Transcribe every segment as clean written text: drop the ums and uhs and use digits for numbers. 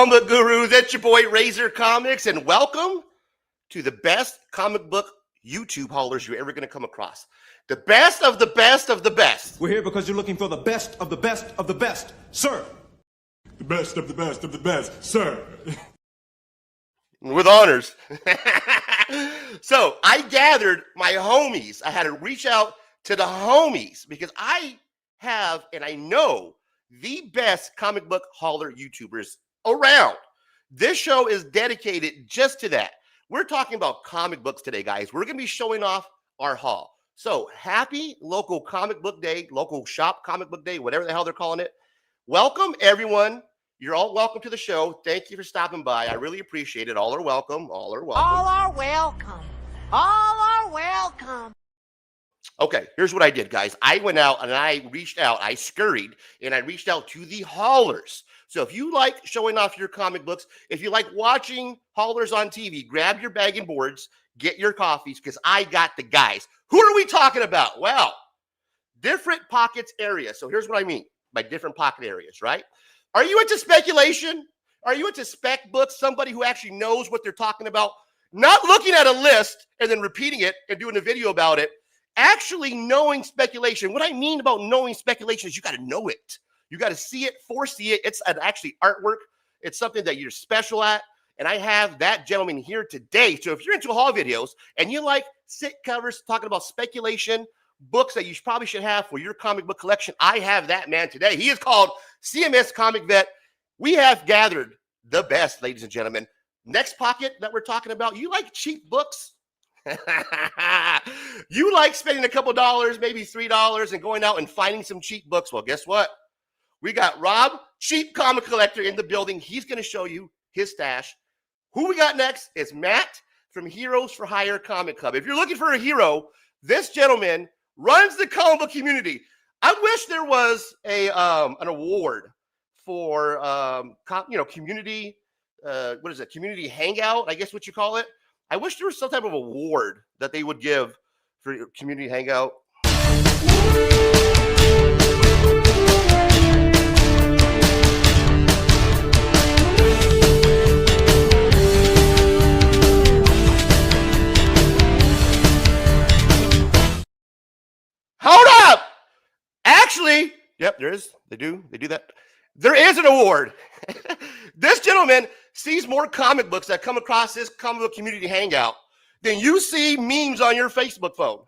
comic book gurus? It's your boy Razor Comics, and welcome to the best comic book YouTube haulers you're ever going to come across. The best of the best of the best. We're here because you're looking for the best of the best of the best, sir. The best of the best of the best, sir. With honors. So I gathered my homies. I had to reach out to the homies because I have, and I know, the best comic book hauler YouTubers around. This show is dedicated just to that. We're talking about comic books today, guys. We're going to be showing off our haul. So happy local comic book day, local shop comic book day, whatever the hell they're calling it. Welcome, everyone. You're all welcome to the show. Thank you for stopping by. I really appreciate it. All are welcome. All are welcome. All are welcome. All are welcome. Okay, here's what I did, guys. I went out and I reached out. I scurried and I reached out to the haulers. So if you like showing off your comic books, if you like watching haulers on TV, grab your bag and boards, get your coffees, because I got the guys. Who are we talking about? Well, different pockets areas. So here's what I mean by different pocket areas, right? Are you into speculation? Are you into spec books? Somebody who actually knows what they're talking about, not looking at a list and then repeating it and doing a video about it, actually knowing speculation. What I mean about knowing speculation is you got to know it. You got to see it, foresee it. It's an actually artwork. It's something that you're special at. And I have that gentleman here today. So if you're into haul videos and you like sit covers talking about speculation, books that you probably should have for your comic book collection, I have that man today. He is called CMS Comic Vet. We have gathered the best, ladies and gentlemen. Next pocket that we're talking about, you like cheap books? You like spending a couple dollars, maybe $3, and going out and finding some cheap books? Well, guess what? We got Rob, Cheap Comic Collector, in the building. He's going to show you his stash. Who we got next is Matt from Heroes for Hire Comic Club. If you're looking for a hero, this gentleman runs the comic book community. I wish there was a an award for community. What is it? Community hangout, I guess what you call it. I wish there was some type of award that they would give for community hangout. Hold up! Actually, yep, there is. They do that. There is an award. This gentleman sees more comic books that come across this comic book community hangout than you see memes on your Facebook phone.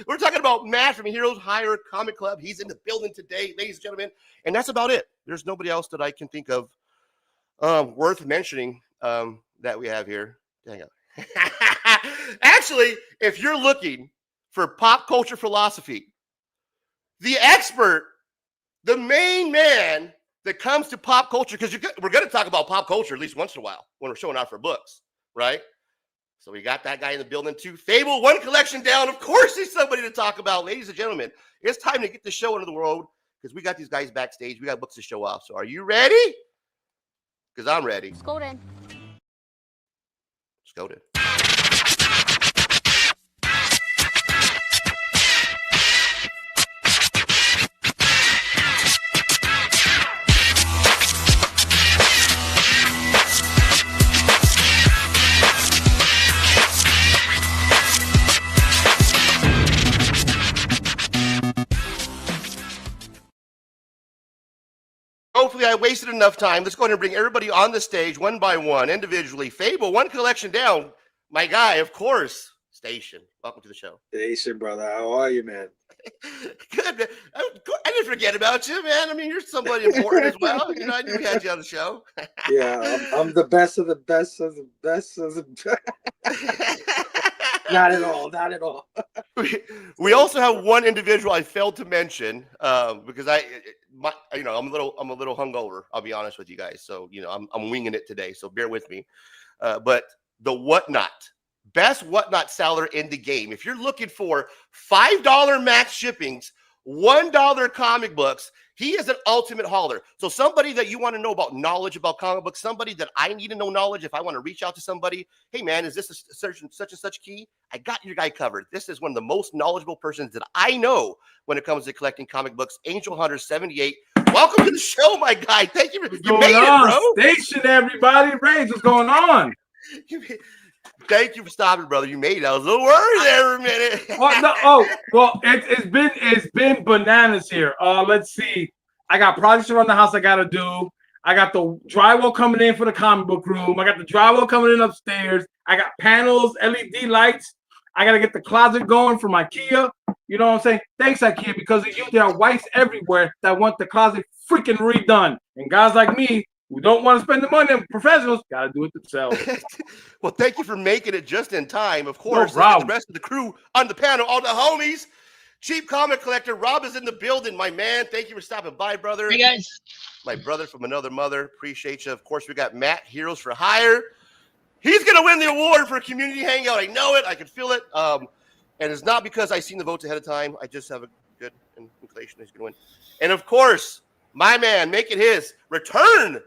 We're talking about Matt from Heroes Hire Comic Club. He's in the building today, ladies and gentlemen. And that's about it. There's nobody else that I can think of worth mentioning that we have here. Hang on. Actually, if you're looking for pop culture philosophy, the expert, the main man that comes to pop culture, because we're going to talk about pop culture at least once in a while when we're showing off our books, right? So we got that guy in the building too. Fable, one collection down. Of course, there's somebody to talk about. Ladies and gentlemen, it's time to get the show into the world because we got these guys backstage. We got books to show off. So are you ready? Because I'm ready. Let's go then. Let's go then. Hopefully I wasted enough time. Let's go ahead and bring everybody on the stage one by one, individually. Fable, one collection down. My guy, of course, Station. Welcome to the show. Station, brother. How are you, man? Good, man. I didn't forget about you, man. I mean, you're somebody important as well. You know, I knew we had you on the show. Yeah, I'm the best of the best of the best of the Not at all. Not at all. We also have one individual I failed to mention because I'm a little hungover. I'll be honest with you guys. So I'm winging it today. So bear with me. But the Whatnot, best Whatnot seller in the game. If you're looking for $5 max shippings, $1 comic books, he is an ultimate hauler. So somebody that you want to know about knowledge about comic books, somebody that I need to know knowledge if I want to reach out to somebody. Hey, man, is this a such and such key? I got your guy covered. This is one of the most knowledgeable persons that I know when it comes to collecting comic books. Angel Hunter 78. Welcome to the show, my guy. Thank you. What's You going made on? it, bro. Station, everybody. Rage, what's going on? Thank you for stopping, brother. You made it. I was a little worried there for a minute. Well, no, well, it's been bananas here. Let's see. I got projects around the house I gotta do. I got the drywall coming in for the comic book room. I got the drywall coming in upstairs. I got panels, LED lights. I gotta get the closet going for my Kia. You know what I'm saying? Thanks, IKEA, because of you, there are whites everywhere that want the closet freaking redone. And guys like me who don't want to spend the money on professionals gotta do it themselves. Well, thank you for making it just in time. Of course, No problem. the rest of the crew on the panel, all the homies. Cheap Comic Collector, Rob is in the building, my man. Thank you for stopping by, brother. Hey, guys. My brother from another mother. Appreciate you. Of course, we got Matt, Heroes for Hire. He's going to win the award for a community hangout. I know it. I can feel it. And it's not because I seen the votes ahead of time. I just have a good inclination he's going to win. And, of course, my man, make it his return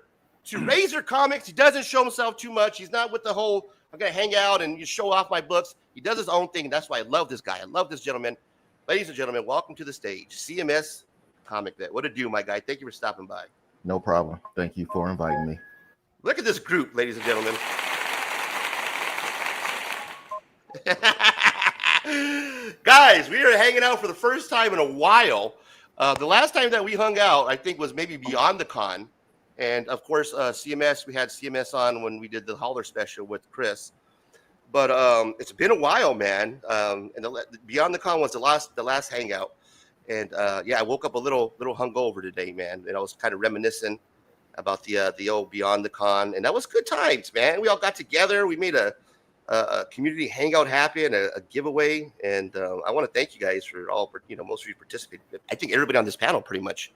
to Razor Comics. He doesn't show himself too much. He's not with the whole, I'm going to hang out and you show off my books. He does his own thing. That's why I love this guy. I love this gentleman. Ladies and gentlemen, welcome to the stage, CMS Comic Vet. What a do, my guy. Thank you for stopping by. No problem. Thank you for inviting me. Look at this group, ladies and gentlemen. Guys, we are hanging out for the first time in a while. The last time that we hung out, I think, was maybe Beyond the Con. And, of course, CMS, we had CMS on when we did the Holler special with Chris. But it's been a while, man. And Beyond the Con was the last hangout. And, yeah, I woke up a little hungover today, man. And I was kind of reminiscing about the old Beyond the Con. And that was good times, man. We all got together. We made a community hangout happen, a giveaway. And I want to thank you guys for all, most of you participated. I think everybody on this panel pretty much,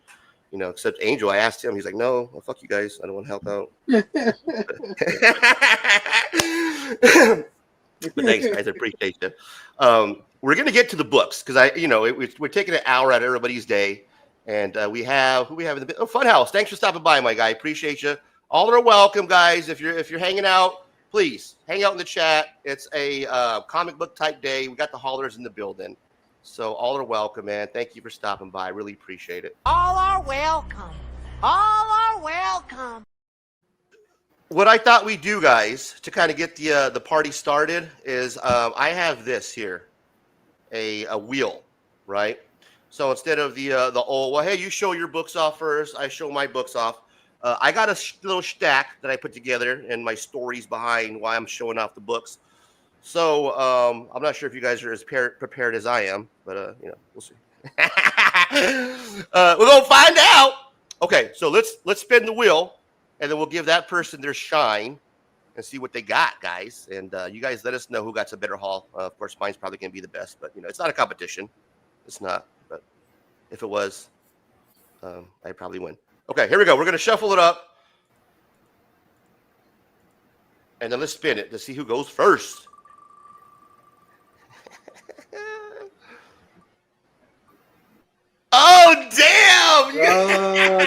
except Angel. I asked him. He's like, no, well, fuck you guys. I don't want to help out. But thanks, guys. I appreciate you. We're going to get to the books because we're taking an hour out of everybody's day. And who we have in the Funhouse. Thanks for stopping by, my guy. Appreciate you. All are welcome, guys. If you're hanging out, please hang out in the chat. It's a comic book type day. We got the haulers in the building. So all are welcome, man. Thank you for stopping by. I really appreciate it. All are welcome. All are welcome. What I thought we'd do, guys, to kind of get the party started is I have this here, a wheel, right? So instead of the old, well, hey, you show your books off first, I show my books off. I got a little stack that I put together and my stories behind why I'm showing off the books. So I'm not sure if you guys are as prepared as I am, but we'll see. We're gonna find out. Okay, so let's spin the wheel. And then we'll give that person their shine and see what they got, guys. And you guys let us know who got a better haul. Of course, mine's probably going to be the best. But, it's not a competition. It's not. But if it was, I'd probably win. Okay, here we go. We're going to shuffle it up. And then let's spin it to see who goes first. Oh, damn!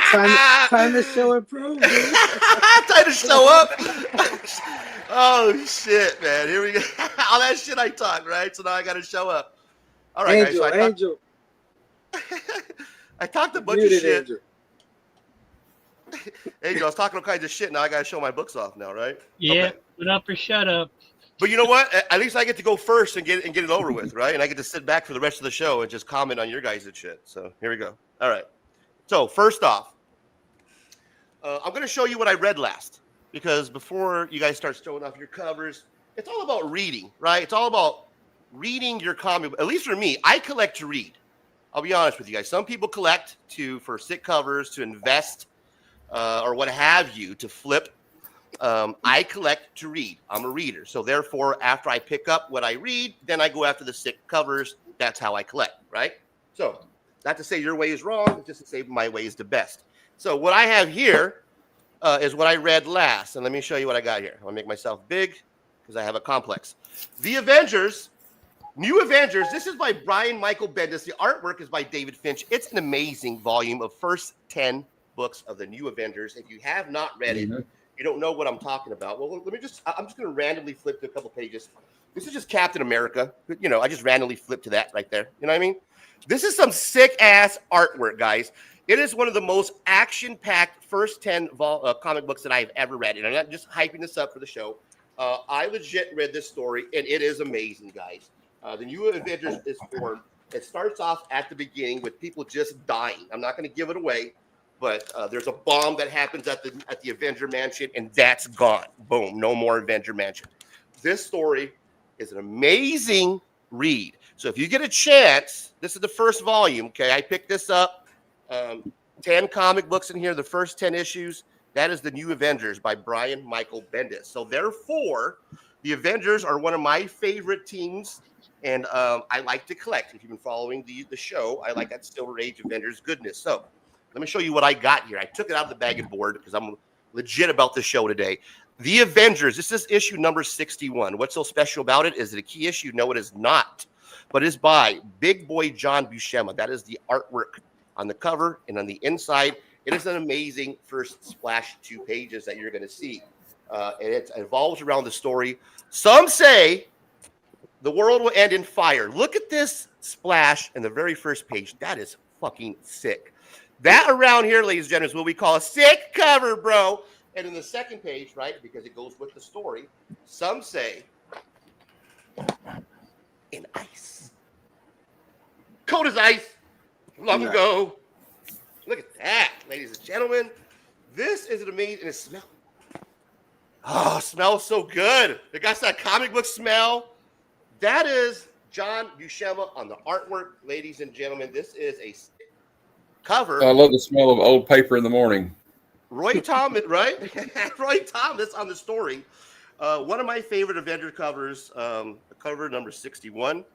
Time to show and prove. Time to show up. Oh, shit, man. Here we go. All that shit I talked, right? So now I got to show up. All right, Angel, guys. So Angel. I talked a bunch of shit. Angel, I was talking all kinds of shit. Now I got to show my books off now, right? Yeah, Okay. put up or shut up. But you know what? At least I get to go first and get it over with, right? And I get to sit back for the rest of the show and just comment on your guys' shit. So here we go. All right. So first off, I'm going to show you what I read last, because before you guys start showing off your covers, it's all about reading, right? It's all about reading your comic. At least for me, I collect to read. I'll be honest with you guys. Some people collect for sick covers, to invest, or what have you, to flip. I collect to read. I'm a reader. So therefore, after I pick up what I read, then I go after the sick covers. That's how I collect, right? So not to say your way is wrong, just to say my way is the best. So what I have here is what I read last. And let me show you what I got here. I'll make myself big because I have a complex. The Avengers, New Avengers. This is by Brian Michael Bendis. The artwork is by David Finch. It's an amazing volume of first 10 books of the New Avengers. If you have not read it, you don't know what I'm talking about. Well, I'm just going to randomly flip to a couple pages. This is just Captain America. I just randomly flipped to that right there. You know what I mean? This is some sick ass artwork, guys. It is one of the most action-packed first 10 comic books that I've ever read. And I'm not just hyping this up for the show. I legit read this story, and it is amazing, guys. The New Avengers is formed. It starts off at the beginning with people just dying. I'm not going to give it away, but there's a bomb that happens at the Avenger Mansion, and that's gone. Boom, no more Avenger Mansion. This story is an amazing read. So if you get a chance, this is the first volume, okay? I picked this up. 10 comic books in here, the first 10 issues. That is the New Avengers by Brian Michael Bendis. So therefore, the Avengers are one of my favorite teams, and I like to collect. If you've been following the show, I like that Silver Age Avengers goodness. So let me show you what I got here. I took it out of the bag and board because I'm legit about the show today. The Avengers, this is issue number 61. What's so special about it? Is it a key issue? No, it is not. But it's by Big Boy John Buscema. That is the artwork on the cover and on the inside. It is an amazing first splash 2 pages that you're going to see. And it evolves around the story. Some say the world will end in fire. Look at this splash in the very first page. That is fucking sick. That around here, ladies and gentlemen, is what we call a sick cover, bro. And in the second page, right, because it goes with the story, some say in ice. Cold as ice. Long ago. Look at that, ladies and gentlemen. This is an amazing, and it smells. Oh, it smells so good. It got that comic book smell. That is John Buscema on the artwork, ladies and gentlemen. This is a cover. I love the smell of old paper in the morning. Roy Thomas, right? Roy Thomas on the story. One of my favorite Avenger covers, cover number 61.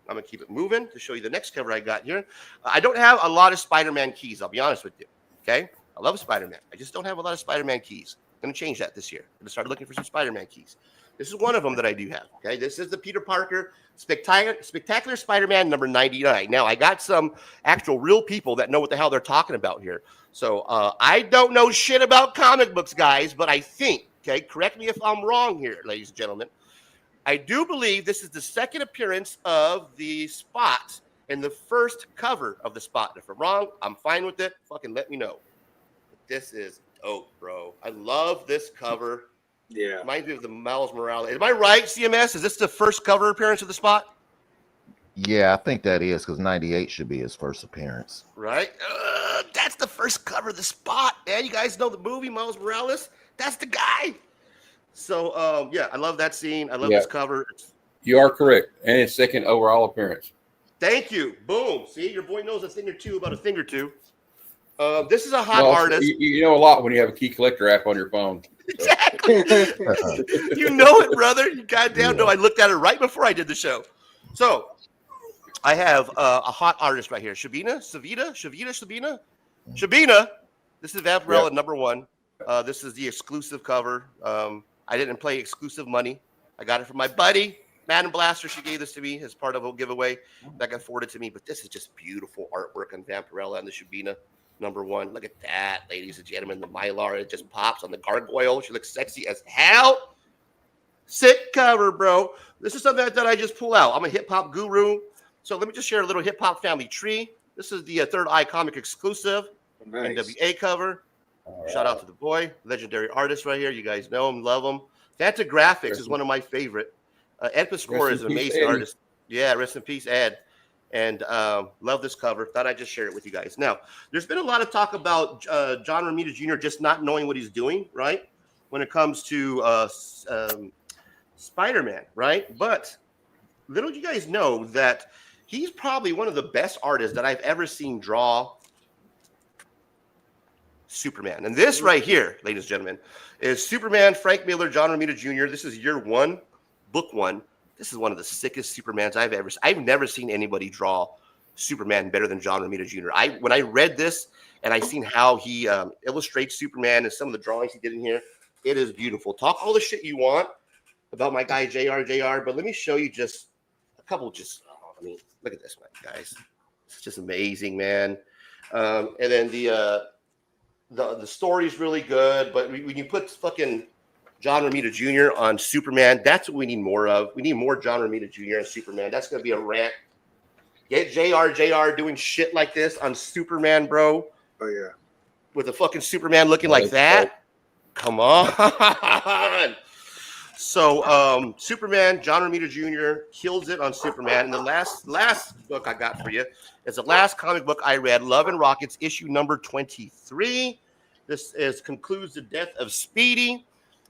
I'm going to keep it moving to show you the next cover I got here. I don't have a lot of Spider-Man keys, I'll be honest with you. Okay? I love Spider-Man. I just don't have a lot of Spider-Man keys. I'm going to change that this year. I'm going to start looking for some Spider-Man keys. This is one of them that I do have. Okay? This is the Peter Parker Spectacular Spider-Man number 99. Now, I got some actual real people that know what the hell they're talking about here. So, I don't know shit about comic books, guys, but I think, okay, correct me if I'm wrong here, ladies and gentlemen, I do believe this is the second appearance of the Spot in the first cover of the Spot. If I'm wrong, I'm fine with it. Fucking let me know. But this is dope, bro. I love this cover. Yeah. Reminds me of the Miles Morales. Am I right, CMS? Is this the first cover appearance of the Spot? Yeah, I think that is because 98 should be his first appearance. Right? That's the first cover of the Spot, man. You guys know the movie, Miles Morales? That's the guy. So, yeah, I love that scene. I love this cover. You are correct. And his second overall appearance. Thank you. Boom. See, your boy knows a thing or two about a thing or two. This is a hot artist. You know a lot when you have a key collector app on your phone. So. Exactly. You know it, brother. You goddamn know. I looked at it right before I did the show. So, I have a hot artist right here. Shabina. This is Vampirella number 1. This is the exclusive cover. I didn't play exclusive money. I got it from my buddy, Madam Blaster. She gave this to me as part of a giveaway that got forwarded to me. But this is just beautiful artwork on Vampirella and the Shabina number 1. Look at that, ladies and gentlemen. The Mylar, it just pops on the gargoyle. She looks sexy as hell. Sick cover, bro. This is something that I just pull out. I'm a hip-hop guru. So let me just share a little hip-hop family tree. This is the Third Eye Comic exclusive. Nice. NWA cover. Right. Shout out to the boy, legendary artist right here. You guys know him, love him. Fantagraphics is one of my favorite. Ed Piscor is an amazing artist. Yeah, rest in peace, Ed. And love this cover. Thought I'd just share it with you guys. Now, there's been a lot of talk about John Romita Jr. just not knowing what he's doing, right? When it comes to Spider-Man, right? But little do you guys know that he's probably one of the best artists that I've ever seen draw Superman. And this right here, ladies and gentlemen, is Superman, Frank Miller, John Romita Jr. This is year 1, book 1. This is one of the sickest Supermans I've never seen anybody draw Superman better than John Romita Jr. When I read this and I seen how he illustrates Superman and some of the drawings he did in here, it is beautiful. Talk all the shit you want about my guy JR, but let me show you just a couple. Look at this, man, guys. It's just amazing, man. And then the story is really good, but when you put fucking John Romita Jr. on Superman, that's what we need more of. We need more John Romita Jr. on Superman. That's going to be a rant. Get JR doing shit like this on Superman, bro. Oh yeah. With a fucking Superman looking like that. Come on. So Superman, John Romita Jr. kills it on Superman. And the last book I got for you is the last comic book I read, Love and Rockets, issue number 23. This concludes the death of Speedy.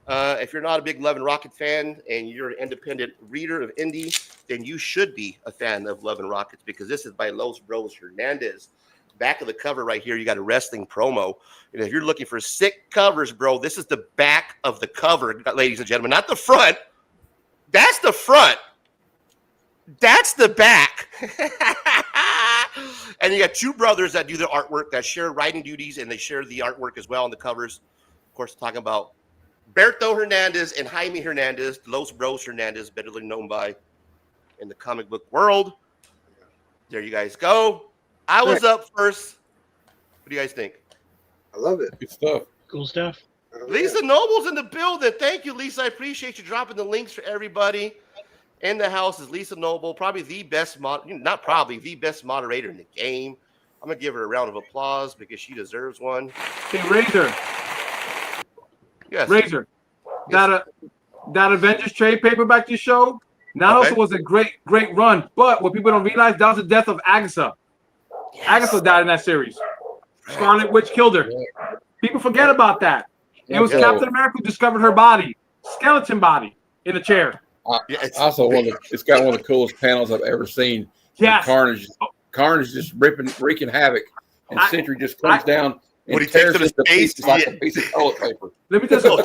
If you're not a big Love and Rocket fan and you're an independent reader of indie, then you should be a fan of Love and Rockets, because this is by Los Bros Hernandez. Back of the cover right here, you got a wrestling promo. And if you're looking for sick covers, bro, this is the back of the cover, ladies and gentlemen, not the front. That's the front. That's the back. And you got two brothers that do the artwork, that share writing duties, and they share the artwork as well on the covers. Of course, talking about Berto Hernandez and Jaime Hernandez, Los Bros Hernandez, better known by in the comic book world. There you guys go. I was up first. What do you guys think? I love it. Good stuff. Cool stuff. Lisa Noble's in the building. Thank you, Lisa. I appreciate you dropping the links for everybody. In the house is Lisa Noble, probably the best the best moderator in the game. I'm gonna give her a round of applause because she deserves one. Hey, Razor. Yes. Razor. That Avengers trade paperback you showed, not also was a great run, but what people don't realize, that was the death of Agatha. Yes. Agatha died in that series. Scarlet Witch killed her. People forget about that. It was Captain America who discovered her body, skeleton body, in a chair. It's got one of the coolest panels I've ever seen. Yes. Carnage just wreaking havoc, and Sentry just comes down and he takes tears the pieces like a piece of toilet paper. Let me tell you,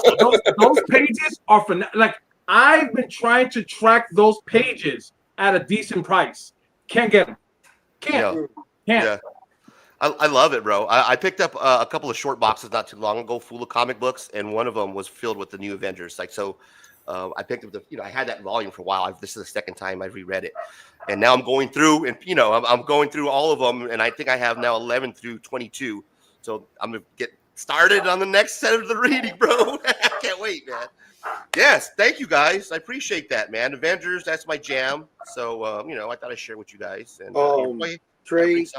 those pages are for like, I've been trying to track those pages at a decent price. Can't get them. Can't. Yeah. I love it, bro. I picked up a couple of short boxes not too long ago, full of comic books, and one of them was filled with the new Avengers. Like, so I picked up I had that volume for a while. This is the second time I've reread it. And now I'm going through, and I'm going through all of them, and I think I have now 11 through 22. So I'm gonna get started on the next set of the reading, bro. I can't wait, man. Yes, thank you guys. I appreciate that, man. Avengers, that's my jam. So I thought I'd share with you guys. And trade.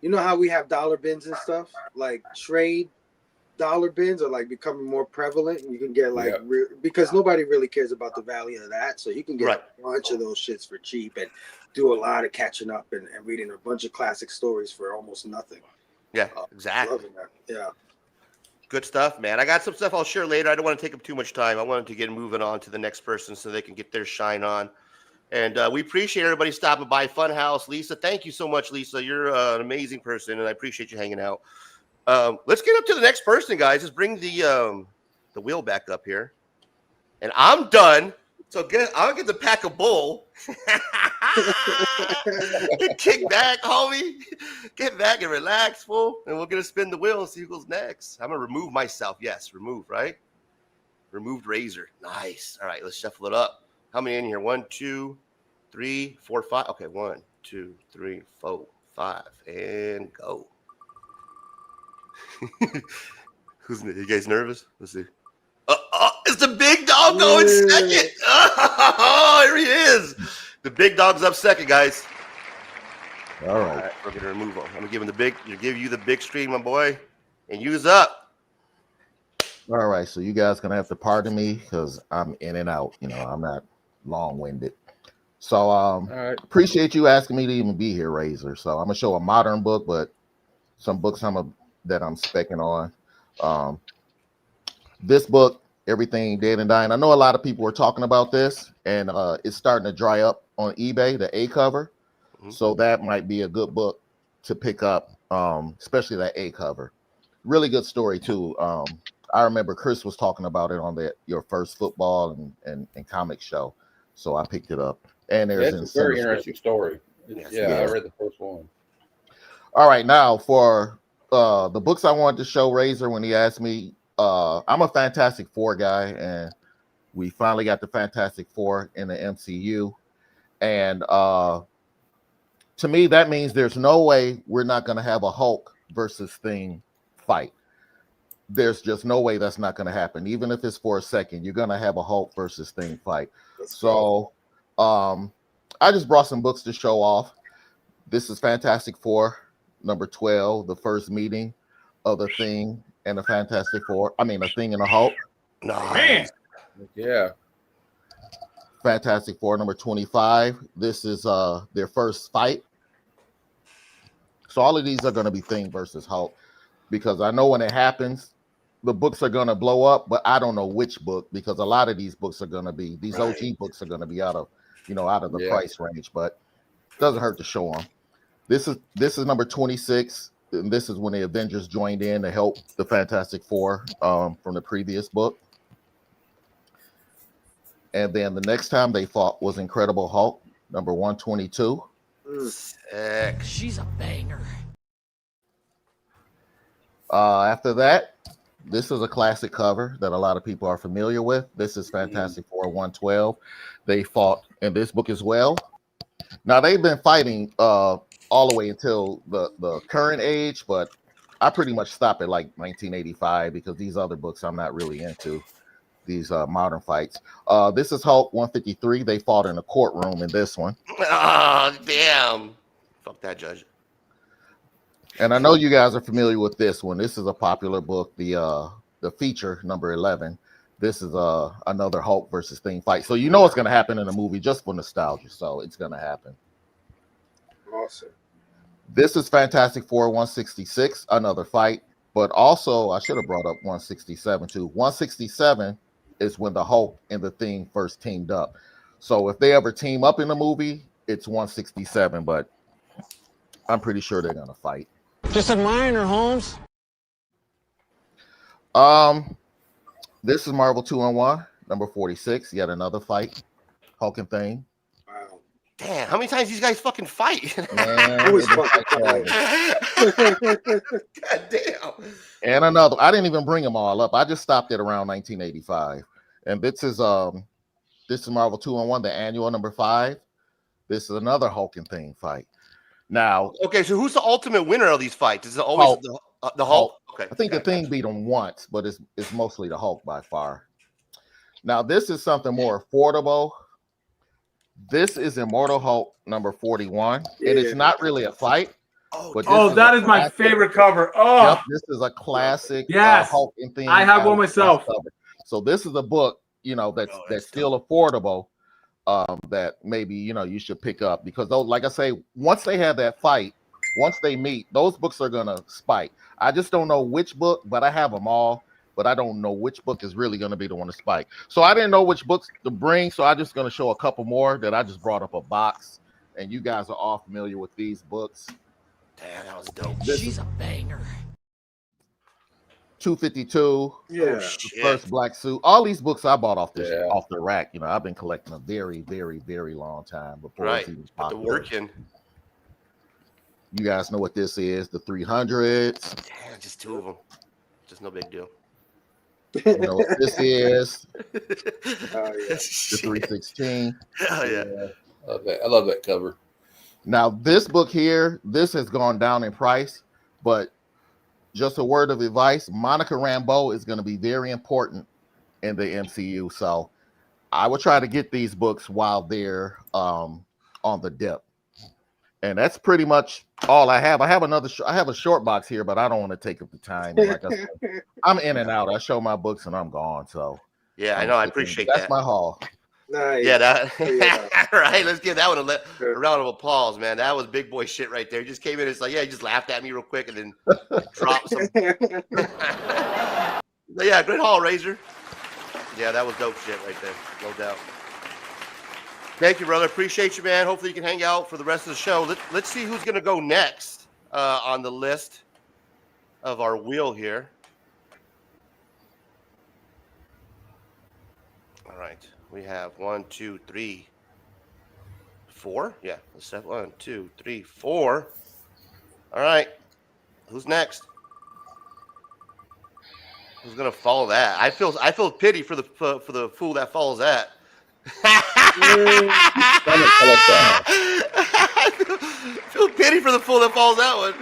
You know how we have dollar bins and stuff? Like trade dollar bins are like becoming more prevalent, and you can get like because nobody really cares about the value of that, so you can get a bunch of those shits for cheap and do a lot of catching up and reading a bunch of classic stories for almost nothing. Yeah, exactly. Loving that. Yeah. Good stuff, man. I got some stuff I'll share later. I don't want to take up too much time. I wanted to get moving on to the next person so they can get their shine on. And we appreciate everybody stopping by. Funhouse, Lisa, thank you so much, Lisa. You're an amazing person, and I appreciate you hanging out. Let's get up to the next person, guys. Let's bring the wheel back up here. And I'm done. So I'll get the pack a bull. Kick back, homie. Get back and relax, fool. And we're going to spin the wheel and see who goes next. I'm going to remove myself. Yes, remove, right? Removed razor. Nice. All right, let's shuffle it up. How many in here? 1, 2, 3, 4, 5. Okay, 1, 2, 3, 4, 5. And go. You guys nervous? Let's see. It's the big dog going second. Oh, here he is. The big dog's up second, guys. All right. We're gonna remove him. I'm gonna give you the big screen, my boy, and use up. All right. So you guys gonna have to pardon me because I'm in and out. I'm not long-winded. So appreciate you asking me to even be here, Razor. So I'm gonna show a modern book, but some books that I'm specking on. This book, Everything Dead and Dying. I know a lot of people were talking about this, and it's starting to dry up on eBay, the A cover. Mm-hmm. So that might be a good book to pick up, especially that A cover. Really good story too. I remember Chris was talking about it on your first football and comic show. So I picked it up. And there's a very interesting story. I read the first one. All right, now for the books I wanted to show Razor when he asked me. I'm a Fantastic Four guy, and we finally got the Fantastic Four in the MCU. And to me, that means there's no way we're not going to have a Hulk versus Thing fight. There's just no way that's not going to happen. Even if it's for a second, you're going to have a Hulk versus Thing fight. So I just brought some books to show off. This is Fantastic Four. number 12, the first meeting of the Thing and the Fantastic Four. I mean, the Thing and the Hulk. Man. Yeah. Fantastic Four number 25. This is their first fight. So all of these are going to be Thing versus Hulk, because I know when it happens, the books are going to blow up, but I don't know which book, because a lot of these books are going to be, these OG books are going to be out of the price range, but it doesn't hurt to show them. This is number 26, and this is when the Avengers joined in to help the Fantastic Four from the previous book. And then the next time they fought was Incredible Hulk, number 122. Sick. She's a banger. After that, this is a classic cover that a lot of people are familiar with. This is Fantastic Four 112. They fought in this book as well. Now, they've been fighting all the way until the current age, but I pretty much stopped at like 1985 because these other books I'm not really into. These modern fights. This is Hulk 153. They fought in a courtroom in this one. Oh, damn. Fuck that judge. And I know you guys are familiar with this one. This is a popular book, the feature number 11. This is another Hulk versus Thing fight. So you know it's going to happen in the movie just for nostalgia. So it's going to happen. Awesome. This is Fantastic Four 166, another fight. But also, I should have brought up 167 too. 167 is when the Hulk and the Thing first teamed up. So if they ever team up in the movie, it's 167, but I'm pretty sure they're gonna fight. Just a minor, Holmes. This is Marvel 2-on-1, number 46, yet another fight. Hulk and Thing. Wow. Damn, how many times these guys fucking fight? Man, Always fucking God damn. and another. I didn't even bring them all up. I just stopped at around 1985. And this is Marvel 2-on-1, the annual number 5. This is another Hulk and Thing fight. Now, okay, so who's the ultimate winner of these fights? Is it always the Hulk? Okay, I think the Thing beat him once, but it's mostly the Hulk by far. Now, this is something more affordable. This is Immortal Hulk number 41, and it's not really a fight. Oh, that is my favorite cover. Oh, yep, this is a classic. Yes, Hulk and Thing. I have one myself. So this is a book, that's still affordable. That maybe you should pick up, because those, like I say, once they have that fight, once they meet, those books are gonna spike. I just don't know which book, but I have them all. But I don't know which book is really going to be the one to spike. So I didn't know which books to bring. So I'm just going to show a couple more that I just brought up a box. And you guys are all familiar with these books. Damn, that was dope. She's a banger. 252. Yeah. The first Black Suit. All these books I bought off the rack. I've been collecting a very, very, very long time before it's even popular. Put the work in. You guys know what this is. The 300s. Damn, just 2 of them. Just no big deal. You know what this is. The 316. Hell yeah. I love that cover. Now, this book here, this has gone down in price, but just a word of advice, Monica Rambeau is going to be very important in the MCU. So I would try to get these books while they're on the dip. And that's pretty much all I have. I have a short box here, but I don't want to take up the time. Like I said, I'm in and out. I show my books and I'm gone. So yeah, I know. I appreciate that. That's my haul. Nice. Yeah, that right. Let's give that one a round of applause, man. That was big boy shit right there. He just came in. It's like, yeah, he just laughed at me real quick and then dropped some. Yeah, good haul, Razor. Yeah, that was dope shit right there, no doubt. Thank you, brother. Appreciate you, man. Hopefully you can hang out for the rest of the show. Let's see who's going to go next on the list of our wheel here. All right. We have 1, 2, 3, 4. Yeah. Let's have 1, 2, 3, 4. All right. Who's next? Who's going to follow that? I feel pity for the fool that follows that. I feel pity for the fool that follows that one.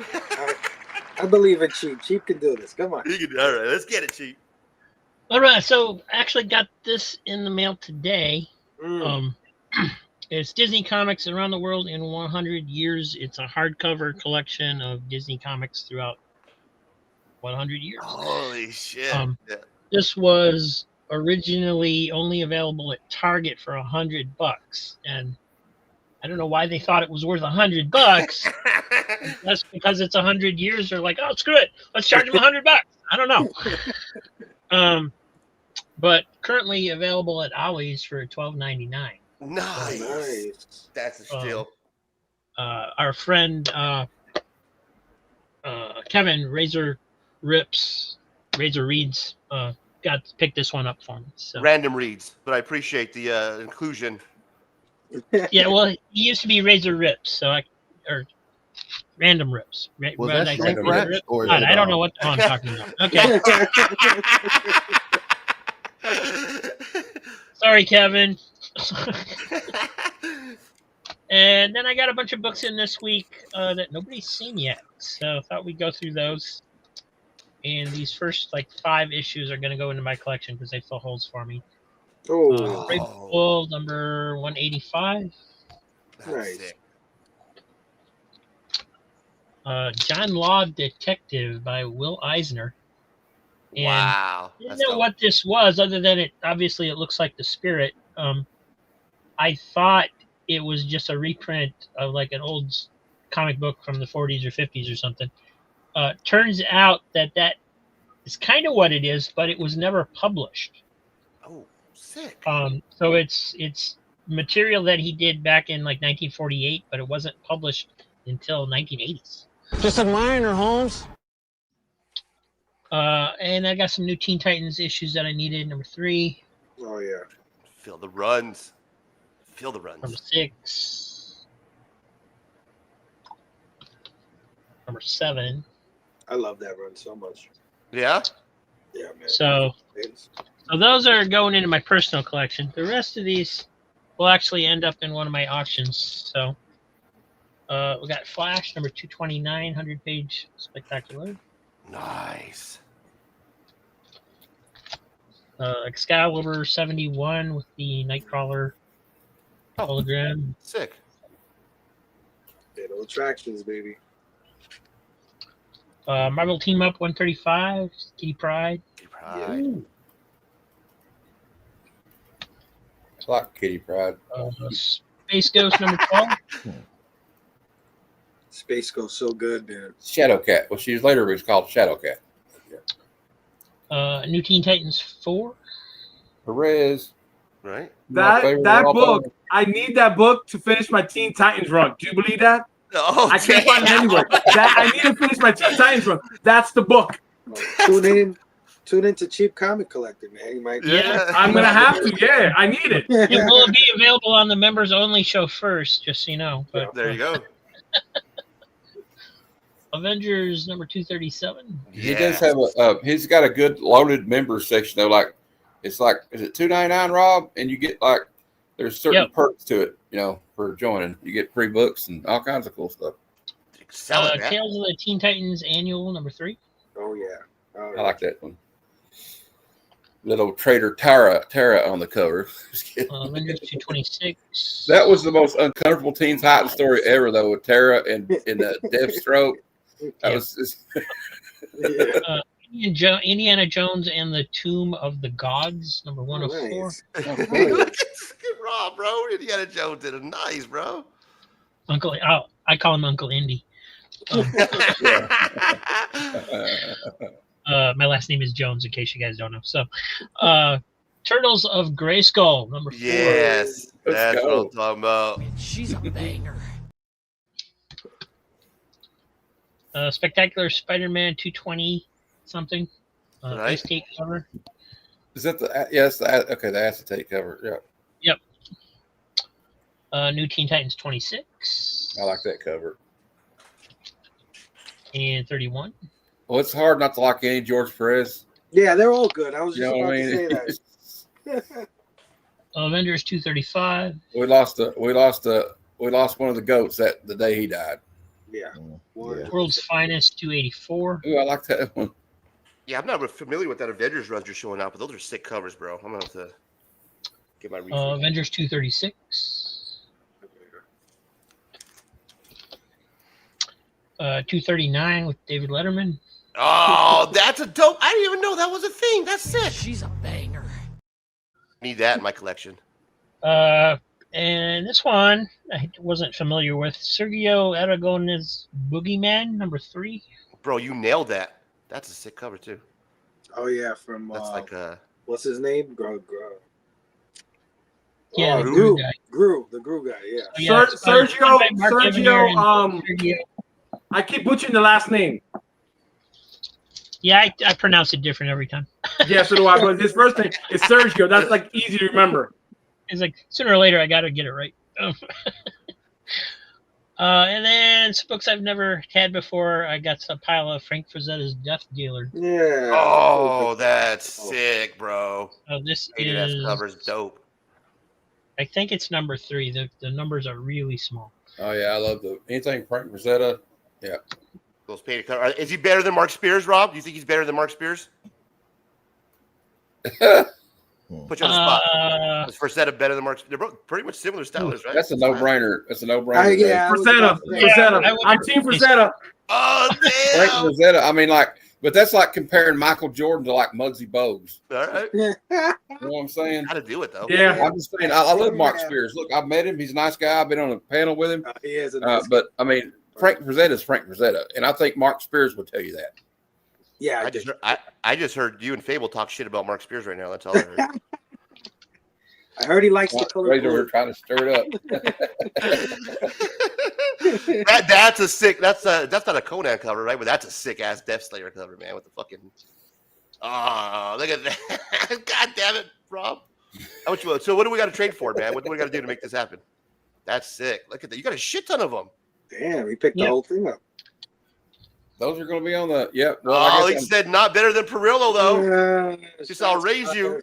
I believe in Cheap. Cheap can do this. Come on. You can, all right, let's get it, Cheap. All right, so I actually got this in the mail today. It's Disney Comics Around the World in 100 Years. It's a hardcover collection of Disney comics throughout 100 years. Holy shit. Yeah. This was originally only available at Target for $100, and I don't know why they thought it was worth $100. That's because it's 100 years. They're like, oh, screw it, let's charge them $100. I don't know. But currently available at Ollie's for $12.99. Nice. That's a steal. Our friend Kevin Razor Reads got to pick this one up for me. So. Random reads, but I appreciate the inclusion. Yeah, well, he used to be Razor Rips, so or Random Rips. Was that Shrink Wrap? God, I don't know what I'm talking about. Okay. Sorry, Kevin. And then I got a bunch of books in this week that nobody's seen yet, so I thought we'd go through those. And these first 5 issues are going to go into my collection because they fill holes for me. Brave Bull number 185. Nice. John Law Detective by Will Eisner. And wow. I didn't know what this was, other than it looks like The Spirit. I thought it was just a reprint of an old comic book from the 40s or 50s or something. Turns out that is kind of what it is, but it was never published. Oh, sick. So it's material that he did back in 1948, but it wasn't published until 1980s. Just admiring her, Holmes. And I got some new Teen Titans issues that I needed. Number 3. Oh yeah. Feel the runs. Number 6. Number 7. I love that run so much. Yeah? Yeah, man. So those are going into my personal collection. The rest of these will actually end up in one of my auctions. So we got Flash number 229, 100-page spectacular. Nice. Excalibur 71 with the Nightcrawler hologram. Sick. Fatal Attractions, baby. Marvel Team Up 135, Kitty Pryde. Yeah. I like Kitty Pryde. Space Ghost number 12. Space Ghost so good, man. Shadowcat. Well, she later was called Shadowcat. New Teen Titans 4. Perez. Right. That book, I need that book to finish my Teen Titans run. Do you believe that? Oh, I can't find it anywhere. I need to finish my Teen Titans run. That's the book. Tune in to Cheap Comic Collector, man. You might. Yeah, I'm gonna have to. Yeah, I need it. It will be available on the members only show first, just so you know. But there you go. Avengers number 237. He does have he's got a good loaded members section though. It's is it $2.99, Rob? And you get there's certain perks to it, for joining. You get free books and all kinds of cool stuff. Tales of the Teen Titans Annual number 3. Oh yeah. I like that one. Little Trader Tara on the cover. Avengers 226. That was the most uncomfortable Teen Titans story ever, though, with Tara and the Deathstroke. That was just... Indiana Jones and the Tomb of the Gods, number 104. Good Rob, bro. Indiana Jones did it nice, bro. I call him Uncle Indy. My last name is Jones, in case you guys don't know. So, Turtles of Grayskull, number 4. Yes, that's what I'm talking about. She's a banger. Spectacular Spider-Man 220 something. Right. Acetate cover. Is that the acetate cover? Yeah. Yep. New Teen Titans 26. I like that cover. And 31. Well, it's hard not to like any George Perez. Yeah, they're all good. I was just about to say that. Avengers 235. We lost one of the goats the day he died. Yeah. World's Finest 284. Ooh, I like that one. Yeah, I'm not familiar with that Avengers runs you're showing out, but those are sick covers, bro. I'm gonna have to get my research. Avengers 236. 239 with David Letterman. Oh, that's a dope. I didn't even know that was a thing. That's sick. She's a banger. Need that in my collection. And this one I wasn't familiar with. Sergio Aragonés Boogeyman, number 3. Bro, you nailed that. That's a sick cover too. Oh yeah, from That's like what's his name? Yeah, Gru, the the Gru guy. Yeah. Yeah, Sergio. I keep butchering the last name. Yeah, I pronounce it different every time. Yeah, so do I. But his first name is Sergio. That's like easy to remember. It's like sooner or later I got to get it right. And then some books I've never had before. I got a pile of Frank Frazetta's Death Dealer. Yeah. Oh, that's sick, bro. This ADF is cover's dope. I think it's number 3. The numbers are really small. Oh yeah, I love anything Frank Frazetta. Yeah. Those painted cover. Is he better than Mark Spears, Rob? Do you think he's better than Mark Spears? Put you on the spot. Is Frazetta better than Mark? They're both pretty much similar styles, right? That's a no-brainer. That's a no-brainer. Yeah, Frazetta. I'm Team Frazetta. Oh damn! Frank Frazetta. I mean, like, but that's like comparing Michael Jordan to like Muggsy Bogues. All right. You know what I'm saying? How to do it though? Yeah. I'm just saying. I love Mark Spears. Look, I've met him. He's a nice guy. I've been on a panel with him. He is a nice but I mean, Frank Frazetta is Frank Frazetta, and I think Mark Spears would tell you that. Yeah, I just heard you and Fable talk shit about Mark Spears right now. That's all I heard. I heard he likes the color. We're trying to stir it up. That's a sick. That's not a Conan cover, right? But that's a sick ass Death Slayer cover, man. With the fucking. Oh, look at that! God damn it, Rob. How much? So what do we got to trade for, man? What do we got to do to make this happen? That's sick. Look at that. You got a shit ton of them. Damn, he picked the whole thing up. Those are going to be on the Well, oh, he said not better than Perillo though. Just I'll raise you.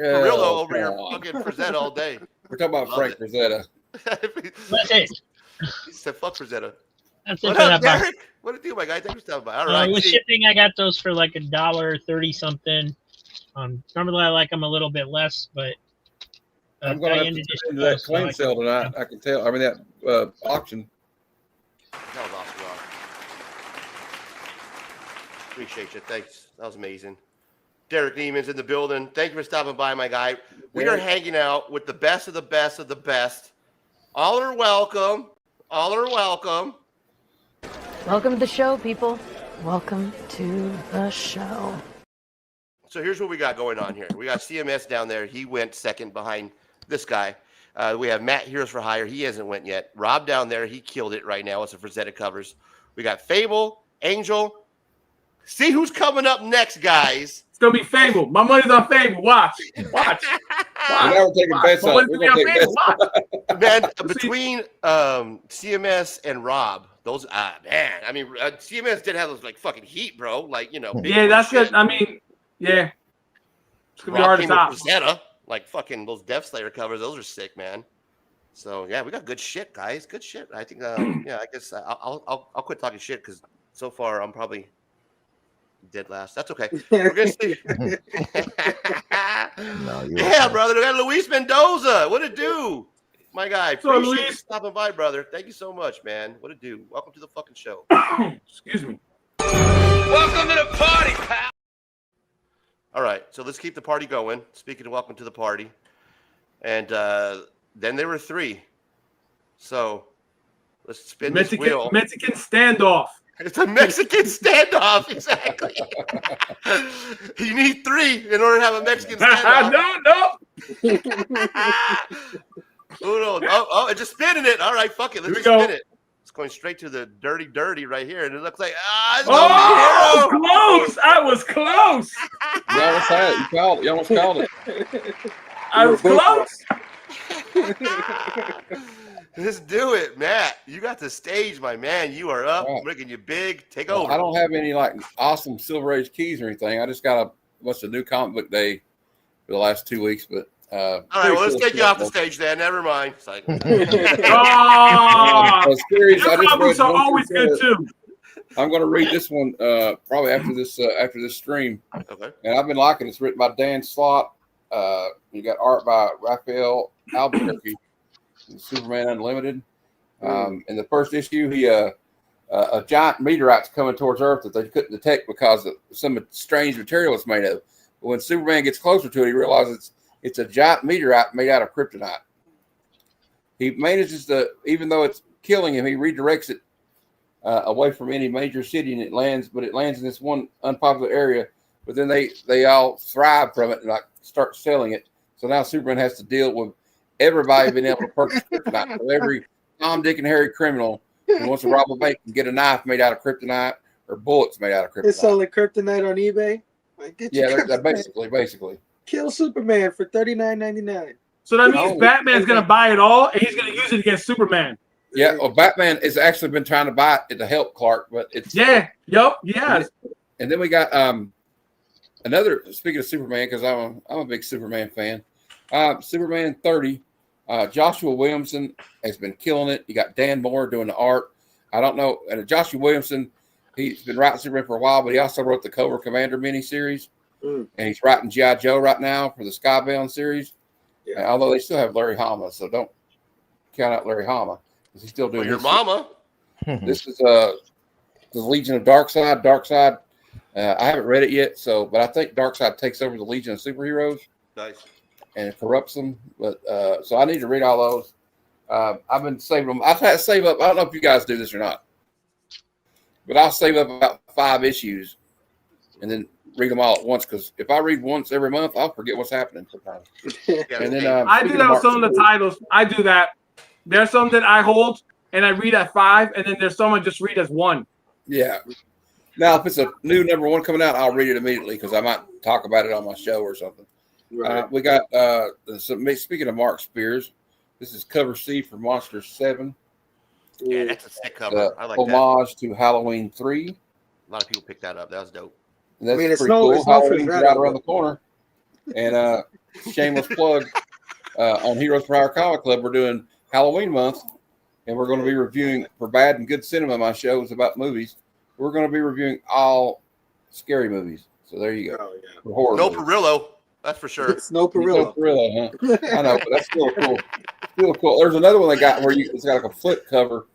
Perillo over here fucking Frazetta all day. We're talking about Frank Frazetta. That's it. He said fuck Frazetta. That's what up, Derek? What do you do, my guy? Thanks for stopping by. All right. With shipping, I got those for like $1.30 something. Normally I like them a little bit less, but I'm going to have to get into that clean sale tonight. I can tell. I mean that auction. That was awesome, Rob. Appreciate you. Thanks. That was amazing. Derek Neiman's in the building. Thank you for stopping by, my guy. We are hanging out with the best of the best of the best. All are welcome. All are welcome. Welcome to the show, people. Welcome to the show. So here's what we got going on here. We got CMS down there. He went second behind this guy. We have Matt Heroes for Hire. He hasn't went yet. Rob down there. He killed it right now. It's a Frazetta covers. We got Fable, Angel. See who's coming up next, guys. It's going to be Fable. My money's on Fable. Watch. Watch. Now we're taking bets on. We're going to take bets. Man, between CMS and Rob, those, man, I mean, CMS did have those, like, fucking heat, bro. Like, you know. Yeah, that's good. I mean, yeah. It's going to be hard to top. Frazetta, like, fucking those Death Slayer covers, those are sick, man. So, yeah, we got good shit, guys. Good shit. I think, yeah, I guess I'll quit talking shit because so far I'm probably dead last. That's okay. We're gonna see. Yeah, brother. We got Luis Mendoza. What it do? My guy. Appreciate you stopping by, brother. Thank you so much, man. What it do? Welcome to the fucking show. Excuse me. Welcome to the party, pal. All right, so let's keep the party going. Speaking of welcome to the party. And then there were 3. So let's spin this wheel. Mexican standoff. It's a Mexican standoff, exactly. You need 3 in order to have a Mexican standoff. No. Oh, it's just spinning it. All right, fuck it. Let's just spin it. It's going straight to the dirty right here, and it looks like it's close. I was close. You almost had it. You almost called it. I was close. Let's do it, Matt. You got the stage, my man. You are up. Right. Making you big. Take over. I don't have any like awesome Silver Age keys or anything. I just got a new comic book day for the last 2 weeks. But all right, well, let's take you off the stage then. Never mind. It's like, your books are always good too. I'm going to read this one probably after this stream. Okay. And I've been liking it. It's written by Dan Slott. You got art by Raphael Albuquerque. Superman Unlimited. In the first issue, a giant meteorite's coming towards Earth that they couldn't detect because of some strange material it's made of. But when Superman gets closer to it, he realizes it's a giant meteorite made out of kryptonite. He manages to, even though it's killing him, he redirects it away from any major city, and it lands in this one unpopular area. But then they all thrive from it and like start selling it. So now Superman has to deal with everybody being able to purchase kryptonite. So every Tom, Dick, and Harry criminal who wants to rob a bank can get a knife made out of kryptonite or bullets made out of kryptonite. It's selling kryptonite on eBay. Like, they're basically. Kill Superman for $39.99. So that means Batman's gonna buy it all, and he's gonna use it against Superman. Yeah, well, Batman has actually been trying to buy it to help Clark, but it's yes. And then we got another. Speaking of Superman, because I'm a big Superman fan. Superman 30. Joshua Williamson has been killing it. You got Dan Moore doing the art. I don't know. And Joshua Williamson, he's been writing Superman for a while, but he also wrote the Cobra Commander miniseries. And he's writing G.I. Joe right now for the Skybound series. Yeah. Although they still have Larry Hama, so don't count out Larry Hama because he's still doing your mama. This is the Legion of Darkseid. Darkseid. I haven't read it yet, but I think Darkseid takes over the Legion of Superheroes. Nice. And it corrupts them. But so I need to read all those. I've been saving them. I've had to save up. I don't know if you guys do this or not, but I'll save up about 5 issues and then read them all at once. Because if I read once every month, I'll forget what's happening sometimes. And then I do that with some of the titles. I do that. There's some that I hold and I read at 5, and then there's some I just read as 1. Yeah. Now, if it's a new #1 coming out, I'll read it immediately because I might talk about it on my show or something. Right. We got speaking of Mark Spears, this is cover C for Monster 7. Yeah, that's a sick cover. I like homage to Halloween 3. A lot of people picked that up. That was dope. And that's pretty cool. Halloween's right around the corner. And shameless plug on Heroes for Hire Comic Club, we're doing Halloween month, and we're going to be reviewing for Bad and Good Cinema. My show is about movies. We're going to be reviewing all scary movies. So there you go. Oh, yeah. No Perillo. That's for sure. It's no Perillo. Huh? I know, but that's still cool. Still cool. There's another one they got where it's got like a flip cover.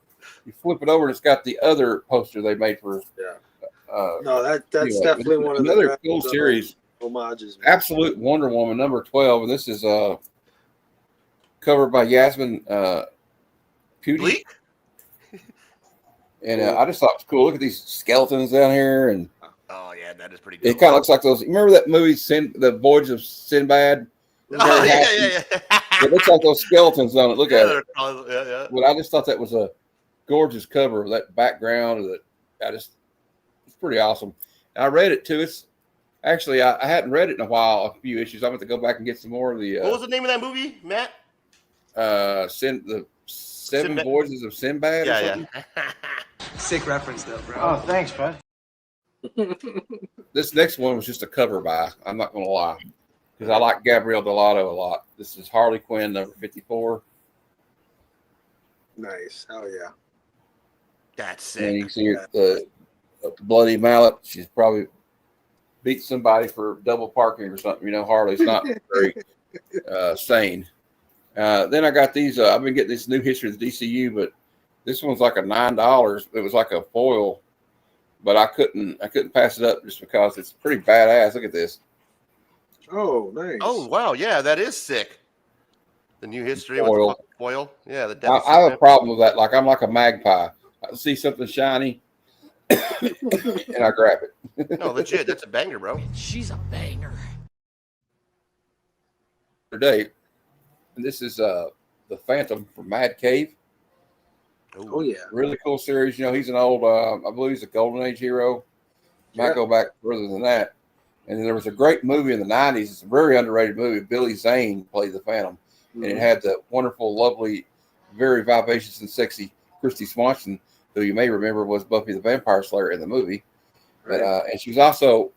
You flip it over, and it's got the other poster they made for. Yeah. No, that's definitely one of another cool series. Homages. Man. Absolute Wonder Woman #12, and this is covered by Yasmin Pudi. And I just thought it was cool. Look at these skeletons down here, and oh yeah, that is pretty good. It kind of looks like those. You remember that movie, The Voyage of Sinbad? Oh, yeah. It looks like those skeletons on it. Look at it. Yeah. But I just thought that was a gorgeous cover of that background. Of that, it's pretty awesome. And I read it too. It's actually I hadn't read it in a while. A few issues. I'm going to go back and get some more of the. What was the name of that movie, Matt? The Seven Voyages of Sinbad. Yeah. Sick reference though, bro. Oh, thanks, bud. This next one was just a cover by. I'm not going to lie, because I like Gabrielle Delato a lot. This is Harley Quinn #54. Nice. Oh yeah. That's sick. And you see the bloody mallet. She's probably beat somebody for double parking or something. You know, Harley's not very sane. Then I got these. I've been getting this new history of the DCU, but this one's like a $9. It was like a foil, but I couldn't pass it up just because it's pretty badass. Look at this. Oh, nice. Oh wow, yeah, that is sick. The new history foil. with the foil. Yeah, I have a problem with that. Like I'm like a magpie. I see something shiny, and I grab it. No, legit, that's a banger, bro. She's a banger. Today, and this is the Phantom from Mad Cave. Oh yeah, really cool series. You know, he's an old. I believe he's a Golden Age hero. Might go back further than that. And then there was a great movie in the '90s. It's a very underrated movie. Billy Zane played the Phantom, and it had the wonderful, lovely, very vivacious and sexy Christy Swanson, who you may remember was Buffy the Vampire Slayer in the movie. Right. But and she was also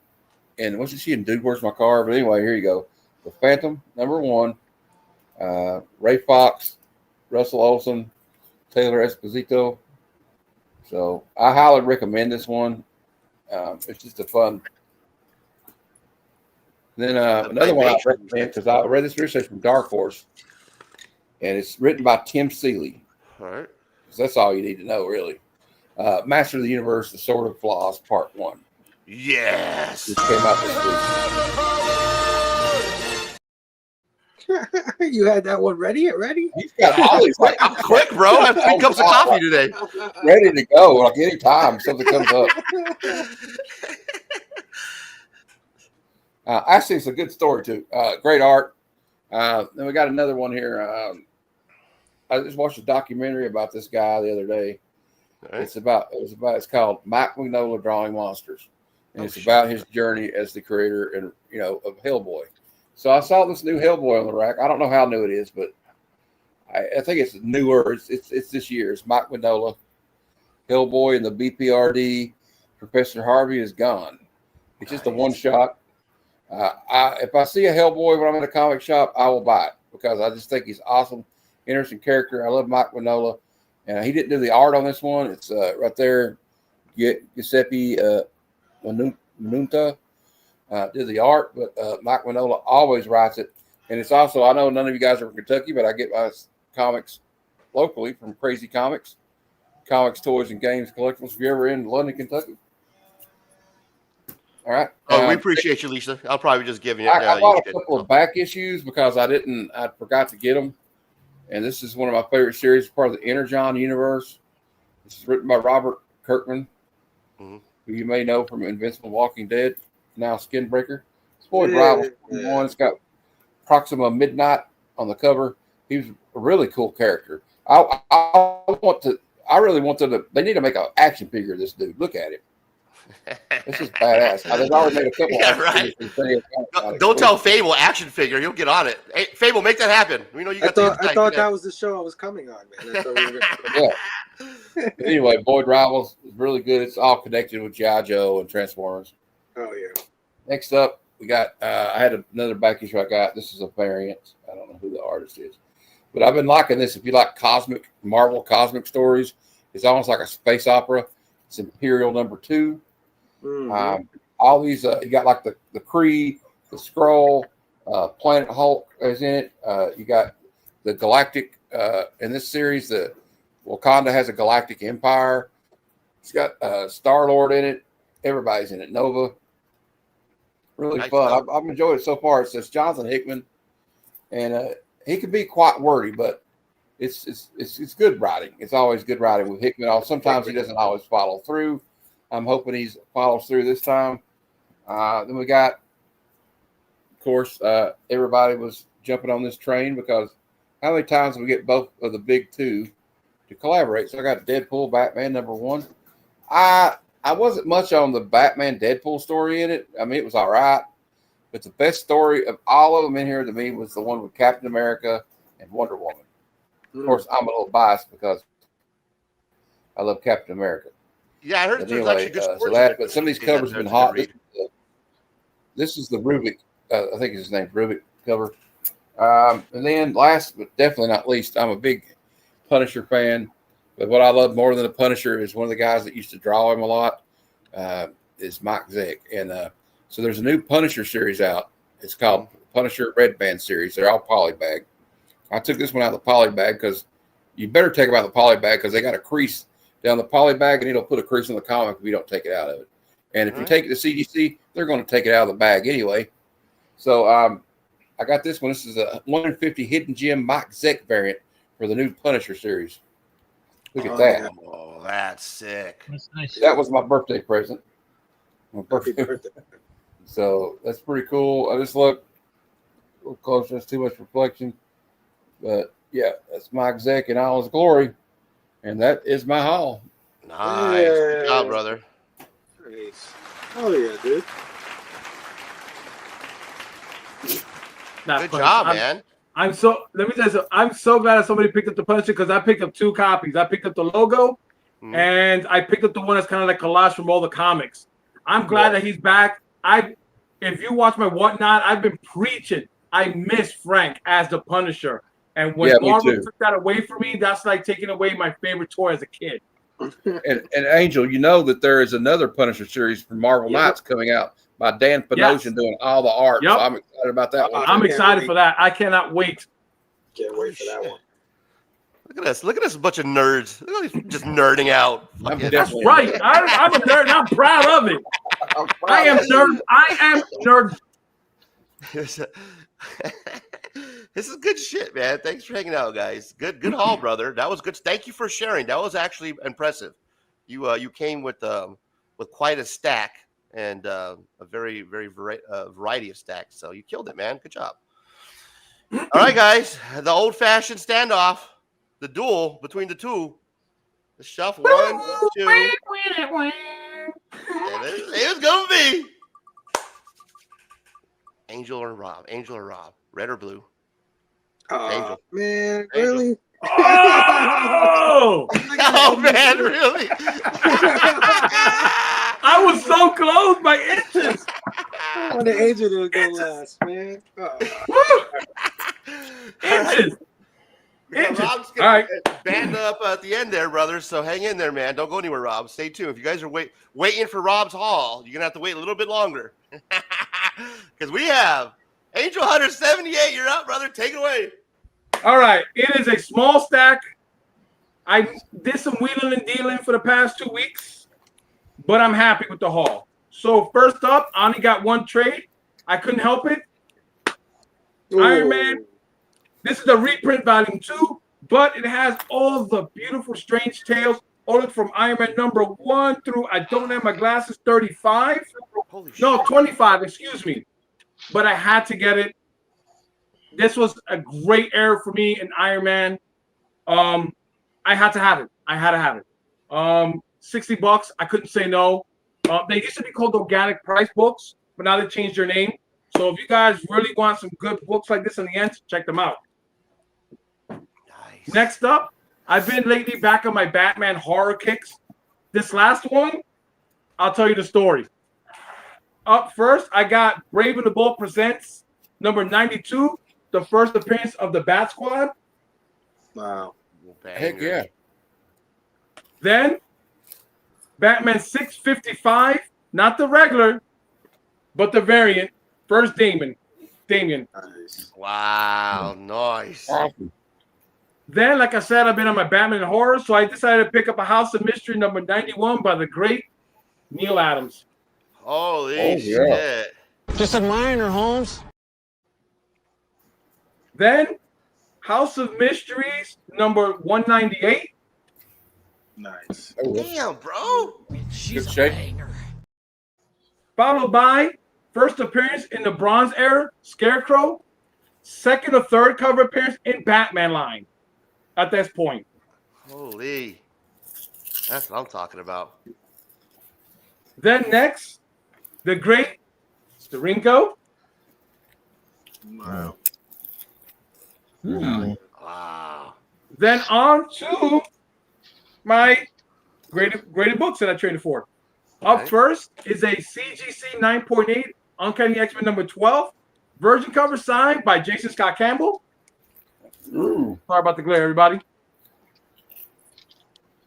in. Wasn't she in Dude, Where's My Car? But anyway, here you go. The Phantom #1. Ray Fox, Russell Olson, Taylor Esposito. So I highly recommend this one. It's just a fun. Then another one I recommend, because I read this research from Dark Horse, and it's written by Tim Seeley. All right. So that's all you need to know, really. Master of the Universe: The Sword of Flaws, Part 1. Yes. Which came out this week. You had that one ready? He's got all these. Like, I'm quick, bro. I have 3 cups of coffee today. Ready to go. Like anytime something comes up. Actually, it's a good story too. Great art. Then we got another one here. I just watched a documentary about this guy the other day. Right. It's called Mike Mignola Drawing Monsters, and it's about his journey as the creator and of Hellboy. So I saw this new Hellboy on the rack. I don't know how new it is, but I think it's newer. It's this year. It's Mike Mignola, Hellboy, and the BPRD. Professor Harvey is gone. It's just a one shot. If I see a Hellboy when I'm in a comic shop, I will buy it because I just think he's awesome, interesting character. I love Mike Mignola, and he didn't do the art on this one. It's right there. Giuseppe Manunta did the art, but Mike Mignola always writes it. And it's also, I know none of you guys are from Kentucky, but I get my comics locally from Crazy Comics, Toys, and Games Collectibles. If you're ever in London, Kentucky. All right. Oh, we appreciate you, Lisa. I'll probably just give you. I bought a couple of back issues because I forgot to get them. And this is one of my favorite series, part of the Energon universe. This is written by Robert Kirkman, who you may know from Invincible Walking Dead, now Skinbreaker. It's Boyd Rival. It's got Proxima Midnight on the cover. He was a really cool character. I really want them to. They need to make an action figure of this dude. Look at him. This is badass. They've already made a couple. Yeah, right. Don't tell Fable action figure. He'll get on it. Hey, Fable, make that happen. We know you got. I thought that was the show I was coming on, man. Yeah. Anyway, Boyd Rivals is really good. It's all connected with G.I. Joe and Transformers. Oh yeah. Next up, we got. I had another back issue I got. This is a variant. I don't know who the artist is, but I've been liking this. If you like Marvel cosmic stories, it's almost like a space opera. It's Imperial #2. All these, you got like the Kree, the Skrull, Planet Hulk is in it. You got the Galactic in this series. The Wakanda has a Galactic Empire. It's got Star-Lord in it. Everybody's in it. Nova. Really nice fun. I've enjoyed it so far. It says Jonathan Hickman, and he can be quite wordy, but it's good writing. It's always good writing with Hickman. Sometimes he doesn't always follow through. I'm hoping he follows through this time. Then we got, of course, everybody was jumping on this train because how many times we get both of the big two to collaborate? So I got Deadpool, Batman #1. I wasn't much on the Batman Deadpool story in it. I mean, it was all right. But the best story of all of them in here to me was the one with Captain America and Wonder Woman. Of course, I'm a little biased because I love Captain America. Yeah, I heard there's actually good stories. But some of these covers have been hot. This is the Rubik. I think his name's Rubik cover. And then last but definitely not least, I'm a big Punisher fan. But what I love more than the Punisher is one of the guys that used to draw him a lot is Mike Zeck. And so there's a new Punisher series out. It's called Punisher Red Band series. They're all polybag. I took this one out of the polybag because you better take them out of the polybag because they got a crease down the polybag, and it'll put a crease in the comic if you don't take it out of it. And if you take it to CGC, they're going to take it out of the bag anyway. So I got this one. This is a 150 Hidden Gem Mike Zeck variant for the new Punisher series. Look at that. Oh, that's sick. That's nice. That was my birthday present. So that's pretty cool. I just look a little close. That's too much reflection. But yeah, that's Mike Zeck in all his glory. And that is my haul. Nice. Good job, brother. Nice. Oh, yeah, dude. Good job, man. Let me tell you something. I'm so glad that somebody picked up the Punisher because I picked up 2 copies. I picked up the logo and I picked up the one that's kind of like collage from all the comics. I'm glad that he's back. If you watch my Whatnot, I've been preaching. I miss Frank as the Punisher. And when Marvel took that away from me, that's like taking away my favorite toy as a kid. And Angel, you know that there is another Punisher series from Marvel Knights coming out by Dan Panosian doing all the art. So I'm excited about that one. I'm excited for that. I cannot wait. Can't wait for that one. Look at us. Look at us, a bunch of nerds. Look at us just nerding out. That's right. I'm a nerd. And I'm proud of it. I am nerd. I am nerd. This is good shit, man. Thanks for hanging out, guys. Good haul, brother. That was good. Thank you for sharing. That was actually impressive. You came with quite a stack and a very variety of stacks. So you killed it, man. Good job. All right, guys. The old-fashioned standoff, the duel between the two. The shuffle 1, 2. It was gonna be Angel or Rob. Red or blue? Angel. Man, Angel. really? Oh! Oh man, really? I was so close by inches. I want the Angel to go last, man. Inches. Rob's All right. gonna band up at the end there, brother. So hang in there, man. Don't go anywhere, Rob. Stay tuned. If you guys are waiting for Rob's haul, you're gonna have to wait a little bit longer. Because we have Angel Hunter 78. You're up, brother. Take it away. All right. It is a small stack. I did some wheeling and dealing for the past 2 weeks, but I'm happy with the haul. So first up, I only got one trade. I couldn't help it. Ooh. Iron Man. This is a reprint volume 2, but it has all the beautiful strange tales ordered from Iron Man number 1 through, I don't have my glasses, 35. Holy shit. No, 25, excuse me. But I had to get it. This was a great error for me in Iron Man. I had to have it. I had to have it. $60. I couldn't say no. They used to be called organic price books, but now they changed their name. So if you guys really want some good books like this in the end, check them out. Nice. Next up, I've been lately back on my Batman horror kicks. This last one, I'll tell you the story. Up first, I got Brave and the Bold Presents number 92, the first appearance of the Bat Squad. Wow. Heck yeah. Then, Batman 655, not the regular, but the variant, first Damien. Nice. Wow, nice. Awesome. Then, like I said, I've been on my Batman horror, so I decided to pick up a House of Mystery number 91 by the great Neil Adams. Holy shit. Just a minor, Holmes. Then, House of Mysteries number 198. Nice. Damn, bro. Good shape. Followed by first appearance in the Bronze Era, Scarecrow. Second or third cover appearance in Batman line at this point. Holy. That's what I'm talking about. Then next, the great Steranko. Wow. Wow. Then on to my graded books that I traded for. Okay. Up first is a CGC 9.8 Uncanny X-Men number 12. Virgin cover signed by Jason Scott Campbell. Ooh. Sorry about the glare, everybody.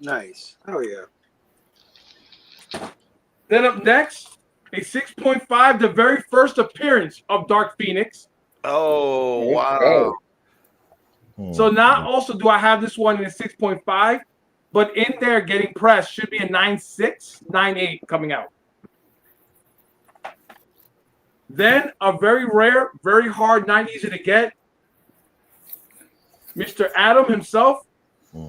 Nice. Oh yeah. Then up next, a 6.5, the very first appearance of Dark Phoenix. Oh, wow. So not also do I have this one in a 6.5, but in there getting pressed should be a 9.6, 9.8 coming out. Then a very rare, very hard, not easy to get, Mr. Adam himself.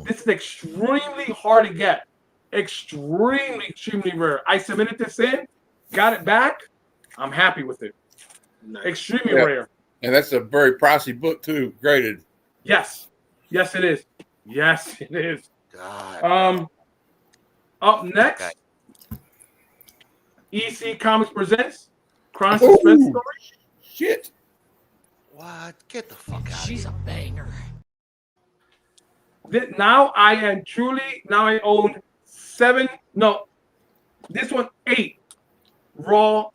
This is extremely hard to get. Extremely rare. I submitted this in, got it back. I'm happy with it. Nice. Extremely rare. And that's a very pricey book too, graded. Yes. Yes, it is. Yes, it is. God. Up next, EC Comics presents Crime Suspense Story. Shit. What? Get the fuck out of She's here. a banger. Now I own 7. No, this one 8 raw.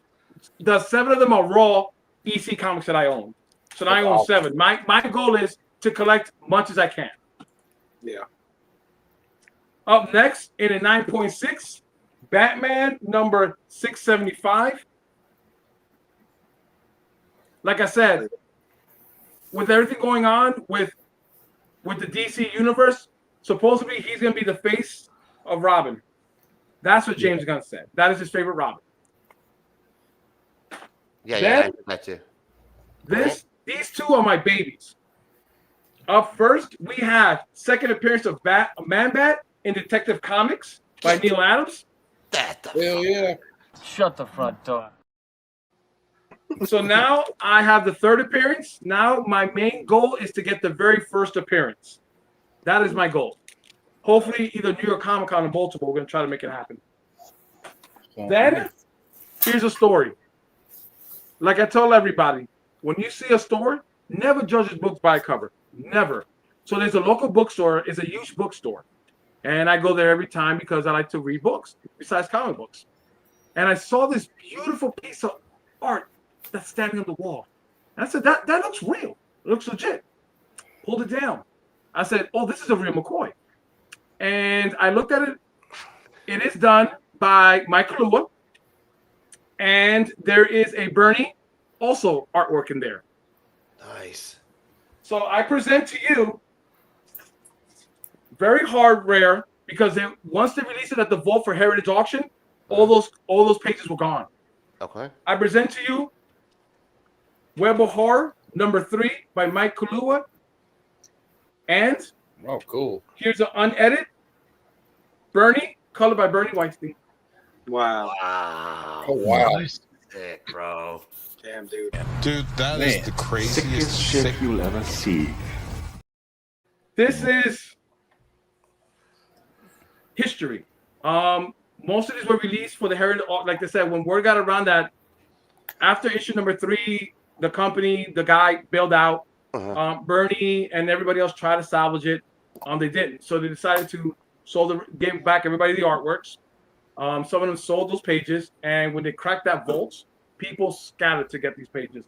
The 7 of them are raw EC Comics that I own. So now I own 7. My goal is to collect much as I can. Yeah. Up next, in a 9.6, Batman number 675. Like I said, with everything going on with with the DC universe, supposedly he's gonna be the face of Robin. That's what James Gunn said. That is his favorite Robin. Yeah, Then, I heard that too. These two are my babies. Up first, we have second appearance of Man-Bat in Detective Comics by Neil Adams. Hell yeah. Shut the front door. So now I have the third appearance. Now my main goal is to get the very first appearance. That is my goal. Hopefully, either New York Comic Con or Baltimore, we're going to try to make it happen. Then, here's a story. Like I told everybody, when you see a store, never judge a book by a cover. Never. So there's a local bookstore. It's a huge bookstore. And I go there every time because I like to read books besides comic books. And I saw this beautiful piece of art that's standing on the wall. And I said, that looks real. It looks legit. Pulled it down. I said, oh, this is a real McCoy. And I looked at it. It is done by Mike Kaluuya. And there is a Bernie also artwork in there. Nice. So I present to you very hard rare because once they released it at the Vault for Heritage auction, all those pages were gone. Okay. I present to you Web of Horror #3 by Mike Kaluuya. And cool. Here's an unedited Bernie, colored by Bernie Weinstein. Wow. Oh wow. Sick, bro. Damn, dude. Dude, that is the craziest shit you'll ever see. This is history. Most of these were released for the Heritage. Like I said, when word got around that after issue #3, the guy bailed out. Bernie and everybody else tried to salvage it. They didn't. So they decided to give back everybody the artworks. Some of them sold those pages, and when they cracked that vault, people scattered to get these pages.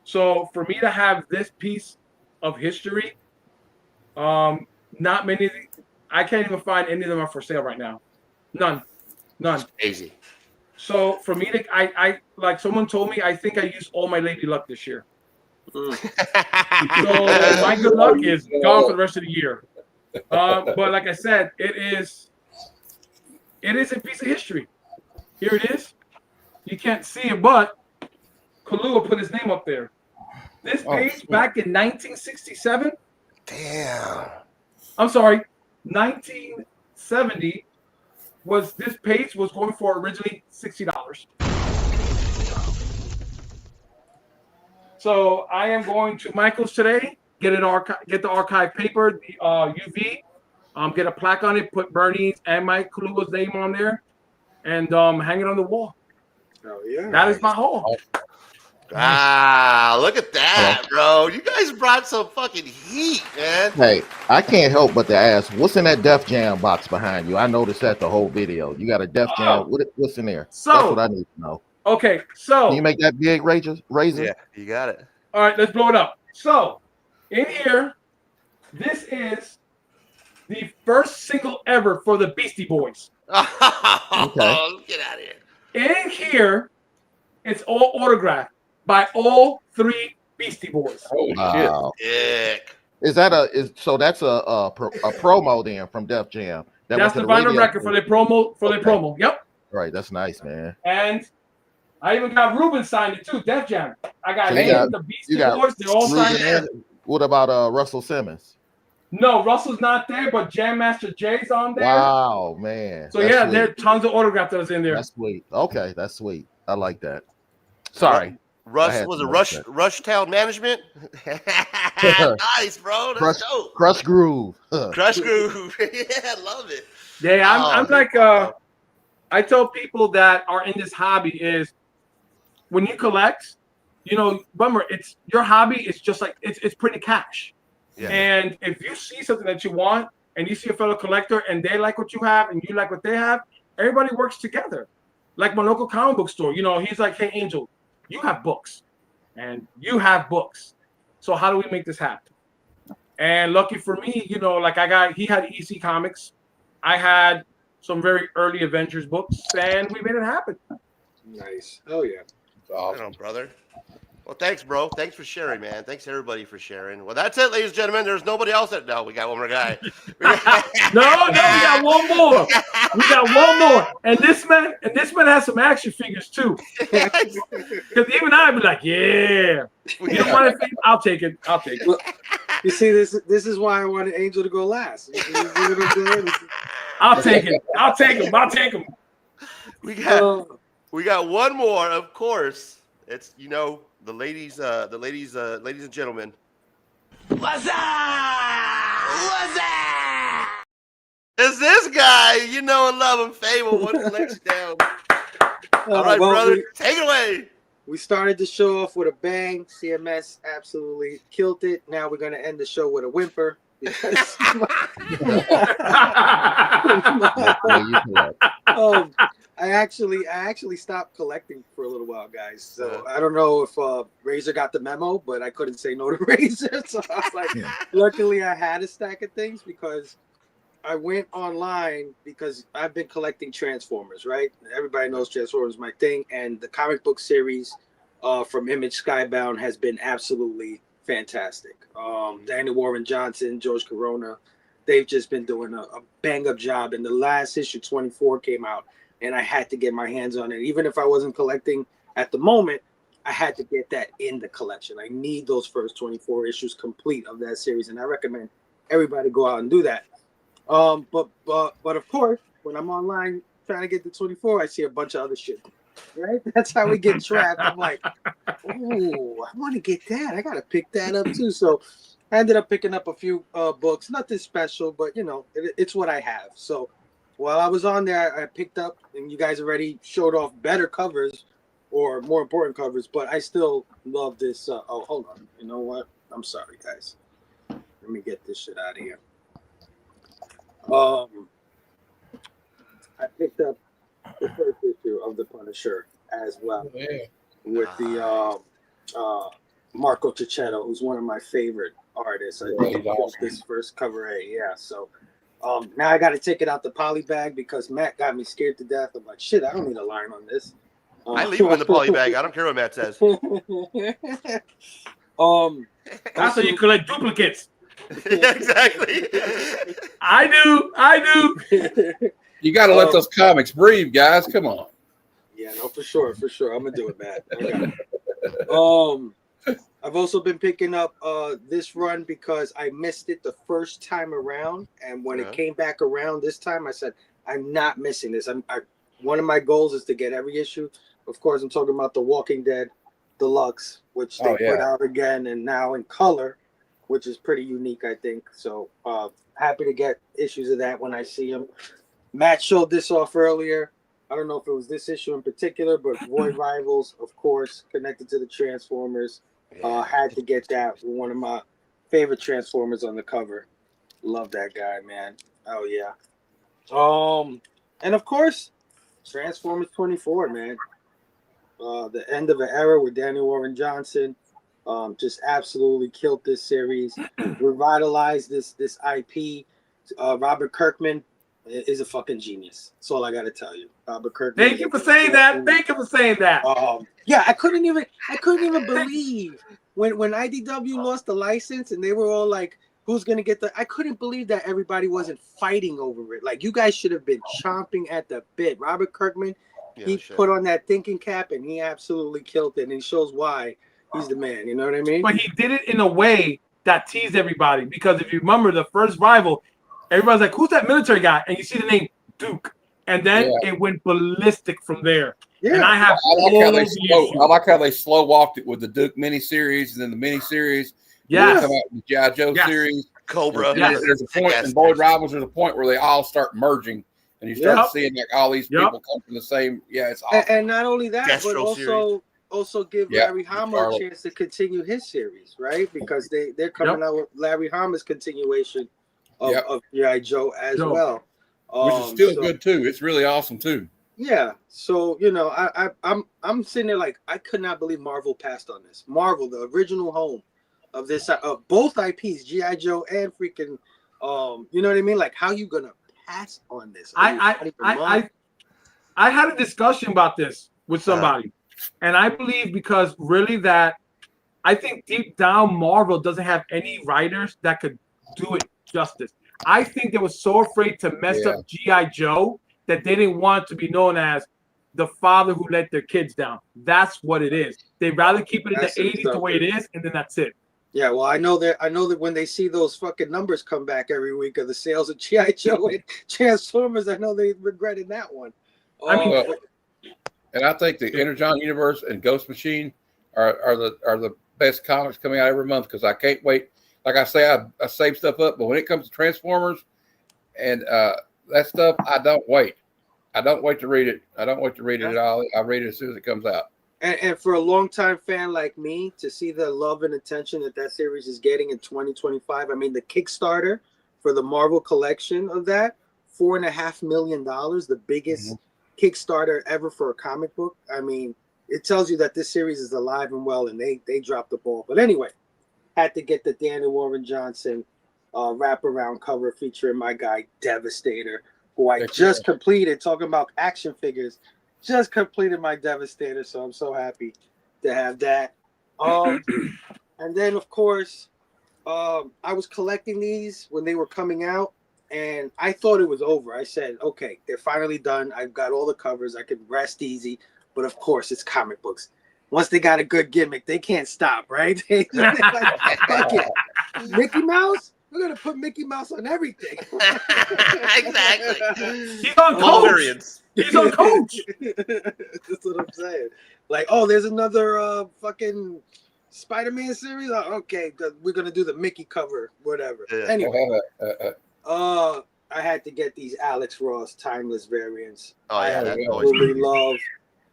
So for me to have this piece of history, not many. I can't even find any of them are for sale right now. None. That's crazy. So for me to, I like someone told me, I think I used all my lady luck this year. So my good luck is gone for the rest of the year. But like I said, it is a piece of history. Here it is. You can't see it, but Kaluuya put his name up there. This page back in 1967. Damn. I'm sorry, 1970 this page was going for originally $60. So I am going to Michael's today, get the archive paper, the UV, get a plaque on it, put Bernie's and Mike Kaluuya's name on there, and hang it on the wall. Oh yeah. That is my haul. Look at that, bro. You guys brought some fucking heat, man. Hey, I can't help but to ask, what's in that Def Jam box behind you? I noticed that the whole video. You got a Def Jam. What's in there? So, that's what I need to know. Okay, so can you make that big, Razor? Yeah, you got it. All right, let's blow it up. So, in here, this is the first single ever for the Beastie Boys. Okay. Get out of here. In here, it's all autographed by all 3 Beastie Boys. Holy shit. Is that so that's a promo then from Def Jam? That's the vinyl record for their promo. Yep. Right, that's nice, man. And I even got Ruben signed it too, Def Jam. I got the Beastie Boys, they're all signed there. What about Russell Simmons? No, Russell's not there, but Jam Master Jay's on there. Wow, man. So yeah, there are tons of autograph that's in there. That's sweet. Okay, that's sweet. I like that. Sorry. Rushtown Management? Nice, bro. That's dope. Crush Groove. Crush Groove. Yeah, I love it. Yeah, I'm like I tell people that are in this hobby is when you collect, remember it's your hobby is just like it's pretty cash. Yeah. And if you see something that you want and you see a fellow collector and they like what you have and you like what they have, everybody works together. Like my local comic book store, he's like, hey Angel, you have books and you have books. So how do we make this happen? And lucky for me, he had EC Comics. I had some very early Avengers books and we made it happen. Nice. Oh yeah. Awesome, brother. Well, thanks, bro. Thanks for sharing, man. Thanks everybody for sharing. Well, that's it, ladies and gentlemen. There's nobody else that. No, we got one more guy. No, we got one more. We got one more, and this man has some action figures too. Because even I'd be like, yeah, you don't want to think? I'll take it. I'll take it. Well, you see, this is why I wanted Angel to go last. I'll take it. I'll take him. I'll take him. We got one more, of course. It's the ladies and gentlemen. What's up? What's up? It's this guy, and love him, Fable. One collection down. All right, well, brother, take it away. We started the show off with a bang. CMS absolutely killed it. Now we're gonna end the show with a whimper. Because I actually stopped collecting for a little while, guys. So I don't know if Razor got the memo, but I couldn't say no to Razor. So I was like, luckily I had a stack of things because I went online because I've been collecting Transformers, right? Everybody knows Transformers is my thing, and the comic book series from Image Skybound has been absolutely fantastic. Daniel Warren Johnson, George Corona, they've just been doing a bang-up job. And the last issue, 24, came out, and I had to get my hands on it. Even if I wasn't collecting at the moment, I had to get that in the collection. I need those first 24 issues complete of that series, and I recommend everybody go out and do that. But of course, when I'm online trying to get the 24, I see a bunch of other shit. Right? That's how we get trapped. I'm like, oh, I want to get that. I gotta pick that up too. So I ended up picking up a few books, nothing special, but it's what I have. So while I was on there, I picked up, and you guys already showed off better covers or more important covers, but I still love this. Oh, hold on. You know what? I'm sorry, guys. Let me get this shit out of here. I picked up the first issue of The Punisher as well, with the Marco Cicchetto, who's one of my favorite artists. I think this first cover A, yeah. So now I got to take it out the poly bag because Matt got me scared to death. I'm like, shit, I don't need a line on this. I leave him in the poly bag. I don't care what Matt says. That's how you collect duplicates. Yeah, exactly. I do. You got to let those comics breathe, guys. Come on. Yeah, no, for sure. I'm gonna do it, Matt. I've also been picking up this run because I missed it the first time around, and when it came back around this time, I said I'm not missing this. One of my goals is to get every issue. Of course, I'm talking about The Walking Dead Deluxe, which they put out again and now in color, which is pretty unique, I think. So happy to get issues of that when I see them. Matt showed this off earlier. I don't know if it was this issue in particular, but Void Rivals, of course, connected to the Transformers. Had to get that. One of my favorite Transformers on the cover. Love that guy, man. Oh yeah. And of course, Transformers 24, man. The end of an era with Daniel Warren Johnson. Just absolutely killed this series. Revitalized this IP. Robert Kirkman is a fucking genius. That's all I got to tell you. Robert Kirkman. Thank you for saying that. Yeah, I couldn't even believe when IDW lost the license and they were all like, who's gonna get I couldn't believe that everybody wasn't fighting over it. Like, you guys should have been chomping at the bit. Robert Kirkman, he put on that thinking cap and he absolutely killed it, and he shows why he's the man. You know what I mean? But he did it in a way that teased everybody, because if you remember the first rival, everybody's like, who's that military guy? And you see the name Duke, and then it went ballistic from there. Yeah. And I like how they slow walked it with the Duke miniseries and then the miniseries. Yeah, come out with the G.I. Joe series, Cobra. There's a point in Void Rivals. There's a point where they all start merging, and you start seeing like all these people come from the same. Yeah, it's awesome. And not only that, but also give Larry Hama a chance to continue his series, right? Because they're coming out with Larry Hama's continuation of G.I. Joe as well, which is still good too. It's really awesome too. Yeah, so I'm sitting there like, I could not believe Marvel passed on this. Marvel, the original home of this, both IPs, G.I. Joe and freaking, you know what I mean? Like, how you gonna pass on this? I had a discussion about this with somebody, and I believe because really that I think deep down Marvel doesn't have any writers that could do it justice. I think they were so afraid to mess up G.I. Joe that they didn't want to be known as the father who let their kids down. That's what it is. They'd rather keep it in the 80s the way it is, and then that's it. Yeah, well, I know that when they see those fucking numbers come back every week of the sales of G.I. Joe and Transformers, I know they regretted that one. And I think the Energon Universe and Ghost Machine are the best comics coming out every month because I can't wait. Like I say, I save stuff up, but when it comes to Transformers and that stuff, I don't wait. I don't wait to read it. I don't wait to read it at all. I read it as soon as it comes out. And for a longtime fan like me, to see the love and attention that series is getting in 2025, I mean, the Kickstarter for the Marvel collection of that, $4.5 million, the biggest Kickstarter ever for a comic book. I mean, it tells you that this series is alive and well, and they dropped the ball. But anyway, had to get the Daniel Warren Johnson wraparound cover featuring my guy Devastator, who I just completed, talking about action figures. Just completed my Devastator, so I'm so happy to have that. And then, of course, I was collecting these when they were coming out, and I thought it was over. I said, okay, they're finally done. I've got all the covers. I can rest easy. But, of course, it's comic books. Once they got a good gimmick, they can't stop, right? They're like, fuck it. Mickey Mouse? We're going to put Mickey Mouse on everything. Exactly. He's on Coach. He's on Coach. That's what I'm saying. Like, oh, there's another fucking Spider-Man series? Oh, okay, we're going to do the Mickey cover, whatever. Yeah. Anyway, I had to get these Alex Ross timeless variants. Oh, yeah. I absolutely love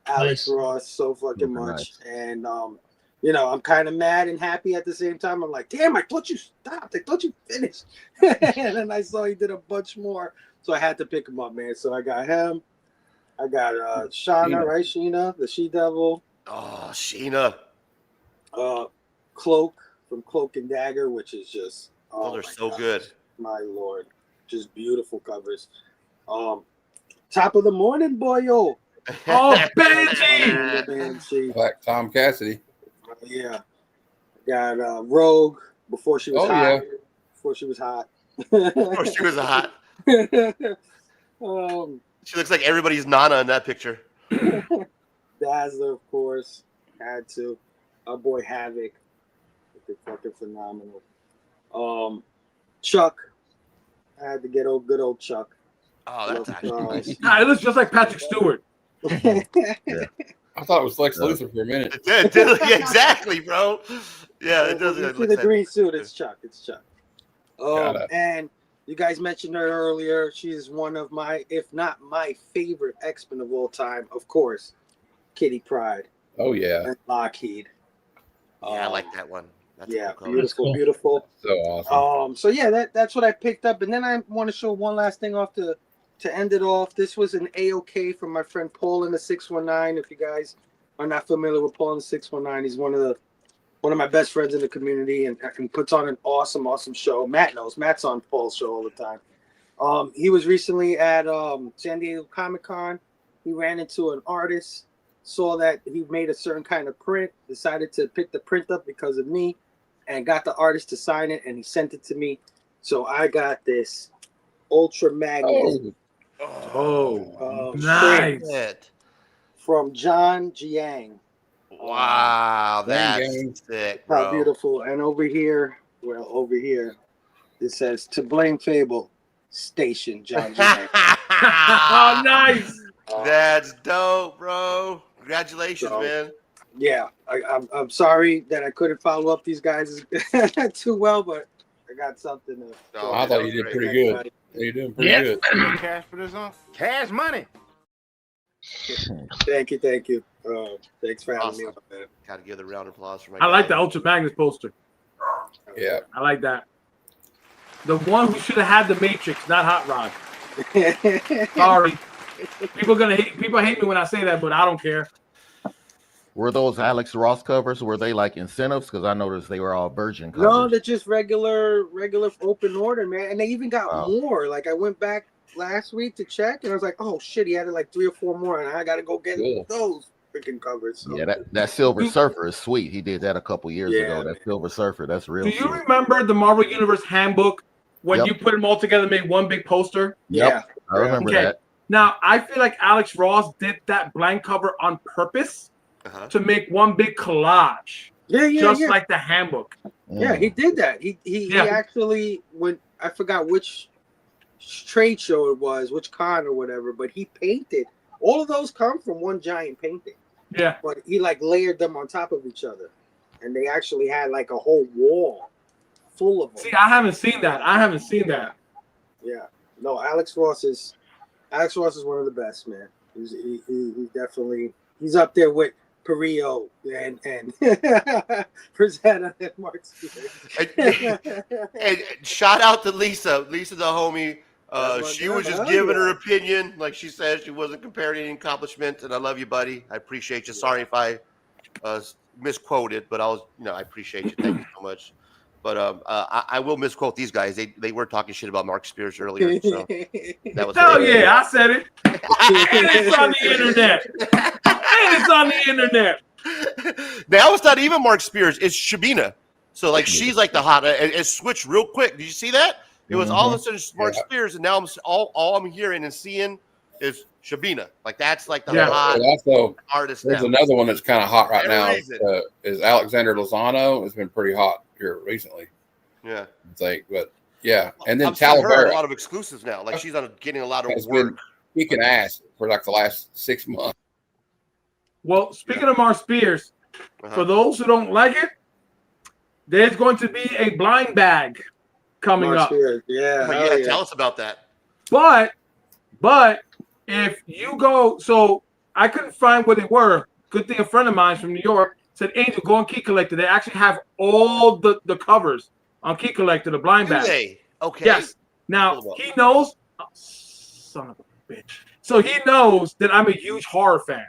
Alex Ross so fucking much. Nice. And, you know, I'm kind of mad and happy at the same time. I'm like, damn, I thought you stopped. I thought you finished. And then I saw he did a bunch more. So I had to pick him up, man. So I got him. I got Shauna, right? Sheena, the She-Devil. Oh, Sheena. Cloak from Cloak and Dagger, which is just... those are so good. My Lord. Just beautiful covers. Top of the morning, boyo. Oh, Benji! Like Tom Cassidy. Yeah. Got Rogue before she was hot. Yeah. Before she was hot. Before she was hot. She looks like everybody's Nana in that picture. Dazzler, of course. Had to. Our boy Havoc. Fucking phenomenal. Chuck. I had to get good old Chuck. Oh, that's actually nice. It looks just like Patrick Stewart. Yeah. I thought it was Lex Luthor for a minute. It did, exactly, bro. Yeah, it does. You see the green suit. It's Chuck. It's Chuck. And you guys mentioned her earlier. She's one of my, if not my favorite X-Men of all time. Of course, Kitty Pryde. Oh yeah. And Lockheed. Yeah, I like that one. That's beautiful, beautiful. So awesome. So yeah, that's what I picked up, and then I want to show one last thing off to end it off. This was an AOK from my friend Paul in the 619. If you guys are not familiar with Paul in the 619, he's one of my best friends in the community, and puts on an awesome show. Matt knows. Matt's on Paul's show all the time. He was recently at San Diego Comic-Con. He ran into an artist, saw that he made a certain kind of print, decided to pick the print up because of me, and got the artist to sign it, and he sent it to me. So I got this Ultra Magnet. Nice. From John Jiang. Wow, that's sick, bro. How beautiful. And over here, it says, to blame Fable, Station John Jiang. Oh, nice. That's dope, bro. Congratulations, man. Yeah, I'm sorry that I couldn't follow up these guys too well, but I got something to. I thought you did pretty good. You're doing pretty good. Cash for this on? Cash money. Thank you. Thanks for having me on, man. Gotta give the round of applause for my I like the Ultra Magnus poster. Yeah. I like that. The one who should have had the Matrix, not Hot Rod. Sorry. People hate me when I say that, but I don't care. Were those Alex Ross covers? Were they like incentives? Because I noticed they were all Virgin covers. No, they're just regular open order, man. And they even got more. Like I went back last week to check, and I was like, oh shit, he added like 3 or 4 more, and I gotta go get those. freaking covers. So. Yeah, that Silver Surfer is sweet. He did that a couple years ago. That Silver Surfer, that's real. Do you remember the Marvel Universe handbook when you put them all together and made one big poster? Yeah, I remember that. Now I feel like Alex Ross did that blank cover on purpose to make one big collage. Just like the handbook. Yeah, he did that. He actually, when I forgot which trade show it was, which con or whatever, but he painted. All of those come from one giant painting. Yeah. But he like layered them on top of each other. And they actually had like a whole wall full of them. See, I haven't seen that. Yeah. No, Alex Ross is one of the best, man. He's definitely up there with Perillo and Frazetta and Mark Spears. And shout out to Lisa the homie. She was just giving her opinion, like she said. She wasn't comparing any accomplishment, and I love you, buddy. I appreciate you. Sorry if I misquoted, but I appreciate you. Thank you so much. But I will misquote these guys. They were talking shit about Mark Spears earlier. So that was I said it. And it's on the internet. Now it's not even Mark Spears. It's Shabina. So like she's like the hot. It switched real quick. Did you see that? It was all of a sudden Mark Spears, and now all I'm hearing and seeing is Shabina. Like that's like the hot artist. There's another one that's kind of hot right now. Is Alexander Lozano. It's been pretty hot here recently. Yeah, I think, but yeah, and then Talavera, a lot of exclusives now. Like she's getting a lot of work. Kicking ass for like the last 6 months. Well, speaking of Mark Spears, for those who don't like it, there's going to be a blind bag coming up. Spears. Yeah, tell us about that. But if you go, so I couldn't find where they were. Good thing a friend of mine from New York said, Angel, go on Key Collector. They actually have all the covers on Key Collector, the blind bag. Okay. Yes. Now he knows. Oh, son of a bitch. So he knows that I'm a huge horror fan,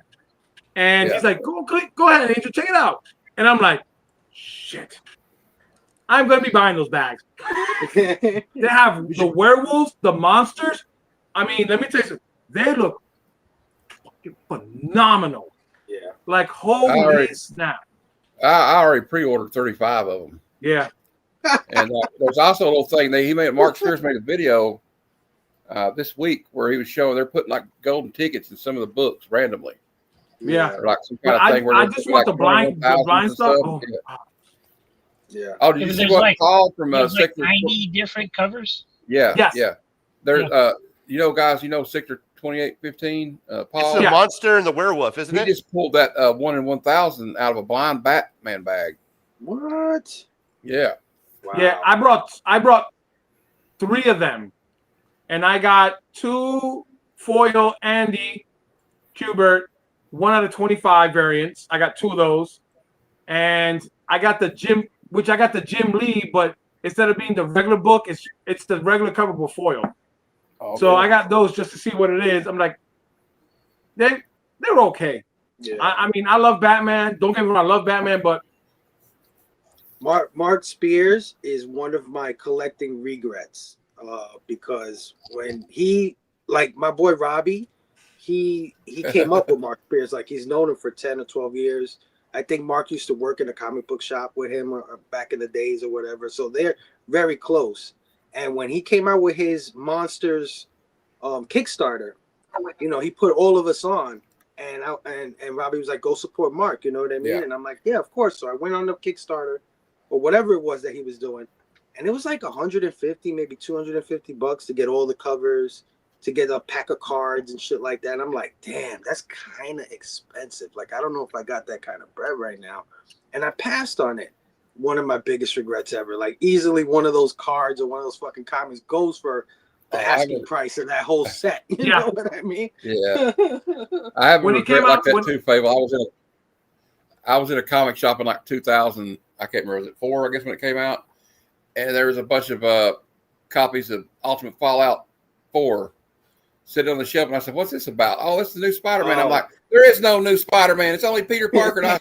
and he's like, "Go ahead, Angel, check it out." And I'm like, "Shit, I'm gonna be buying those bags." They have the werewolves, the monsters. I mean, let me tell you something. They look fucking phenomenal. Yeah. Like holy snap! I already pre-ordered 35 of them. Yeah. And there's also a little thing Mark Spears made a video this week where he was showing they're putting like golden tickets in some of the books randomly. Yeah. Or like some kind of thing where I just want the blind stuff. Yeah. Oh, did you see what Paul from Sector 90 different covers? Yeah. Yes. Yeah. There's guys, Sector 2815, Paul. It's the monster and the werewolf, isn't it? He just pulled that 1 in 1,000 out of a blind Batman bag. What? Yeah. Wow. Yeah, I brought 3 of them, and I got 2 foil Andy Kubert, 1 out of 25 variants. I got 2 of those, and I got the Jim Lee, but instead of being the regular book, it's the regular coverable foil. Okay. So I got those just to see what it is. I'm like, they're okay. Yeah. I mean, I love Batman. Don't get me wrong, I love Batman, but Mark Spears is one of my collecting regrets because when my boy Robbie, he came up with Mark Spears. Like he's known him for 10 or 12 years. I think Mark used to work in a comic book shop with him back in the days or whatever. So they're very close. And when he came out with his Monsters Kickstarter, he put all of us on. And Robbie was like, go support Mark. You know what I mean? Yeah. And I'm like, yeah, of course. So I went on the Kickstarter or whatever it was that he was doing. And it was like 150, maybe $250 to get all the covers, to get a pack of cards and shit like that. And I'm like, damn, that's kind of expensive. Like, I don't know if I got that kind of bread right now. And I passed on it. One of my biggest regrets ever. Like, easily one of those cards or one of those fucking comics goes for the asking price of that whole set. You know what I mean? Yeah. I have a regret like that too, Fable. I was in a comic shop in like 2000. I can't remember, was it 4, I guess, when it came out? And there was a bunch of copies of Ultimate Fallout 4 sitting on the shelf. And I said, what's this about? Oh, it's the new Spider-Man. I'm like, there is no new Spider-Man. It's only Peter Parker. And I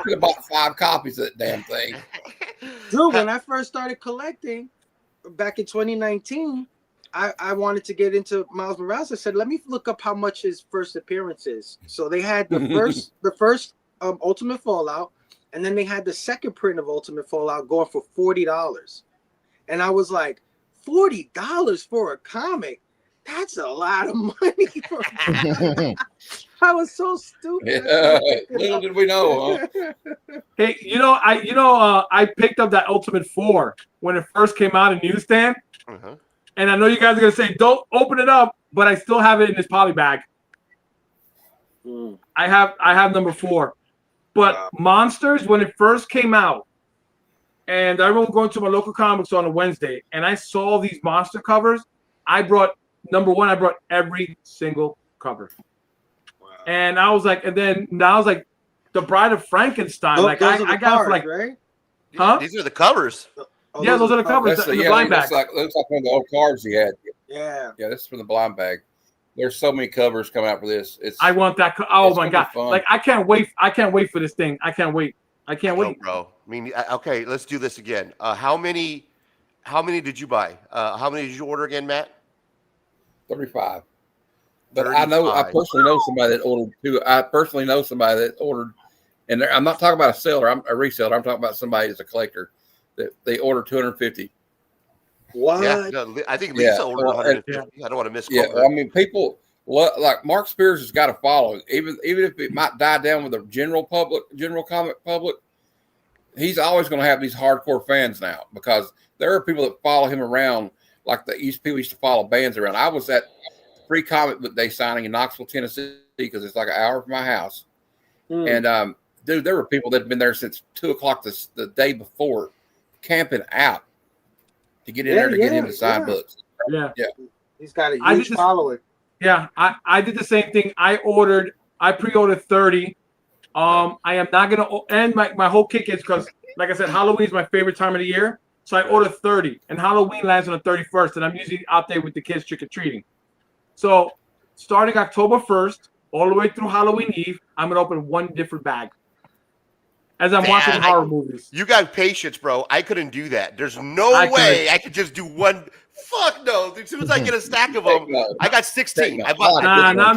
could have bought 5 copies of that damn thing. Dude, when I first started collecting back in 2019, I wanted to get into Miles Morales. I said, let me look up how much his first appearance is. So they had the first Ultimate Fallout, and then they had the second print of Ultimate Fallout going for $40. And I was like, $40 for a comic? That's a lot of money. I was so stupid. Yeah, little did we know. Huh? Hey, I picked up that Ultimate 4 when it first came out in newsstand. And I know you guys are gonna say, "Don't open it up," but I still have it in this poly bag. I have number 4. But Monsters, when it first came out, and I remember going to my local comic store on a Wednesday, and I saw these monster covers. I brought number 1. I brought every single cover, and I was like, the Bride of Frankenstein. I got it for like, right? Huh? These are the covers. Yeah, those are the covers. That's in the blind bag. Looks like one of the old cards he had. Yeah. Yeah, this is from the blind bag. There's so many covers coming out for this. I want that. Oh my god! Like I can't wait. I can't wait for this thing. I can't wait. I can't wait, bro. I mean, okay, let's do this again. How many did you buy? How many did you order again, Matt? 35. But I personally know somebody that ordered 2. I personally know somebody that ordered, and I'm not talking about a seller. I'm a reseller. I'm talking about somebody that's a collector that they ordered 250. What? Yeah, I think Lisa ordered 150. I don't want to miss. Yeah, I mean, people like Mark Spears has got to follow. Even if it might die down with the general comic public, he's always going to have these hardcore fans now because there are people that follow him around like people used to follow bands around. I was at Free Comic Book Day signing in Knoxville, Tennessee, because it's like an hour from my house. And dude, there were people that had been there since 2:00 the day before, camping out to get in there to get him to sign books. Yeah. He's got a huge following. Yeah, I did the same thing. I pre-ordered 30. I am not gonna end my whole kick is because, like I said, Halloween is my favorite time of the year. So I ordered 30, and Halloween lands on the 31st, and I'm usually out there with the kids trick or treating. So starting October 1st, all the way through Halloween Eve, I'm gonna open one different bag. As I'm watching horror movies. You got patience, bro. I couldn't do that. There's no way I could just do one. Fuck no. As soon as I get a stack of them, I got 16. I bought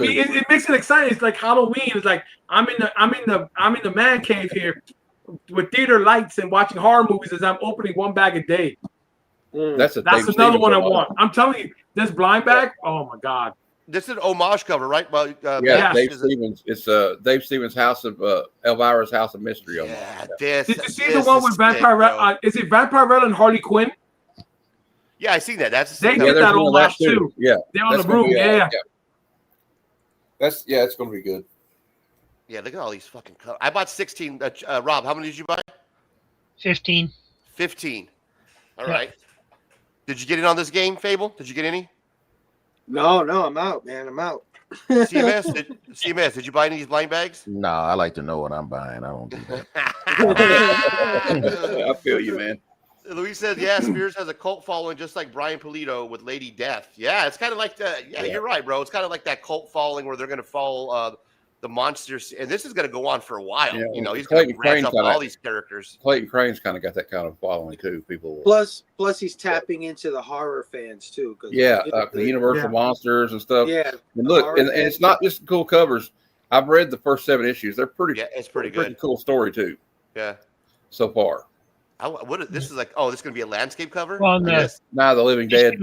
it makes it exciting. It's like Halloween. It's like I'm in the man cave here with theater lights and watching horror movies as I'm opening one bag a day. That's another one I want. I'm telling you, this blind bag, oh my god. This is an homage cover, right? Well, Dave Stevens. It's Dave Stevens' House of Elvira's House of Mystery. Did you see the one with Vampire? Is it Vampire and Harley Quinn? Yeah, I seen that. They did that homage too. Yeah, they're on the broom. It's going to be good. Yeah, look at all these fucking covers. I bought 16. Rob, how many did you buy? 15. 15. All right. Did you get in on this game, Fable? Did you get any? No, I'm out, man. I'm out. CMS, did you buy any of these blind bags? No, I like to know what I'm buying. I don't do that. I feel you, man. Luis says, yeah, Spears has a cult following just like Brian Pulido with Lady Death. Yeah, it's kind of like that. Yeah, you're right, bro. It's kind of like that cult following where they're going to follow the monsters. And this is going to go on for a while. Yeah, you know, he's going to ramp up all these characters. Clayton Crane's kind of got that kind of following, too. People. Plus he's tapping into the horror fans, too. The Universal Monsters and stuff. Yeah. And look, and it's not just cool covers. I've read the first 7 issues. They're pretty. Yeah, it's pretty good. Pretty cool story, too. Yeah. So far. This is like, this is going to be a landscape cover? Well, the Living Dead.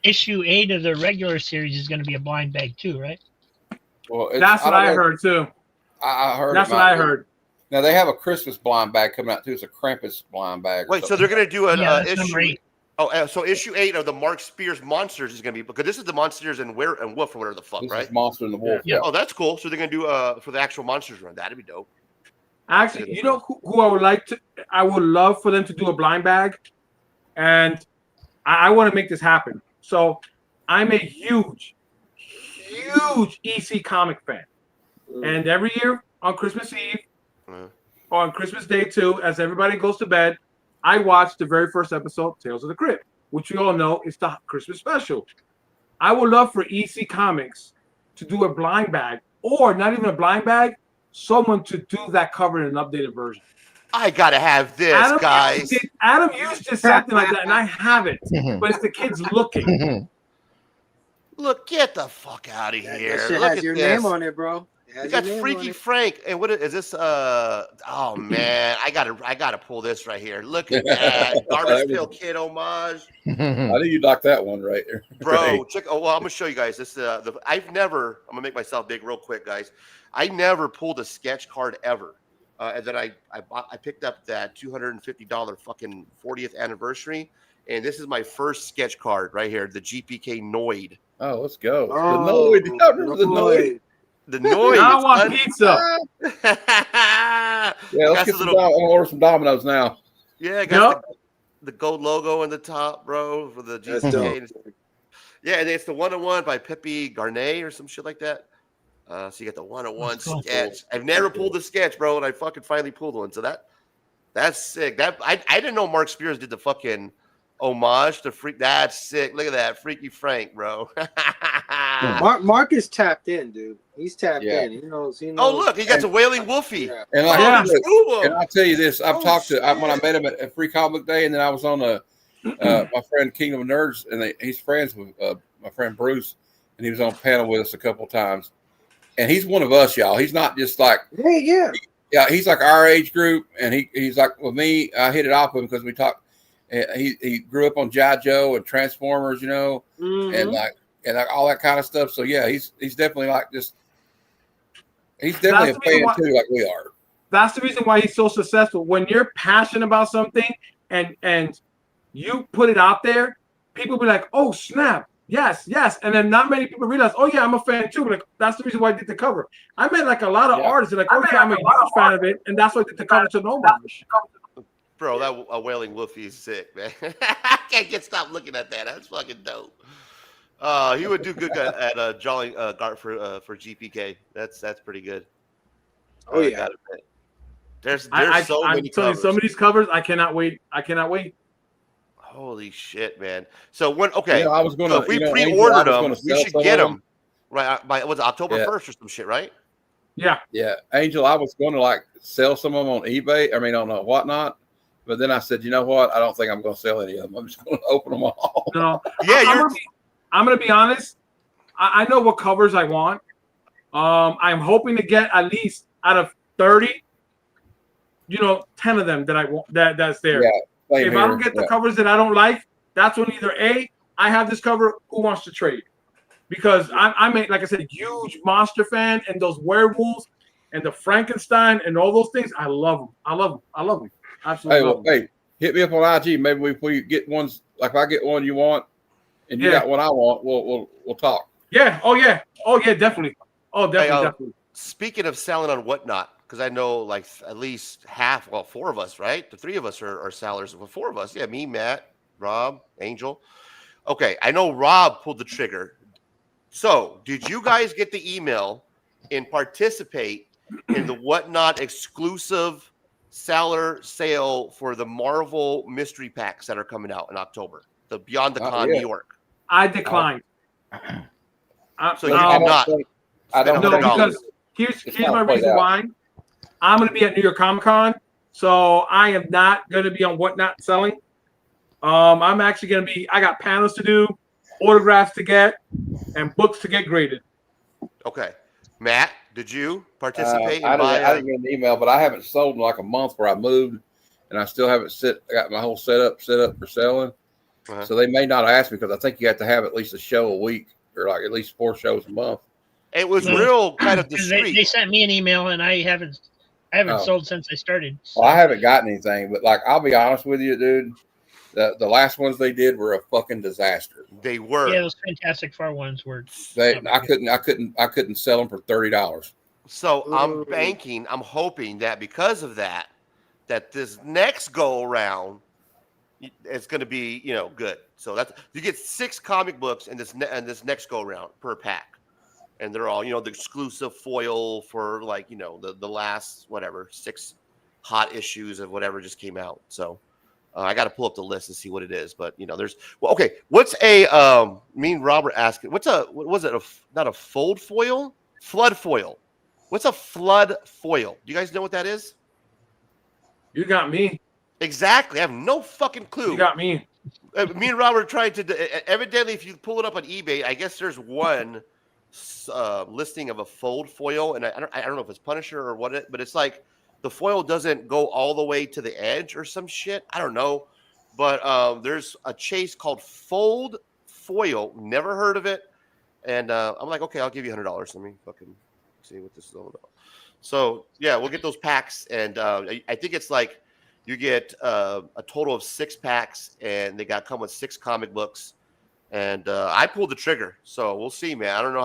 Issue 8 of the regular series is going to be a blind bag too, right? Well, that's what I heard too. I heard. That's what I heard. Now they have a Christmas blind bag coming out too. It's a Krampus blind bag. Wait, so they're going to do an issue? So issue 8 of the Mark Spears Monsters is going to be, because this is the Monsters and Wolf or whatever the fuck, this right? Is Monster and the Wolf. Yeah. Oh, that's cool. So they're going to do for the actual Monsters run. That'd be dope. Actually, you know who I would love for them to do a blind bag, and I want to make this happen. So I'm a huge EC comic fan, and every year on Christmas Eve or on Christmas Day too, as everybody goes to bed, I watch the very first episode, Tales of the Crypt, which we all know is the Christmas special. I would love for EC Comics to do a blind bag, or not even a blind bag, someone to do that cover in an updated version. I gotta have this, guys. Adam used just something like that, and I have it, but it's the kids looking. Look, get the fuck out of here. That shit Look has at your this. name on it, bro. You got Freaky Frank, and what is this? Oh man, I gotta pull this right here. Look at that Garbage Pail Kid homage. I think you'd like that one right there, bro. Check. Oh well, I'm gonna show you guys this. I'm gonna make myself big real quick, guys. I never pulled a sketch card ever, and then I picked up that $250 fucking 40th anniversary, and this is my first sketch card right here, the GPK Noid. Oh, let's go. Oh, the Noid. I remember the Noid. The Noid. Now I want pizza. Yeah, let's get some. I'll order some Domino's now. Yeah, I got the gold logo on the top, bro, for the GPK. Yeah, and it's the 101 by Pepe Garnet or some shit like that. So you got the 101 sketch. I've never pulled a sketch, bro, and I fucking finally pulled one. So that's sick. That I didn't know Mark Spears did the fucking homage to Freak. That's sick. Look at that, Freaky Frank, bro. Mark is tapped in, dude. He's tapped in. He knows. Oh, look, he got the Wailing Wolfie. Yeah. And, and I'll tell you this: I've talked to when I met him at Free Comic Book Day, and then I was on my friend Kingdom of Nerds, and he's friends with my friend Bruce, and he was on a panel with us a couple of times. And he's one of us, y'all. He's not just like he's like our age group, and he's like with me. I hit it off with him because we talked. He grew up on G.I. Joe and Transformers, and like all that kind of stuff. So yeah, he's definitely like just he's definitely a fan too, like we are. That's the reason why he's so successful. When you're passionate about something and you put it out there, people be like, "Oh snap, yes," and then not many people realize, "Oh yeah, I'm a fan too." Like that's the reason why I did the cover. I met like a lot of artists, like, "Okay, I'm a huge fan of it," and that's why I did the cover to Homage. Bro, that Wailing Wolfie is sick, man. I can't stop looking at that. That's fucking dope. He would do good at Jolly Guard for GPK. That's pretty good. Oh yeah. There's so many covers. Some of these covers, I cannot wait. Holy shit, man! So I was gonna. So if we pre-ordered them, we should get them right by October 1st or some shit, right? Yeah. Yeah, Angel, I was going to like sell some of them on eBay. I mean, on whatnot. But then I said, you know what? I don't think I'm going to sell any of them. I'm just going to open them all. No. Yeah, I'm going to be honest. I know what covers I want. I'm hoping to get at least out of 30, 10 of them that I want. That's there. Yeah, if I don't get the covers that I don't like, that's when either A, I have this cover. Who wants to trade? Because I'm like I said, huge monster fan, and those werewolves and the Frankenstein and all those things. I love them. Absolutely. Hey, hit me up on IG. Maybe we get ones. Like if I get one you want, and you got one I want, we'll talk. Yeah. Oh yeah. Definitely. Oh, definitely. Speaking of selling on whatnot, because I know like at least four of us, right? The three of us are sellers. Well, four of us. Yeah, me, Matt, Rob, Angel. Okay, I know Rob pulled the trigger. So, did you guys get the email and participate in the whatnot exclusive seller sale for the Marvel mystery packs that are coming out in October? The Beyond the Con New York. I declined. So you did not. I don't know because here's my reason why. I'm going to be at New York Comic Con, so I am not going to be on whatnot selling. I'm actually going to be. I got panels to do, autographs to get, and books to get graded. Okay, Matt, did you participate? I didn't get an email, but I haven't sold in like a month where I moved, and I still haven't I got my whole setup for selling. So they may not ask me because I think you have to have at least a show a week or like at least 4 shows a month. It was real kind of discreet. They sent me an email, and I haven't sold since I started. So. Well, I haven't gotten anything, but like I'll be honest with you, dude. The last ones they did were a fucking disaster. They were. Yeah, those Fantastic Four ones were. I couldn't sell them for $30. So I'm hoping that because of that this next go around, it's going to be good. So you get 6 comic books in this next go around per pack, and they're all the exclusive foil for like the last 6 hot issues of whatever just came out. So. I got to pull up the list and see what it is, but there's okay. What's a me and Robert asking? What was it? Not a fold foil, flood foil. What's a flood foil? Do you guys know what that is? You got me. Exactly. I have no fucking clue. You got me. Me and Robert tried to. Evidently, if you pull it up on eBay, I guess there's one listing of a fold foil, and I don't know if it's Punisher or what it, but it's like the foil doesn't go all the way to the edge or some shit. I don't know, but there's a chase called Fold Foil. Never heard of it, and I'm like, okay, I'll give you $100. Let me fucking see what this is all about. So yeah, we'll get those packs, and I think it's like you get a total of 6 packs, and they come with 6 comic books. And I pulled the trigger, so we'll see, man. I don't know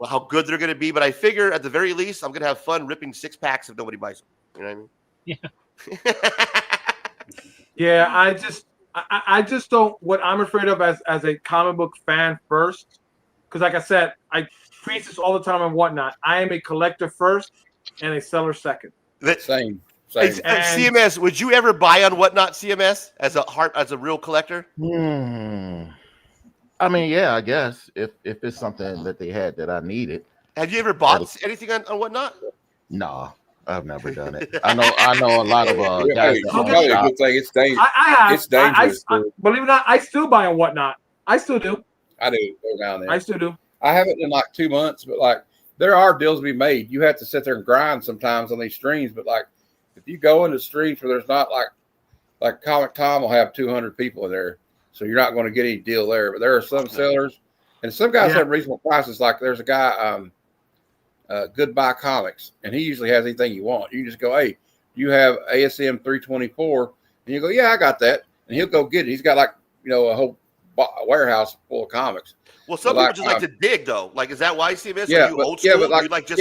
how good they're going to be, but I figure at the very least, I'm going to have fun ripping 6 packs if nobody buys them. You know what I mean? Yeah, I just don't. What I'm afraid of as a comic book fan first, because like I said, I preach this all the time and whatnot. I am a collector first and a seller second. Same. CMS, would you ever buy on Whatnot CMS as a real collector? I mean, yeah, I guess if it's something that they had that I needed. Have you ever bought anything on Whatnot? No, I've never done it. I know a lot of guys. It's probably a good thing. It's dangerous. I have. It's dangerous. Believe it or not, I still buy on Whatnot. I still do. I do go down there. I still do. I haven't in like 2 months, but like there are deals to be made. You have to sit there and grind sometimes on these streams, but like if you go into streams where there's not like Comic Tom will have 200 people in there. So you're not going to get any deal there. But there are some sellers, and some guys have reasonable prices. Like there's a guy, Goodbye Comics, and he usually has anything you want. You just go, hey, you have ASM 324, and you go, yeah, I got that, and he'll go get it. He's got like a whole warehouse full of comics. Well, some people just like to dig, though. Like, is that why CMS? Yeah, are you old school? but you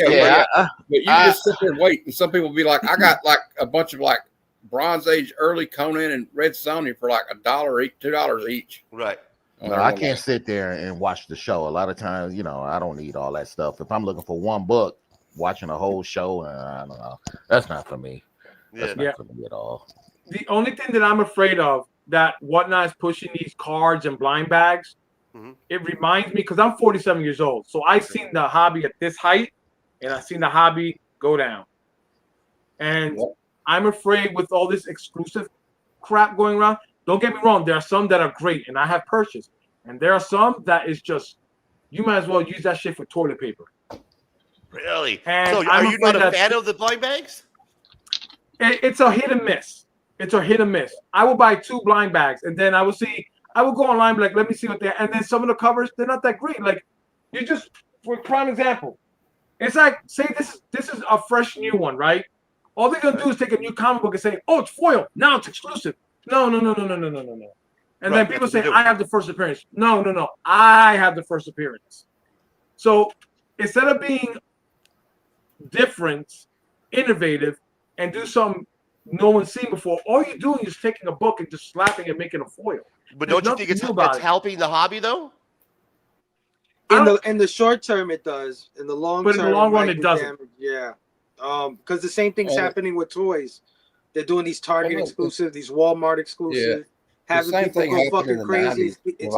just sit there and wait, and some people will be like, I got like a bunch of like Bronze Age, early Conan, and Red Sonja for like $1 each, $2 each. Right. No, I can't sit there and watch the show. A lot of times, I don't need all that stuff. If I'm looking for one book, watching a whole show, I don't know. That's not for me. That's not for me at all. The only thing that I'm afraid of that Whatnot is pushing these cards and blind bags. It reminds me because I'm 47 years old, so I've seen the hobby at this height, and I've seen the hobby go down. And I'm afraid with all this exclusive crap going around. Don't get me wrong. There are some that are great, and I have purchased. And there are some that is just, you might as well use that shit for toilet paper. Really? And so are you not a fan of the blind bags? It's a hit and miss. It's a hit and miss. I will buy 2 blind bags, and then I will go online, be like, let me see what they're, and then some of the covers, they're not that great. Like, for prime example, it's like, say this is a fresh new one, right? All they're gonna do is take a new comic book and say, "Oh, it's foil. Now it's exclusive." No. And then people say, "I have the first appearance." No. I have the first appearance. So instead of being different, innovative, and do something no one's seen before, all you're doing is taking a book and just slapping and making a foil. But don't you think it's helping the hobby though? In the short term, it does. In the long term, in the long run, it doesn't. Yeah. Because the same thing's happening with toys. They're doing these Target exclusives, these Walmart exclusives, having people go fucking crazy. It's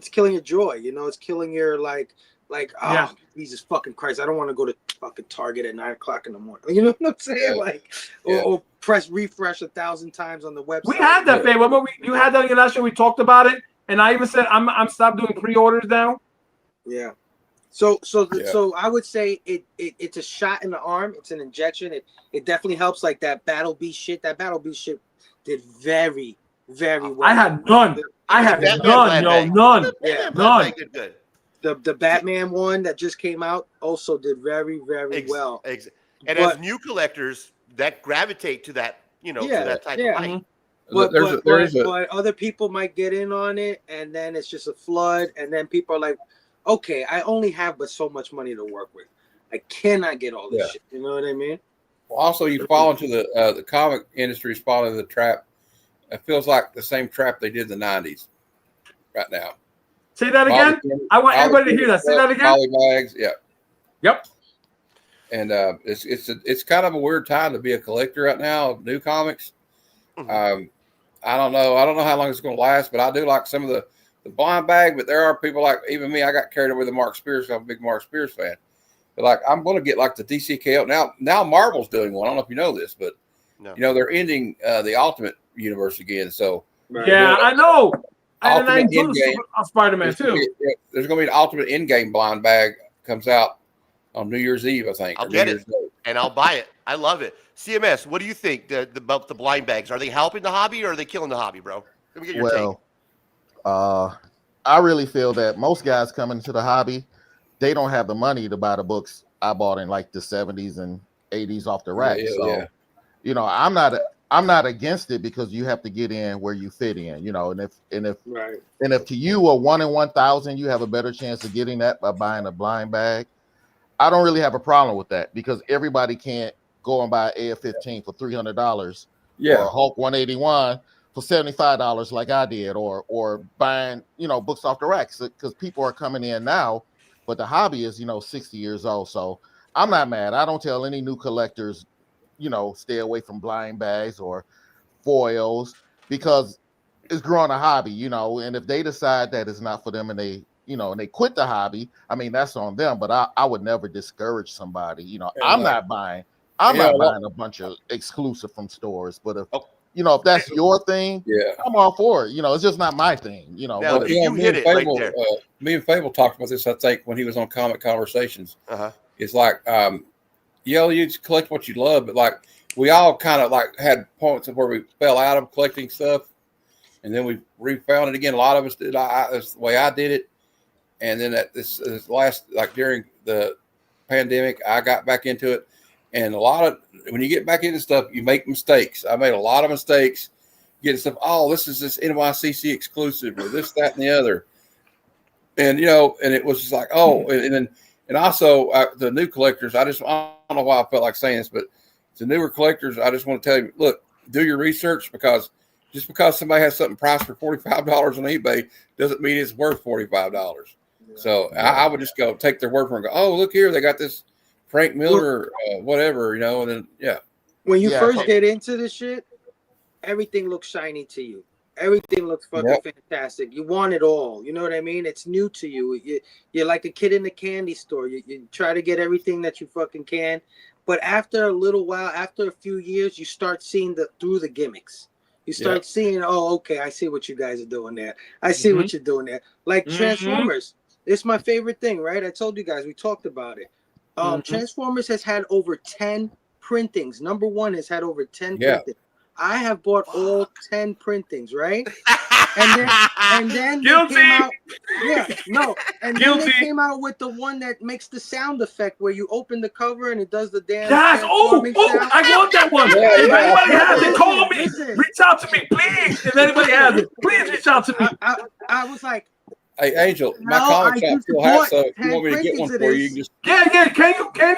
killing your joy, it's killing your Jesus fucking Christ, I don't want to go to fucking Target at 9 o'clock in the morning. You know what I'm saying? Or press refresh 1,000 times on the website. We had that, babe. Remember you had that in your last show. We talked about it, and I even said I'm stopped doing pre-orders now. Yeah. So I would say it's a shot in the arm. It's an injection. It definitely helps. Like that Battle Beast shit. That Battle Beast shit did very, very well. I had none. None. Yeah, none. Good. The Batman one that just came out also did very, very well. And as new collectors that gravitate to that, to that type of light. But other people might get in on it, and then it's just a flood, and then people are like, okay, I only have but so much money to work with. I cannot get all this shit. You know what I mean? Well, also, you fall into the comic industry, fall into the trap. It feels like the same trap they did in the 90s right now. Say that again? I want everybody to hear that. Say that again? Poly bags, yeah. Yep. And it's kind of a weird time to be a collector right now of new comics. I don't know how long it's going to last, but I do like some of the blind bag, but there are people like even me. I got carried away with the Mark Spears. I'm a big Mark Spears fan. But like I'm going to get like the DCKO now. Marvel's doing one. I don't know if you know this, but they're ending the Ultimate Universe again. So Right. Yeah, I know. And I Ultimate enjoy Endgame. Spider-Man too. There's going to be an Ultimate Endgame blind bag comes out on New Year's Eve, I think. I'll get it, and I'll buy it. I love it. CMS, what do you think about the blind bags? Are they helping the hobby, or are they killing the hobby, bro? Let me get your take. I really feel that most guys coming into the hobby, they don't have the money to buy the books I bought in like the 70s and 80s off the rack. You know, I'm not against it because you have to get in where you fit in, you know, and if to you a 1 in 1,000, you have a better chance of getting that by buying a blind bag. I don't really have a problem with that because everybody can't go and buy an AF-15 for $300 or a Hulk 181 for $75 like I did, or buying, you know, books off the racks, because people are coming in now, but the hobby is, you know, 60 years old. So I'm not mad. I don't tell any new collectors, you know, stay away from blind bags or foils because it's growing a hobby, you know, and if they decide that it's not for them and they, you know, and they quit the hobby, I mean, that's on them, but I would never discourage somebody, you know. I'm not buying a bunch of exclusive from stores, but if you know, if that's your thing, I'm all for it. You know, it's just not my thing, you know. Now, but you hit it right there. Me and Fable talked about this, I think, when he was on Comic Conversations. It's like, you just collect what you love, but like we all kind of like had points of where we fell out of collecting stuff, and then we refound it again. A lot of us did. That's the way I did it. And then at this last, like during the pandemic, I got back into it. And a lot of, when you get back into stuff, you make mistakes. I made a lot of mistakes getting stuff. Oh, this is this NYCC exclusive or this, that, and the other. And, you know, and it was just like, and also the new collectors, I don't know why I felt like saying this, but the newer collectors, I just want to tell you, look, do your research, because just because somebody has something priced for $45 on eBay doesn't mean it's worth $45. So I would just go take their word for it and go, oh, look here, they got this Frank Miller, whatever, you know, and then, when you first get into this shit, everything looks shiny to you. Everything looks fucking fantastic. You want it all. You know what I mean? It's new to you. You're like a kid in the candy store. You try to get everything that you fucking can. But after a little while, after a few years, you start seeing through the gimmicks. You start seeing, oh, okay, I see what you guys are doing there. I see what you're doing there. Like Transformers. It's my favorite thing, right? I told you guys, we talked about it. Transformers has had over 10 printings. Number one has had over 10 printings. I have bought all 10 printings, right? And then Guilty. They came out, and then they came out with the one that makes the sound effect where you open the cover and it does the damn. Yes, I want that one. If anybody has it, call me. Reach out to me, please. If anybody has it, please reach out to me. I was like, hey, Angel, my comic shop still has, so if you want me to get one for you, you can just. Can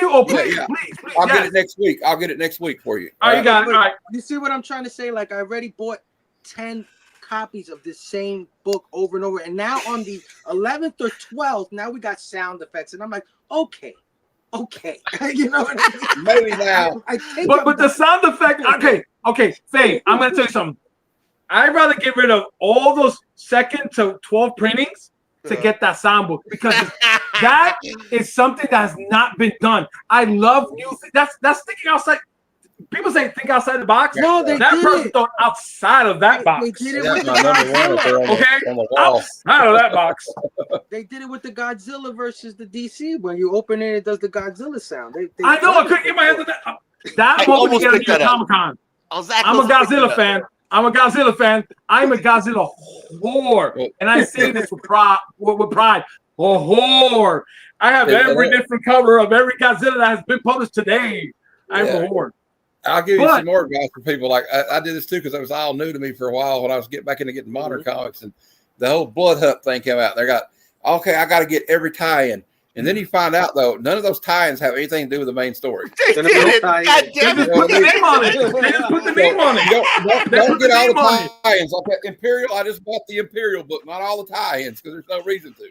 you? Oh, please, please. I'll get it next week. I'll get it next week for you. All right, you got it. All right. You see what I'm trying to say? Like, I already bought 10 copies of this same book over and over, and now on the 11th or 12th, now we got sound effects, and I'm like, okay. You know what I mean? Maybe now. But the sound effect, okay, Faye, I'm gonna tell you something. I'd rather get rid of all those 2nd to 12 printings to get that sound book, because that is something that has not been done. I love new. That's thinking outside. People say think outside the box. No, they that did person thought outside of that box. They did it with outside of that box. They did it with the Godzilla versus the DC. When you open it, it does the Godzilla sound. I know. I couldn't get my hands on that. That moment together at Comic-Con. I'm a Godzilla fan. I'm a Godzilla whore, and I say this with pride. A whore. I have every different cover of every Godzilla that has been published today. I'm a whore. I'll give you some more advice for people. Like I did this too, because it was all new to me for a while when I was getting back into getting modern comics, and the whole Blood Hunt thing came out. They got I got to get every tie-in. And then you find out, though, none of those tie-ins have anything to do with the main story. They did it. God damn it. Put the name on it. They just put the name on it. Don't get all the tie-ins. Like that Imperial, I just bought the Imperial book, not all the tie-ins, because there's no reason to.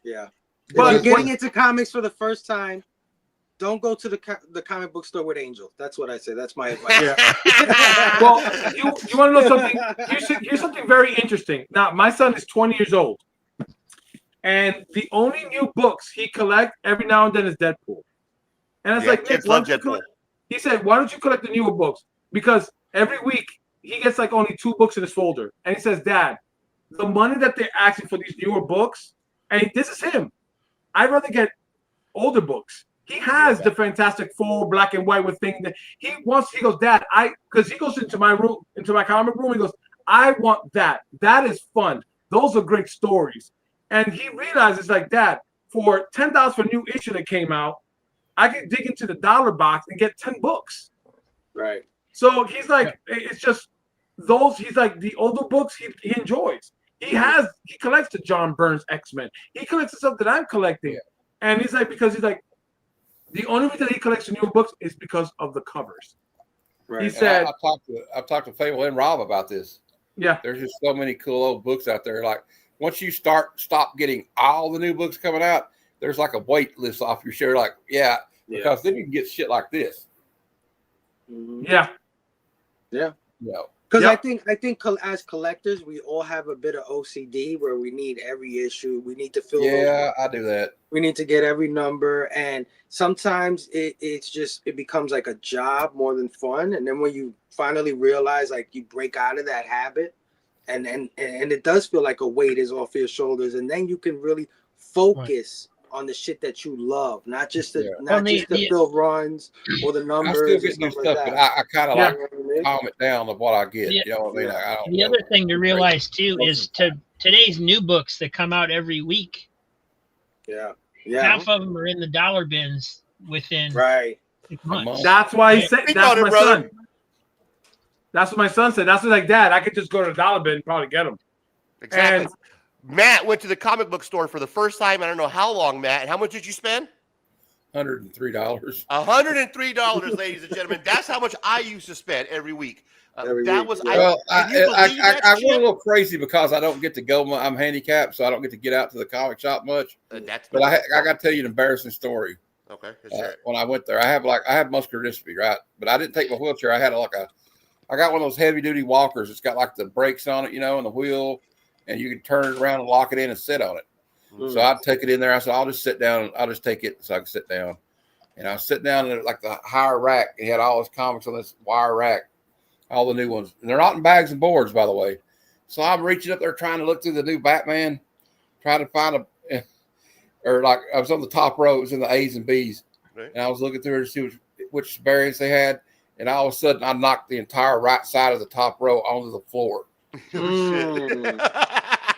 Yeah. But if you're getting into comics for the first time, don't go to the comic book store with Angel. That's what I say. That's my advice. Yeah. Well, you want to know something? Here's something very interesting. Now, my son is 20 years old. And the only new books he collects every now and then is Deadpool. And it's like, Nick, he said, why don't you collect the newer books? Because every week he gets like only 2 books in his folder, and he says, "Dad, the money that they're asking for these newer books, and this is him. I'd rather get older books." He has the Fantastic Four black and white with things that he wants. He goes, "Dad, because he goes into my room, into my comic room. He goes, I want that. That is fun. Those are great stories." And he realizes, like, "Dad, for $10 for a new issue that came out, I can dig into the dollar box and get 10 books." Right. So he's like, it's just those. He's like, the older books he enjoys. He collects the John Burns X-Men. He collects the stuff that I'm collecting, and he's like, because he's like, the only reason he collects the newer books is because of the covers. Right. He said, I've talked to Fable and Rob about this. Yeah, there's just so many cool old books out there. Like once you stop getting all the new books coming out, there's like a wait list off your show. Like, because then you can get shit like this. Yeah. Because I think as collectors, we all have a bit of OCD where we need every issue. We need to fill. I do that. We need to get every number, and sometimes it becomes like a job more than fun. And then when you finally realize, like, you break out of that habit, and it does feel like a weight is off your shoulders, and then you can really focus on the shit that you love, not just the fill runs or the numbers. I still get new stuff, but I kind of like calm it down of what I get. You know what I mean? The other thing to realize too is today's new books that come out every week. Half of them are in the dollar bins within 6 months. That's why he said. That's my son. That's what my son said. That's what, like, "Dad, I could just go to the dollar bin and probably get them." Exactly. And Matt went to the comic book store for the first time. I don't know how long, Matt. And how much did you spend? $103. $103, ladies and gentlemen. That's how much I used to spend every week. I went a little crazy because I don't get to go. I'm handicapped, so I don't get to get out to the comic shop much. But I got to tell you an embarrassing story. Okay. When I went there, I have muscular dystrophy, right? But I didn't take my wheelchair. I got one of those heavy duty walkers. It's got like the brakes on it, and the wheel, and you can turn it around and lock it in and sit on it. So I'd take it in there. I said, "I'll just sit down. I'll just take it so I can sit down." And I was sitting down in like the higher rack. He had all his comics on this wire rack, all the new ones. And they're not in bags and boards, by the way. So I'm reaching up there trying to look through the new Batman, trying to find or like I was on the top row. It was in the A's and B's. Right. And I was looking through to see which variants they had. And all of a sudden, I knocked the entire right side of the top row onto the floor.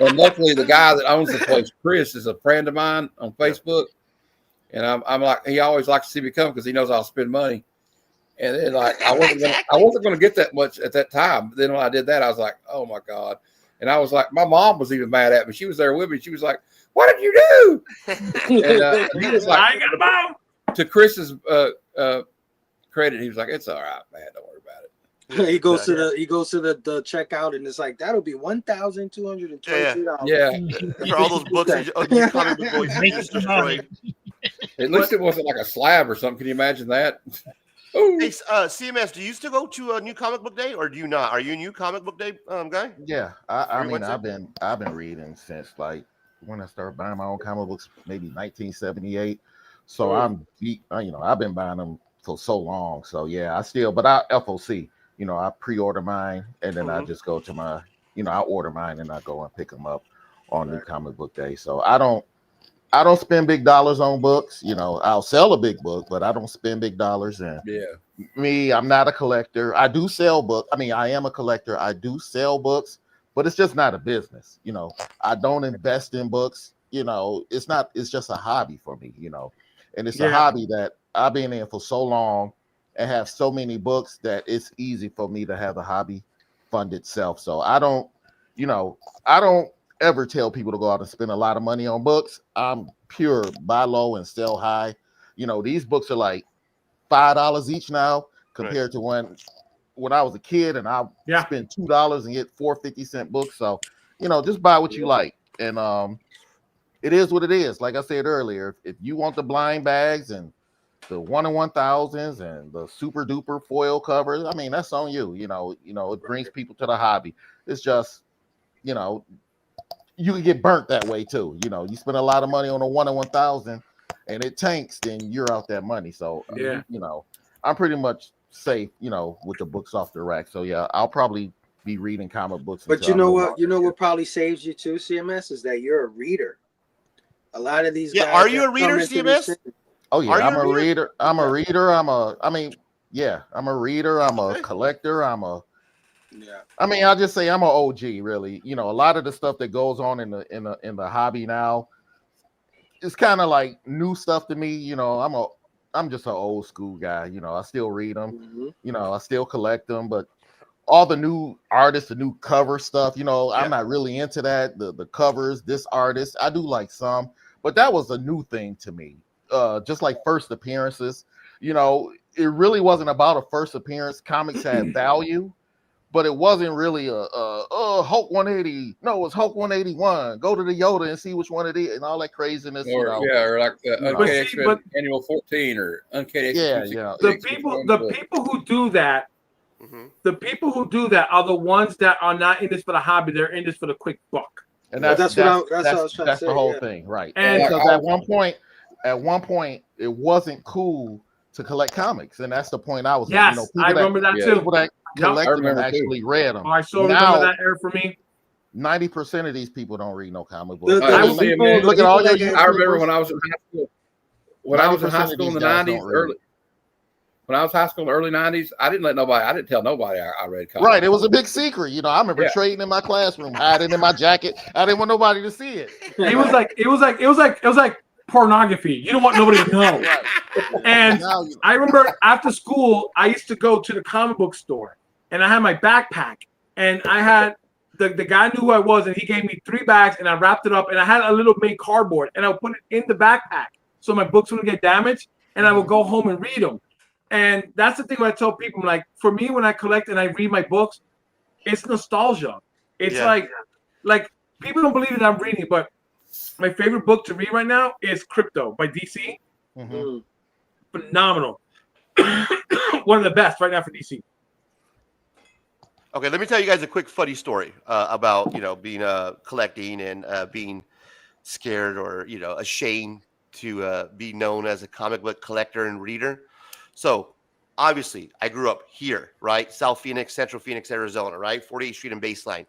And luckily, the guy that owns the place, Chris, is a friend of mine on Facebook. And I'm like, he always likes to see me come because he knows I'll spend money. And then, like, I wasn't going to get that much at that time. But then when I did that, I was like, "Oh my God!" And I was like, my mom was even mad at me. She was there with me. She was like, "What did you do?" And he was like, "I got a mom." To Chris's credit, he was like, "It's all right, man. Don't worry about it." He goes to the checkout, and it's like, "That'll be $1,223." Yeah. For all those books you comic book boys just destroyed. At least it wasn't like a slab or something. Can you imagine that? Hey, CMS, do you still go to a new comic book day, or do you not? Are you a new comic book day guy? Yeah, I mean, I've been reading since like when I started buying my own comic books, maybe 1978. So I'm deep. I've been buying them for so long. So yeah, but I FOC. I pre-order mine, and then I just go to my, I order mine and I go and pick them up on new comic book day. So I don't spend big dollars on books. I'll sell a big book, but I don't spend big dollars. And I'm not a collector. I do sell books. I mean, I am a collector. I do sell books, but it's just not a business. I don't invest in books. It's just a hobby for me, and it's a hobby that I've been in for so long and have so many books that it's easy for me to have the hobby fund itself. So I don't ever tell people to go out and spend a lot of money on books. I'm pure buy low and sell high. These books are like $5 each now compared to when I was a kid and I spent $2 and get 4 50-cent books. So, just buy what you like. And it is what it is. Like I said earlier, if you want the blind bags and the 1 in 1000s and the super duper foil covers, I mean, that's on you. It brings people to the hobby. It's just, you can get burnt that way too. You spend a lot of money on a 1 in 1000 and it tanks, then you're out that money. So I'm pretty much safe, you know, with the books off the rack. So yeah, I'll probably be reading comic books. But you know what? You know what probably saves you too, CMS, is that you're a reader. A lot of these guys. Are you a reader, CMS? Oh yeah, I'm a reader. I'm a reader. I'm a reader. I'm a collector. I mean, I'll just say I'm an OG, really. You know, a lot of the stuff that goes on in the hobby now, it's kind of like new stuff to me. You know, I'm just an old school guy. You know, I still read them. Mm-hmm. You know, I still collect them, but all the new artists, the new cover stuff, you know, I'm not really into that. The covers, this artist, I do like some, but that was a new thing to me. Just like first appearances, you know, it really wasn't about a first appearance. Comics had value, but it wasn't really a Hulk 180. No, it was Hulk 181. Go to the Yoda and see which one it is and all that craziness. Or, you know, or like the Uncanny X-Men Annual 14 or Uncanny X-Men. Yeah. The people who do that, the people who do that are the ones that are not in this for the hobby. They're in this for the quick buck. And that's what I was trying to say. That's the whole thing, right? And because at one point, it wasn't cool to collect comics, and that's the point I was. Yes, you know, I remember that too. People that collected them actually read them. I saw remember that era for me. 90% of these people don't read no comic books. Look at all your. I remember when I was in high school. When I was in high school in the 90s, when I was high school in the early 90s, I didn't tell nobody I read comics. Right. It was a big secret. You know, I remember trading in my classroom, hiding in my jacket. I didn't want nobody to see it. It was like pornography. You don't want nobody to know. Right. And I remember after school, I used to go to the comic book store and I had my backpack and I had the guy knew who I was and he gave me 3 bags and I wrapped it up and I had a little mini cardboard and I would put it in the backpack so my books wouldn't get damaged and I would go home and read them. And that's the thing when I tell people, like, for me, when I collect and I read my books, it's nostalgia. It's like people don't believe that I'm reading, but my favorite book to read right now is Crypto by DC. Mm-hmm. Phenomenal. One of the best right now for DC. Okay, let me tell you guys a quick funny story about, you know, being collecting and being scared or, you know, ashamed to be known as a comic book collector and reader. So obviously I grew up here, right? South Phoenix, Central Phoenix, Arizona, right? 48th Street and Baseline.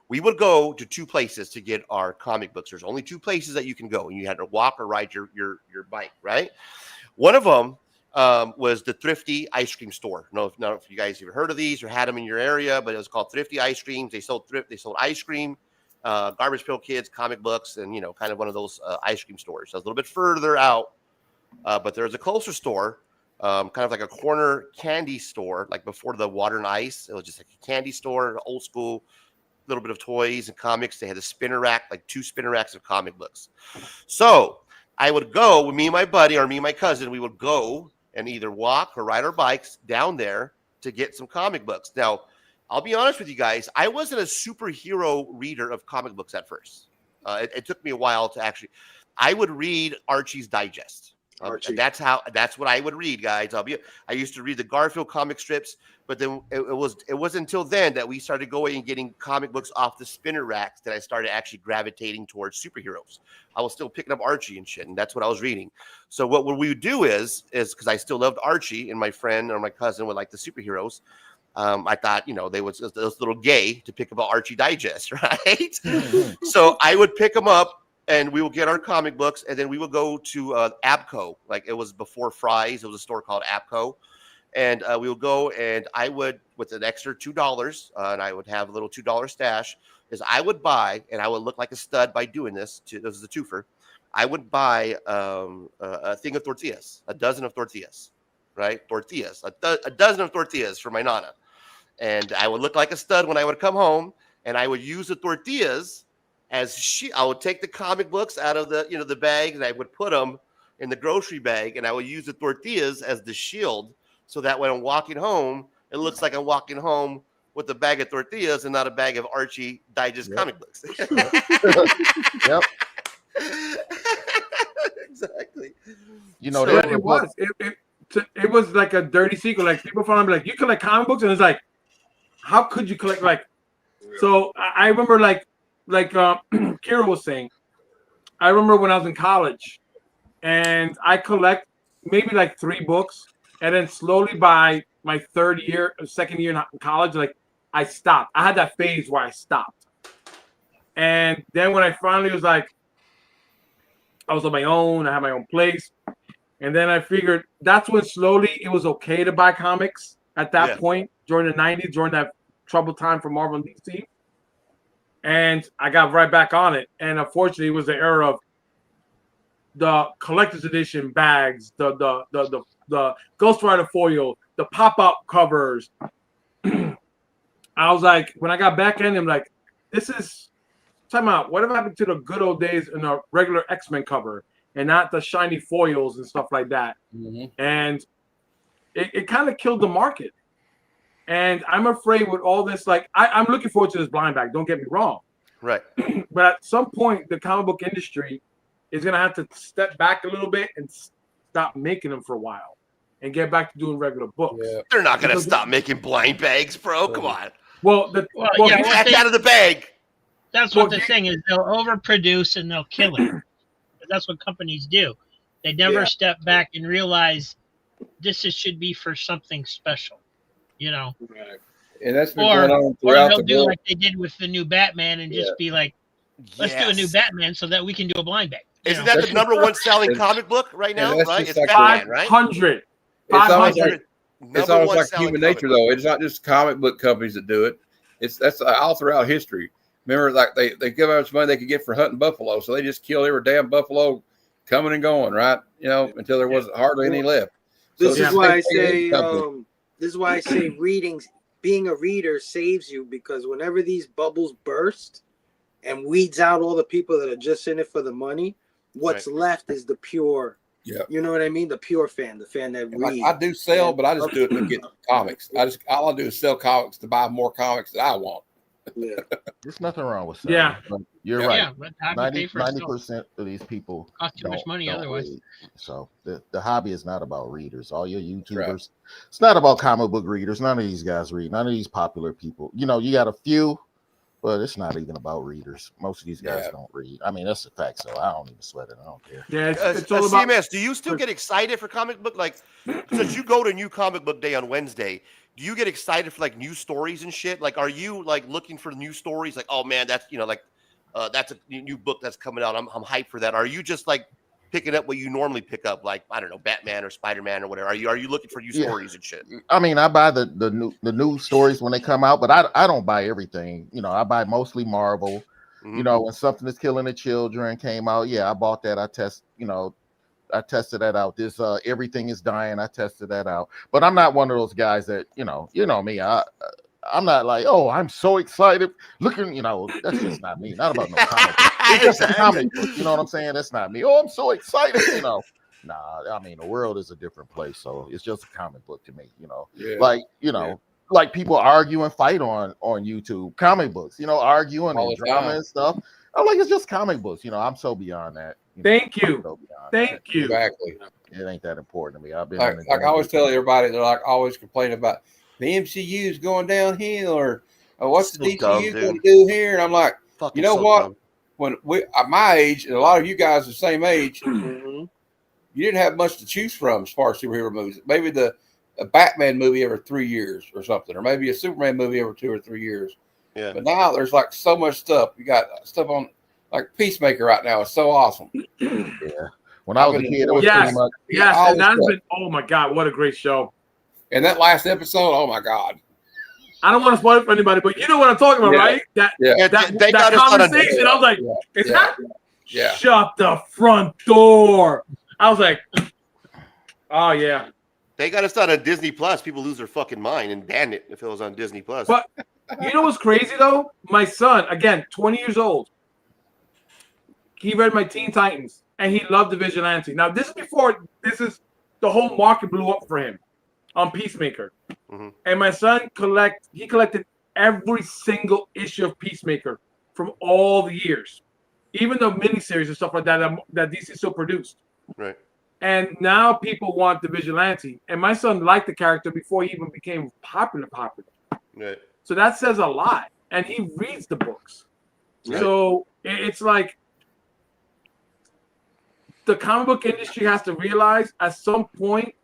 We would go to 2 places to get our comic books. There's only 2 places that you can go, and you had to walk or ride your bike, right? One of them was the Thrifty ice cream store. I don't know if you guys ever heard of these or had them in your area, but it was called Thrifty Ice Creams. They sold ice cream, Garbage Pail Kids, comic books, and, you know, kind of one of those ice cream stores. So it's a little bit further out, but there's a closer store. Kind of like a corner candy store, like before the Water and Ice. It was just like a candy store, old school, little bit of toys and comics. They had a spinner rack, like 2 spinner racks of comic books. So I would go with me and my buddy or me and my cousin. We would go and either walk or ride our bikes down there to get some comic books. Now, I'll be honest with you guys. I wasn't a superhero reader of comic books at first. It took me a while to actually. I would read Archie's Digest. That's what I would read, guys. I used to read the Garfield comic strips, but then it was until then that we started going and getting comic books off the spinner racks that I started actually gravitating towards superheroes. I was still picking up Archie and shit, and that's what I was reading. So what we would do is because I still loved Archie and my friend or my cousin would like the superheroes. I thought, you know, it was a little gay to pick up an Archie Digest, right? So I would pick them up. And we will get our comic books, and then we will go to Abco. Like it was before Fry's. It was a store called Abco. And we would go, and I would, with an extra $2, and I would have a little $2 stash, is I would buy, and I would look like a stud by doing this. This is a twofer. I would buy a thing of tortillas, a dozen of tortillas, right? Tortillas, a dozen of tortillas for my nana. And I would look like a stud when I would come home, and I would use the tortillas I would take the comic books out of the bag and I would put them in the grocery bag and I would use the tortillas as the shield so that when I'm walking home, it looks like I'm walking home with a bag of tortillas and not a bag of Archie Digest comic books. Yep. Exactly. You know, so it was like a dirty secret. Like people found me like, you collect comic books, and it's like, how could you collect so I remember like Kira was saying, I remember when I was in college and I collect maybe like 3 books and then slowly by my second year in college, like I stopped. I had that phase where I stopped. And then when I finally was like, I was on my own, I had my own place. And then I figured that's when slowly it was okay to buy comics at that point during the 90s, during that troubled time for Marvel and DC. And I got right back on it. And unfortunately, it was the era of the collector's edition bags, the Ghost Rider foil, the pop-up covers. I was like, when I got back in, I'm like, this is time out. Whatever happened to the good old days in a regular X-Men cover and not the shiny foils and stuff like that? And it kind of killed the market. And I'm afraid with all this, like, I'm looking forward to this blind bag. Don't get me wrong. Right. But at some point, the comic book industry is going to have to step back a little bit and stop making them for a while and get back to doing regular books. Yeah. They're not going to stop making blind bags, bro. Come on. Well, that's out of the bag. That's what the thing is. They'll overproduce and they'll kill it. That's what companies do. They never step back and realize should be for something special, you know. Right. And that's been going on throughout they'll the do world. like they did with the new Batman and just be like, let's do a new Batman so that we can do a blind bag. Isn't that the number one selling comic book right now? Right? It's like Batman, right? 500. It's almost like human nature, though. It's not just comic book companies that do it. That's all throughout history. Remember, like they give how much money they could get for hunting buffalo, so they just kill every damn buffalo coming and going, right? You know, until there wasn't hardly any left. This is why I say. This is why I say being a reader saves you, because whenever these bubbles burst and weeds out all the people that are just in it for the money, what's left is the pure. Yeah, you know what I mean. The pure fan, the fan that reads. I do sell, but I just do it to get comics. All I do is sell comics to buy more comics that I want. Yeah, there's nothing wrong with selling. Yeah, you're right. Yeah, but 90% of these people cost too much money otherwise. Read. So the hobby is not about readers. All your YouTubers, it's not about comic book readers. None of these guys read. None of these popular people. You know, you got a few, but it's not even about readers. Most of these guys don't read. I mean, that's a fact. So I don't even sweat it. I don't care. Yeah, it's all about CMS. Do you still get excited for comic book? Like, since you go to New Comic Book Day on Wednesday, do you get excited for like new stories and shit? Like, are you like looking for new stories? Like, oh man, that's that's a new book that's coming out. I'm hyped for that. Are you just like picking up what you normally pick up, like I don't know, Batman or Spider-Man or whatever? Are you looking for new stories and shit? I mean, I buy the new stories when they come out, but I don't buy everything. You know, I buy mostly Marvel. You know, when Something Is Killing the Children came out, I bought that. I tested that out. This Everything Is Dying, I tested that out. But I'm not one of those guys that, you know me. I'm not like, oh, I'm so excited. Looking, that's just not me. Not about no comic book. It's just a comic book. You know what I'm saying? That's not me. Oh, I'm so excited. Nah, I mean, the world is a different place. So it's just a comic book to me, like people argue and fight on YouTube, comic books, arguing and drama and stuff. I'm like, it's just comic books. I'm so beyond that. Thank you. Exactly. It ain't that important to me. I've been like I always tell everybody, they're like always complaining about the MCU is going downhill, or what's the DCU going to do here? And I'm like, you know what? Dumb. When we at my age, and a lot of you guys the same age, you didn't have much to choose from as far as superhero movies. Maybe a Batman movie every 3 years or something, or maybe a Superman movie every 2 or 3 years. Yeah. But now there's like so much stuff. You got stuff on like Peacemaker right now. It's so awesome. Yeah. When I was a kid, it was pretty much. Yes, and that's been. Oh my God, what a great show! And that last episode, oh my God. I don't want to spoil it for anybody, but you know what I'm talking about, right? That conversation. I was like, is that? Yeah. Shut the front door. I was like, oh yeah. They got us on a Disney Plus. People lose their fucking mind and ban it if it was on Disney Plus. But you know what's crazy though? My son, again, 20 years old. He read my Teen Titans and he loved the Vigilante. Now this is the whole market blew up for him on Peacemaker. And my son collected every single issue of Peacemaker from all the years, even the miniseries and stuff like that that DC still produced. Right. And now people want the Vigilante, and my son liked the character before he even became popular. Right. So that says a lot, and he reads the books. Right. So it's like the comic book industry has to realize at some point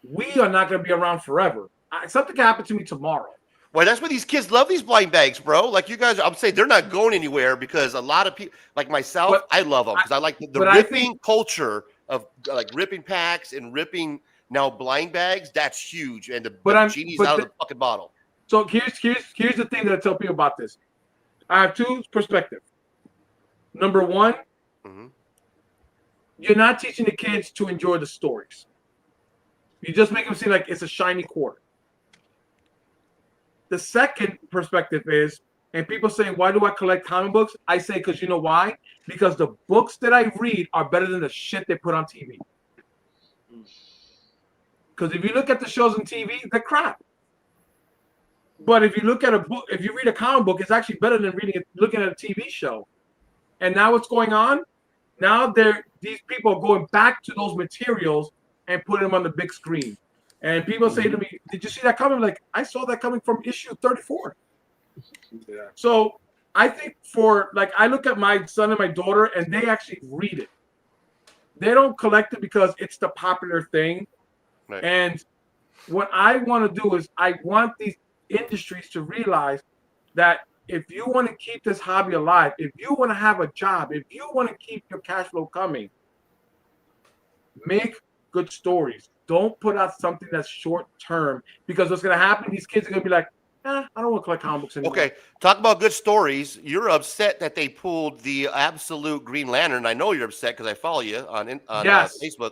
we are not going to be around forever. Something can happen to me tomorrow. Well, that's why these kids love these blind bags, bro. Like you guys, I'm saying they're not going anywhere because a lot of people, like myself, I love them because I like the ripping culture of like ripping packs and ripping now blind bags. That's huge, and the genie's out of the fucking bottle. So here's the thing that I tell people about this. I have two perspectives. Number one, you're not teaching the kids to enjoy the stories. You just make them seem like it's a shiny quarter. The second perspective is, and people say, why do I collect comic books? I say, because you know why? Because the books that I read are better than the shit they put on TV. Because if you look at the shows on TV, they're crap. But if you look at a book, if you read a comic book, it's actually better than looking at a TV show. And now what's going on? Now these people are going back to those materials and putting them on the big screen. And people say to me, did you see that coming? Like, I saw that coming from issue 34. Yeah. So I think I look at my son and my daughter and they actually read it. They don't collect it because it's the popular thing. Right. And what I want to do is I want these industries to realize that if you want to keep this hobby alive, if you want to have a job, if you want to keep your cash flow coming, make good stories. Don't put out something that's short term, because what's going to happen, these kids are going to be like, I don't want to collect comic books anymore. Okay, talk about good stories. You're upset that they pulled the absolute Green Lantern. I know you're upset because I follow you on Facebook.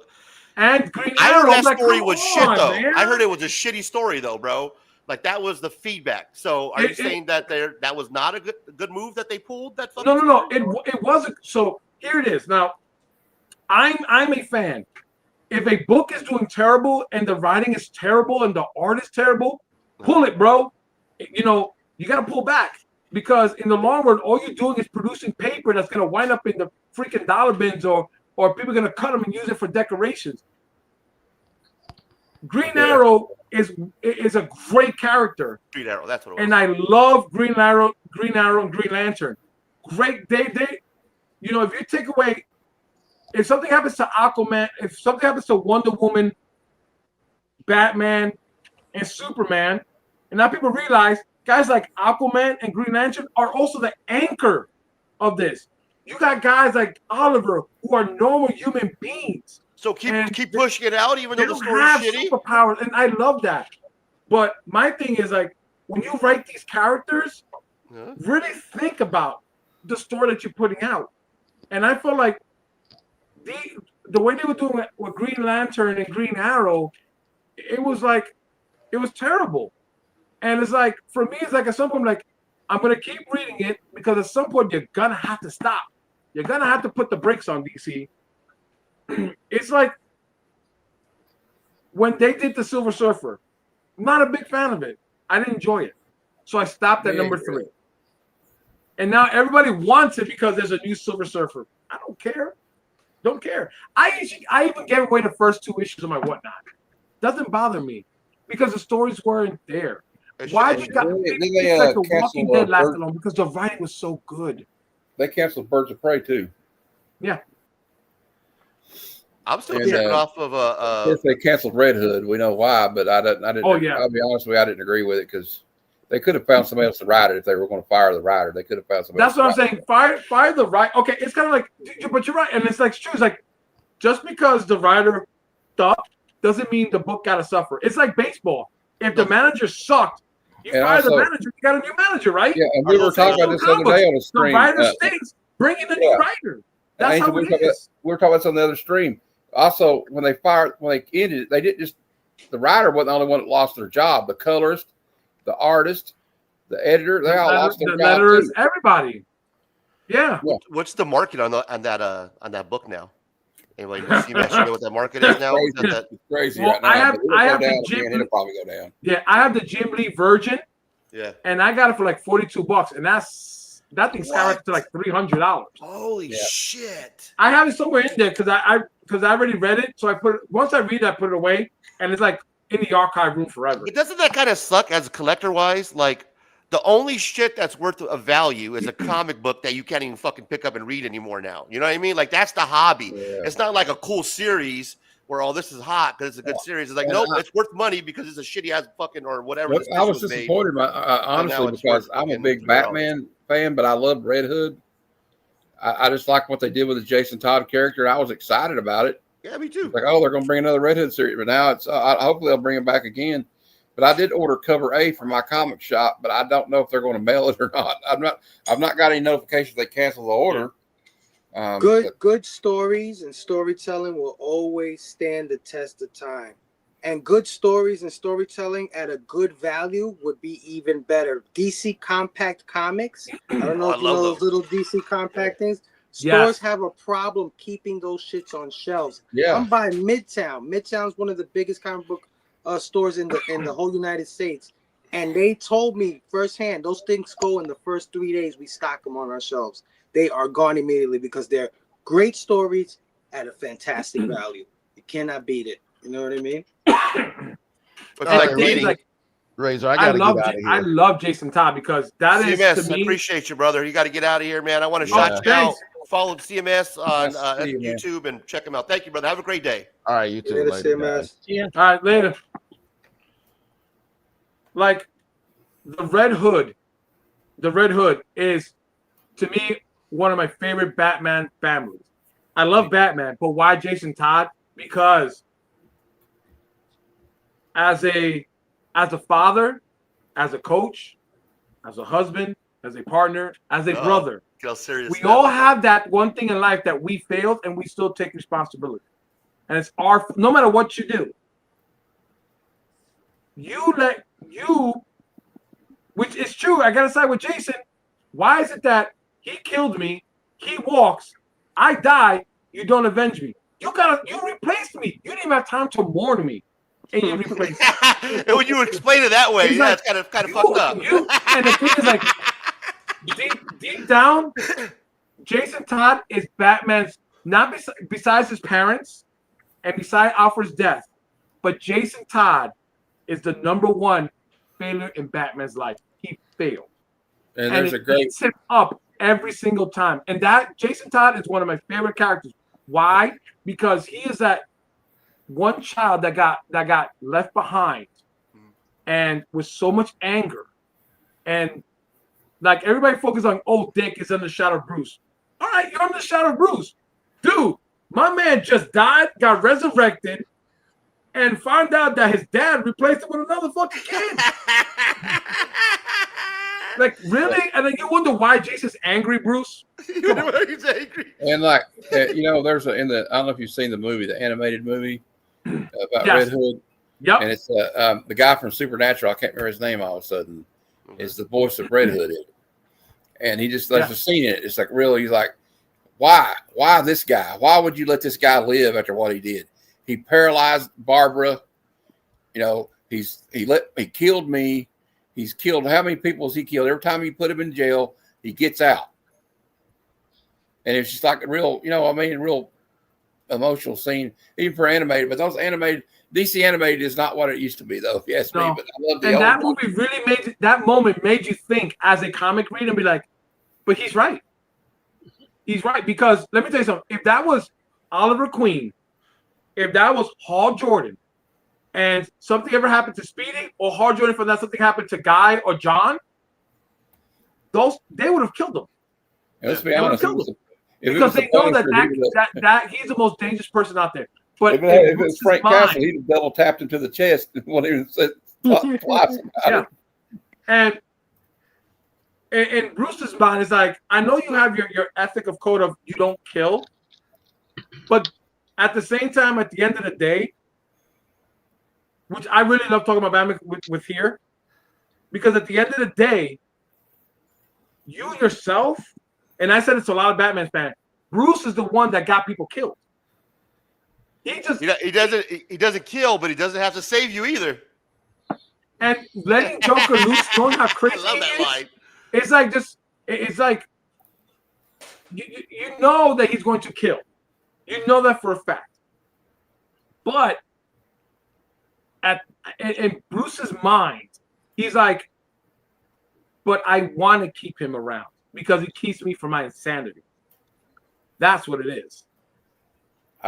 And Green I heard Arrow, that story was shit, though. Man. I heard it was a shitty story, though, bro. Like, that was the feedback. So are you saying that that was not a good move that they pulled? That No. It wasn't. So here it is. Now, I'm a fan. If a book is doing terrible and the writing is terrible and the art is terrible, pull it, bro. You know, you got to pull back, because in the long run, all you're doing is producing paper that's going to wind up in the freaking dollar bins, or people are going to cut them and use it for decorations. Green Arrow is a great character. Green Arrow, that's what it was. And I love Green Arrow, and Green Lantern. Great. They you know, if you take away, if something happens to Aquaman, if something happens to Wonder Woman, Batman, and Superman, and now people realize guys like Aquaman and Green Lantern are also the anchor of this. You got guys like Oliver who are normal human beings. So keep pushing it out, even though the story's shitty. Superpowers, and I love that. But my thing is, like, when you write these characters, really think about the story that you're putting out. And I feel like the way they were doing it with Green Lantern and Green Arrow, it was terrible. And it's like, for me, it's like at some point, like, I'm gonna keep reading it, because at some point you're gonna have to stop. You're gonna have to put the brakes on, DC. It's like when they did the Silver Surfer, I'm not a big fan of it. I didn't enjoy it. So I stopped at number 3. And now everybody wants it because there's a new Silver Surfer. I don't care. Don't care. I even gave away the first 2 issues of my Whatnot. Doesn't bother me, because the stories weren't there. Why you got like The Walking Dead last alone? Because the writing was so good. They canceled Birds of Prey too. Yeah. I'm still tripping off of Of course, they canceled Red Hood. We know why, but I didn't. Oh yeah. I'll be honest with you, I didn't agree with it, because they could have found somebody else to write it if they were going to fire the writer. They could have found somebody. That's what I'm saying. Fire the writer. Okay, it's kind of like, but you're right, and it's like true. It's like, just because the writer sucked doesn't mean the book got to suffer. It's like baseball. If the manager sucked, you fire the manager. You got a new manager, right? Yeah, and we were talking about this the other day on the stream. The writer stinks. Bring in a new writer. That's how it is. We were talking about this on the other stream. Also, when they ended it, they didn't just. The writer wasn't the only one that lost their job. The colorist, the artist, the editor, they all lost their job too. Everybody. Yeah. What's the market on that book now? Anybody see what that market is now? It's crazy well, right now. I have the Jim. It'll probably go down. Yeah, I have the Jim Lee Virgin. Yeah. And I got it for like $42, and that thing skyrocketed to like $300. Holy shit! I have it somewhere in there because I already read it. So once I read it, I put it away, and it's like in the archive room forever. But doesn't that kind of suck as a collector wise? Like, the only shit that's worth a value is a comic book that you can't even fucking pick up and read anymore now. You know what I mean? Like, that's the hobby. Yeah. It's not like a cool series where all this is hot because it's a good series. It's like, nope, it's worth money because it's a shitty ass fucking or whatever. I was disappointed, honestly, because I'm a big Batman fan, but I love Red Hood. I just like what they did with the Jason Todd character. I was excited about it. Yeah, me too. Like, oh, they're going to bring another Red Hood series, but now it's hopefully they'll bring him back again. But I did order cover A from my comic shop, but I don't know if they're going to mail it or not. I've not got any notifications they canceled the order. Good stories and storytelling will always stand the test of time, and good stories and storytelling at a good value would be even better. DC Compact Comics, I don't know if you know those little DC Compact things. Stores have a problem keeping those shits on shelves. I'm by Midtown. Midtown's one of the biggest comic book stores in the whole United States, and they told me firsthand those things go in the first 3 days. We stock them on our shelves. They are gone immediately because they're great stories at a fantastic value. You cannot beat it. You know what I mean? Razor, I love Jason Todd because that CMS, is to me. I appreciate you, brother. You got to get out of here, man. I want to shout you out. Follow CMS on YouTube and check him out. Thank you, brother. Have a great day. All right, you too. Later, CMS. Yeah. All right, later. Like the Red Hood is, to me, one of my favorite Batman families. I love Batman, but why Jason Todd? Because as a father, as a coach, as a husband, as a partner, as a brother, we all have that one thing in life that we failed and we still take responsibility. And it's no matter what you do, which is true. I gotta side with Jason. Why is it that he killed me, he walks, I die, you don't avenge me? You replaced me. You didn't even have time to mourn me. And you replaced me. And when you explain it that way, it's kind of fucked up. And the thing is, like, deep down, Jason Todd is Batman's, not besides his parents and beside Alfred's death, but Jason Todd is the #1 failure in Batman's life. He failed. And there's a great eats him up every single time. And that Jason Todd is one of my favorite characters. Why? Because he is that one child that got left behind and with so much anger. And like everybody focused on, oh, Dick is in the shadow of Bruce. All right, you're in the shadow of Bruce. Dude, my man just died, got resurrected, and found out that his dad replaced him with another fucking kid. Like, really? And then you wonder why Jason's angry, Bruce? You know why he's angry? And like, there's I don't know if you've seen the movie, the animated movie about Red Hood. Yep. And it's the guy from Supernatural. I can't remember his name all of a sudden. Is the voice of Red Hood. And he just, there's a scene in it. It's like, really, he's like, why? Why this guy? Why would you let this guy live after what he did? He paralyzed Barbara. You know, he killed me. He's killed, how many people has he killed? Every time you put him in jail, he gets out. And it's just like a real, real emotional scene, even for animated. But those animated, DC animated is not what it used to be, though. Yes, me. But I love the old that movie really that moment made you think as a comic reader and be like, but he's right. He's right. Because let me tell you something. If that was Oliver Queen, if that was Hal Jordan, and something ever happened to Speedy or Hal Jordan, for that something happened to Guy or John, they would have killed him. And let's be honest, because they know that he's the most dangerous person out there. But if it was Frank Castle, he'd have double tapped him to the chest when he said twice about it. And in Bruce's mind, it's like, I know you have your ethic of code of you don't kill, but at the same time, at the end of the day, which I really love talking about Batman with here, because at the end of the day, you yourself, and I said it to a lot of Batman fans, Bruce is the one that got people killed. He doesn't kill, but he doesn't have to save you either. And letting Joker loose, knowing how crazy I love that he is, line. it's like you know that he's going to kill. You know that for a fact. But in Bruce's mind, he's like, but I want to keep him around because he keeps me from my insanity. That's what it is.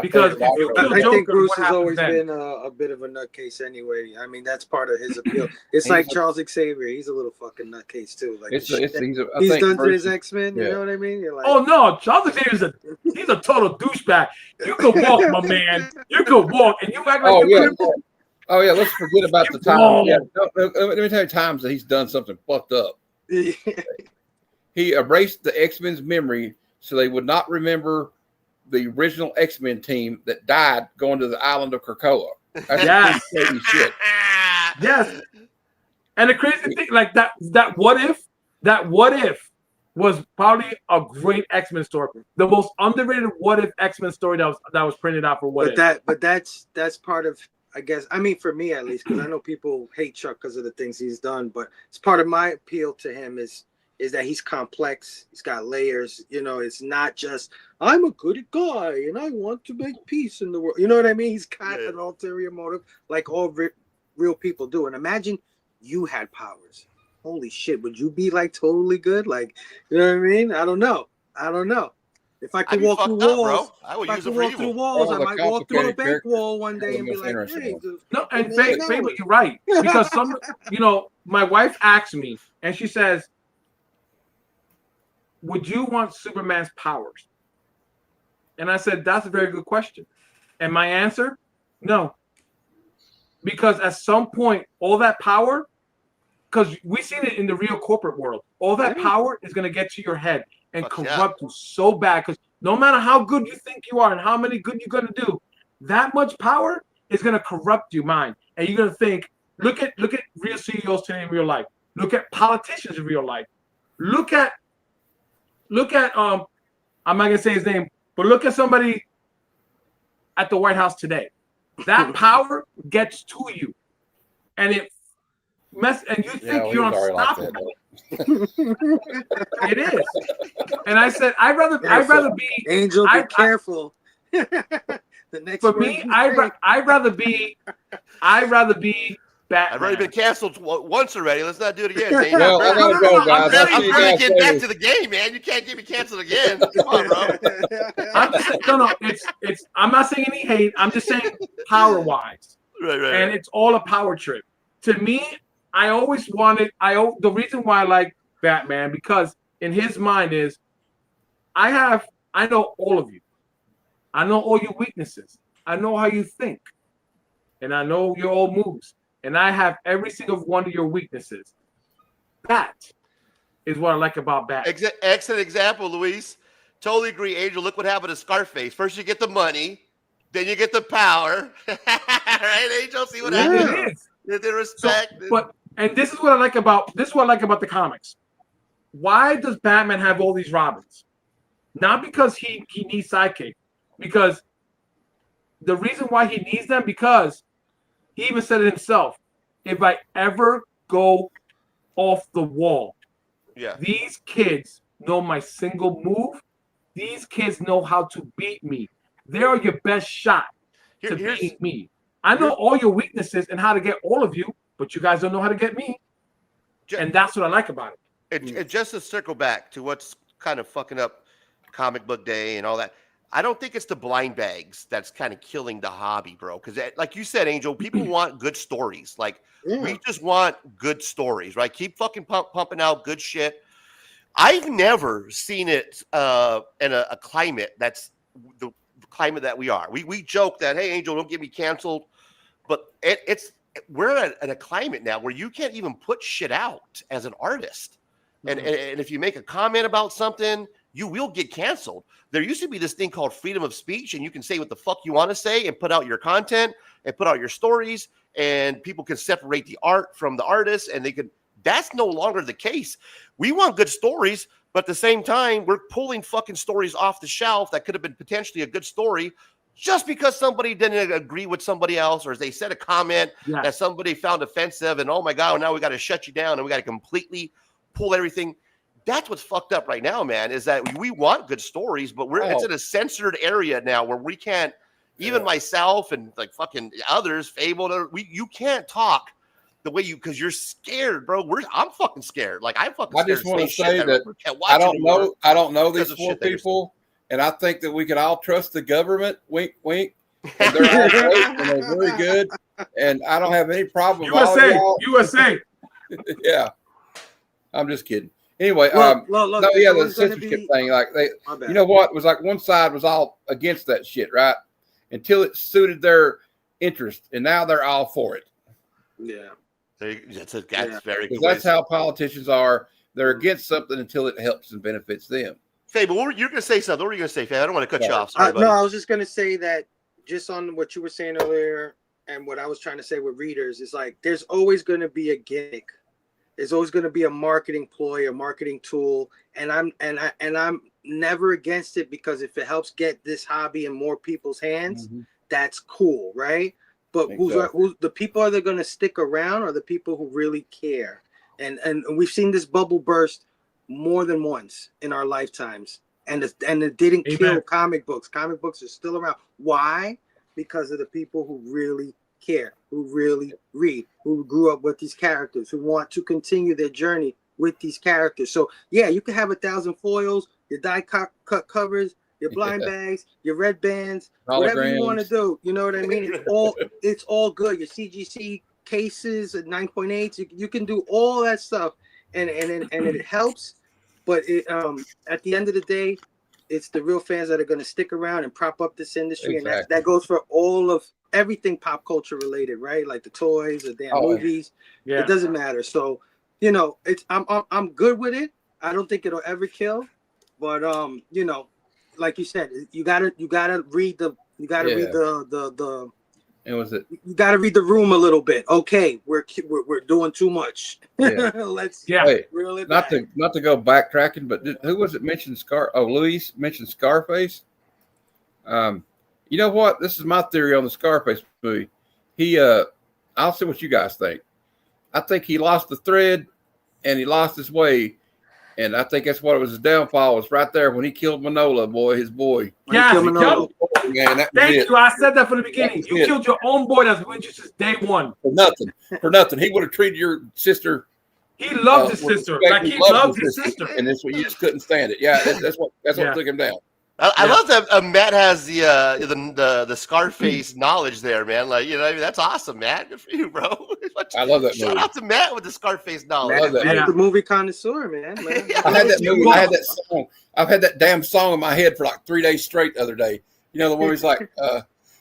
Because if you kill I think Joker, Bruce what has happens always then? been a bit of a nutcase anyway. I mean, that's part of his appeal. It's like Charles Xavier. He's a little fucking nutcase too. Like he's done to his X-Men. You know what I mean? You're like, oh no, Charles Xavier's he's a total douchebag. You can walk, my man. You can walk, and you act like Oh yeah, let's forget about the time. Yeah, let me tell you times that he's done something fucked up. He erased the X-Men's memory so they would not remember the original X-Men team that died going to the island of Krakoa. That's shit. Yes. And the crazy thing, like that what if was probably a great X-Men story. The most underrated what if X-Men story that was printed out for what if. But that's part of, I guess, I mean, for me at least, because I know people hate Chuck because of the things he's done, but it's part of my appeal to him is that he's complex. He's got layers. You know, it's not just I'm a good guy and I want to make peace in the world. You know what I mean? He's got an ulterior motive, like all real people do. And imagine you had powers. Holy shit, would you be like totally good? Like, you know what I mean? I don't know. If I could walk through walls, I would use it for evil. I might walk through a bank wall one day and be like, hey. No, and Fable, you're right. Because my wife asked me, and she says, would you want Superman's powers? And I said, that's a very good question. And my answer, no. Because at some point, all that power, because we've seen it in the real corporate world, all that power is going to get to your head and corrupt you so bad. Because no matter how good you think you are and how many good you're going to do, that much power is going to corrupt your mind. And you're going to think, look at real CEOs today in real life. Look at politicians in real life. Look at I'm not gonna say his name, but look at somebody at the White House today. That power gets to you, and you think you're unstoppable. It is. And I said, I'd rather be Angel. Be careful. For me, I'd rather be Batman. I've already been canceled once already. Let's not do it again. Well, I gotta go, guys. I'm ready to get back to the game, man. You can't get me canceled again. Come on, bro. I'm just saying, I'm not saying any hate. I'm just saying power-wise. Right. And it's all a power trip. To me, I always wanted. The reason why I like Batman, because in his mind is, I know all of you. I know all your weaknesses. I know how you think, and I know your old moves. And I have every single one of your weaknesses. That is what I like about Batman. Excellent example, Luis. Totally agree, Angel. Look what happened to Scarface. First you get the money, then you get the power. Right, Angel? See what happened? The respect. And this is what I like about the comics. Why does Batman have all these Robins? Not because he needs sidekick. Because the reason why he needs them, because he even said it himself. If I ever go off the wall, these kids know my single move. These kids know how to beat me. They are your best shot to beat me. I know all your weaknesses and how to get all of you, but you guys don't know how to get me. And that's what I like about it. And just to circle back to what's kind of fucking up comic book day and all that. I don't think it's the blind bags that's kind of killing the hobby, bro. Because like you said, Angel, people want good stories. Like we just want good stories, right? Keep fucking pumping out good shit. I've never seen it in a climate that's the climate that we are. We joke that, hey, Angel, don't get me canceled. But we're in a climate now where you can't even put shit out as an artist. And if you make a comment about something, you will get canceled. There used to be this thing called freedom of speech, and you can say what the fuck you want to say and put out your content and put out your stories, and people can separate the art from the artist, and they could. That's no longer the case. We want good stories, but at the same time, we're pulling fucking stories off the shelf that could have been potentially a good story just because somebody didn't agree with somebody else, or they said a comment that somebody found offensive, and oh my God, now we got to shut you down and we got to completely pull everything. That's what's fucked up right now, man, is that we want good stories, but it's in a censored area now where we can't, even myself and like fucking others, Fable, you can't talk the way because you're scared, bro. I'm fucking scared. Like I'm fucking scared. I just want to say that I don't know these four people, and I think that we can all trust the government. Wink, wink. And they're all great, and they're very good, and I don't have any problem with all of y'all. USA. Yeah, I'm just kidding. Anyway, look, the censorship thing, like you know what, it was like one side was all against that shit, right? Until it suited their interest, and now they're all for it. Yeah, that's very good. That's how politicians are. They're against something until it helps and benefits them. Faye, but you're going to say something. What were you going to say, Faye? I don't want to cut you off. Sorry, no, I was just going to say that just on what you were saying earlier and what I was trying to say with readers is like there's always going to be a gimmick. There's always going to be a marketing ploy, a marketing tool, and I'm never against it because if it helps get this hobby in more people's hands, that's cool, right? But who's the people are they going to stick around are the people who really care. And we've seen this bubble burst more than once in our lifetimes. And it didn't kill comic books. Comic books are still around. Why? Because of the people who really care, who really read, who grew up with these characters, who want to continue their journey with these characters. So yeah, you can have 1,000 foils, your die cut covers, your blind bags, your red bands, whatever you want to do. You know what I mean? It's all good. Your CGC cases at 9.8, you can do all that stuff, and it helps. But at the end of the day, it's the real fans that are going to stick around and prop up this industry, and that goes for all of everything pop culture related, right? Like the toys, the damn movies. Yeah. It doesn't matter. So, you know, I'm good with it. I don't think it'll ever kill, but you know, like you said, you gotta read the And was it? You got to read the room a little bit. Okay, we're doing too much. Yeah. Let's reel it back. Not to go backtracking, but who was it mentioned? Luis mentioned Scarface. You know what? This is my theory on the Scarface movie. I'll see what you guys think. I think he lost the thread, and he lost his way. And I think that's what it was. His downfall was right there when he killed Manola, his boy. Yeah, man, thank you. I said that from the beginning. You killed your own boy that's been just since day one. For nothing. He would have treated your sister. He loved his sister. Like he loved his sister. And that's what you just couldn't stand it. Yeah, that's what took him down. I love that Matt has the Scarface knowledge there, man. Like, you know, I mean, that's awesome, Matt. Good for you, bro. I love that Shout out to Matt with the Scarface knowledge. I love that movie. The movie connoisseur, man. I had that movie. I had that song. I've had that damn song in my head for like 3 days straight the other day. You know, the one he's like,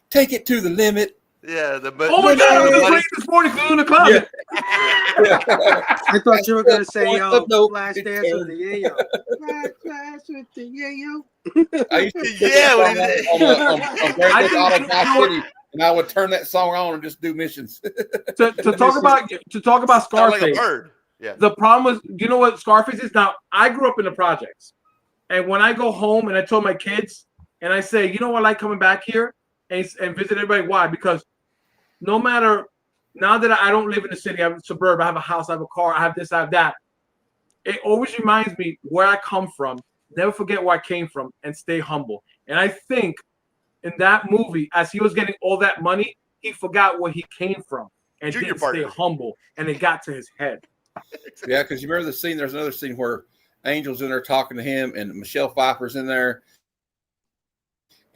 take it to the limit. Yeah. Oh my God, I was playing this morning in the closet. I thought you were going to say, Flash Dance with the Yayo. Flash with the Yayo. I used to and I would turn that song on and just do missions. to talk about Scarface. Like a bird. Yeah. The problem is, you know what Scarface is? Now, I grew up in the projects. And when I go home and I told my kids, and I say, you know, I like coming back here and visit everybody. Why? Because no matter, now that I don't live in the city, I have a suburb, I have a house, I have a car, I have this, I have that. It always reminds me where I come from. Never forget where I came from and stay humble. And I think in that movie, as he was getting all that money, he forgot where he came from and didn't stay humble, and it got to his head. Yeah, because you remember the scene, there's another scene where Angel's in there talking to him and Michelle Pfeiffer's in there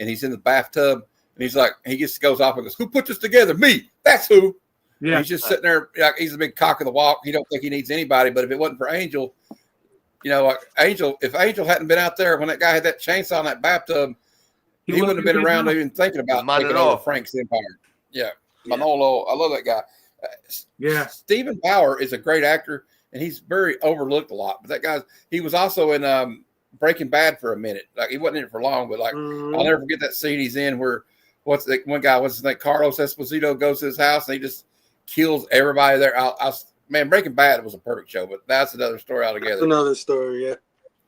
and he's in the bathtub and he's like, he just goes off and goes, who put this together? Me. That's who. Yeah. And he's just sitting there like he's a big cock of the walk. He don't think he needs anybody, but if it wasn't for Angel, you know, like if Angel hadn't been out there when that guy had that chainsaw in that bathtub, he wouldn't have been around even thinking about taking over Frank's empire. Yeah. Manolo, I love that guy. Yeah. Stephen Bauer is a great actor, and he's very overlooked a lot. But that guy, he was also in Breaking Bad for a minute. Like he wasn't in it for long, but like I'll never forget that scene he's in where what's his name? Carlos Esposito goes to his house and he just kills everybody there. Man, Breaking Bad was a perfect show, but that's another story altogether. That's another story, yeah.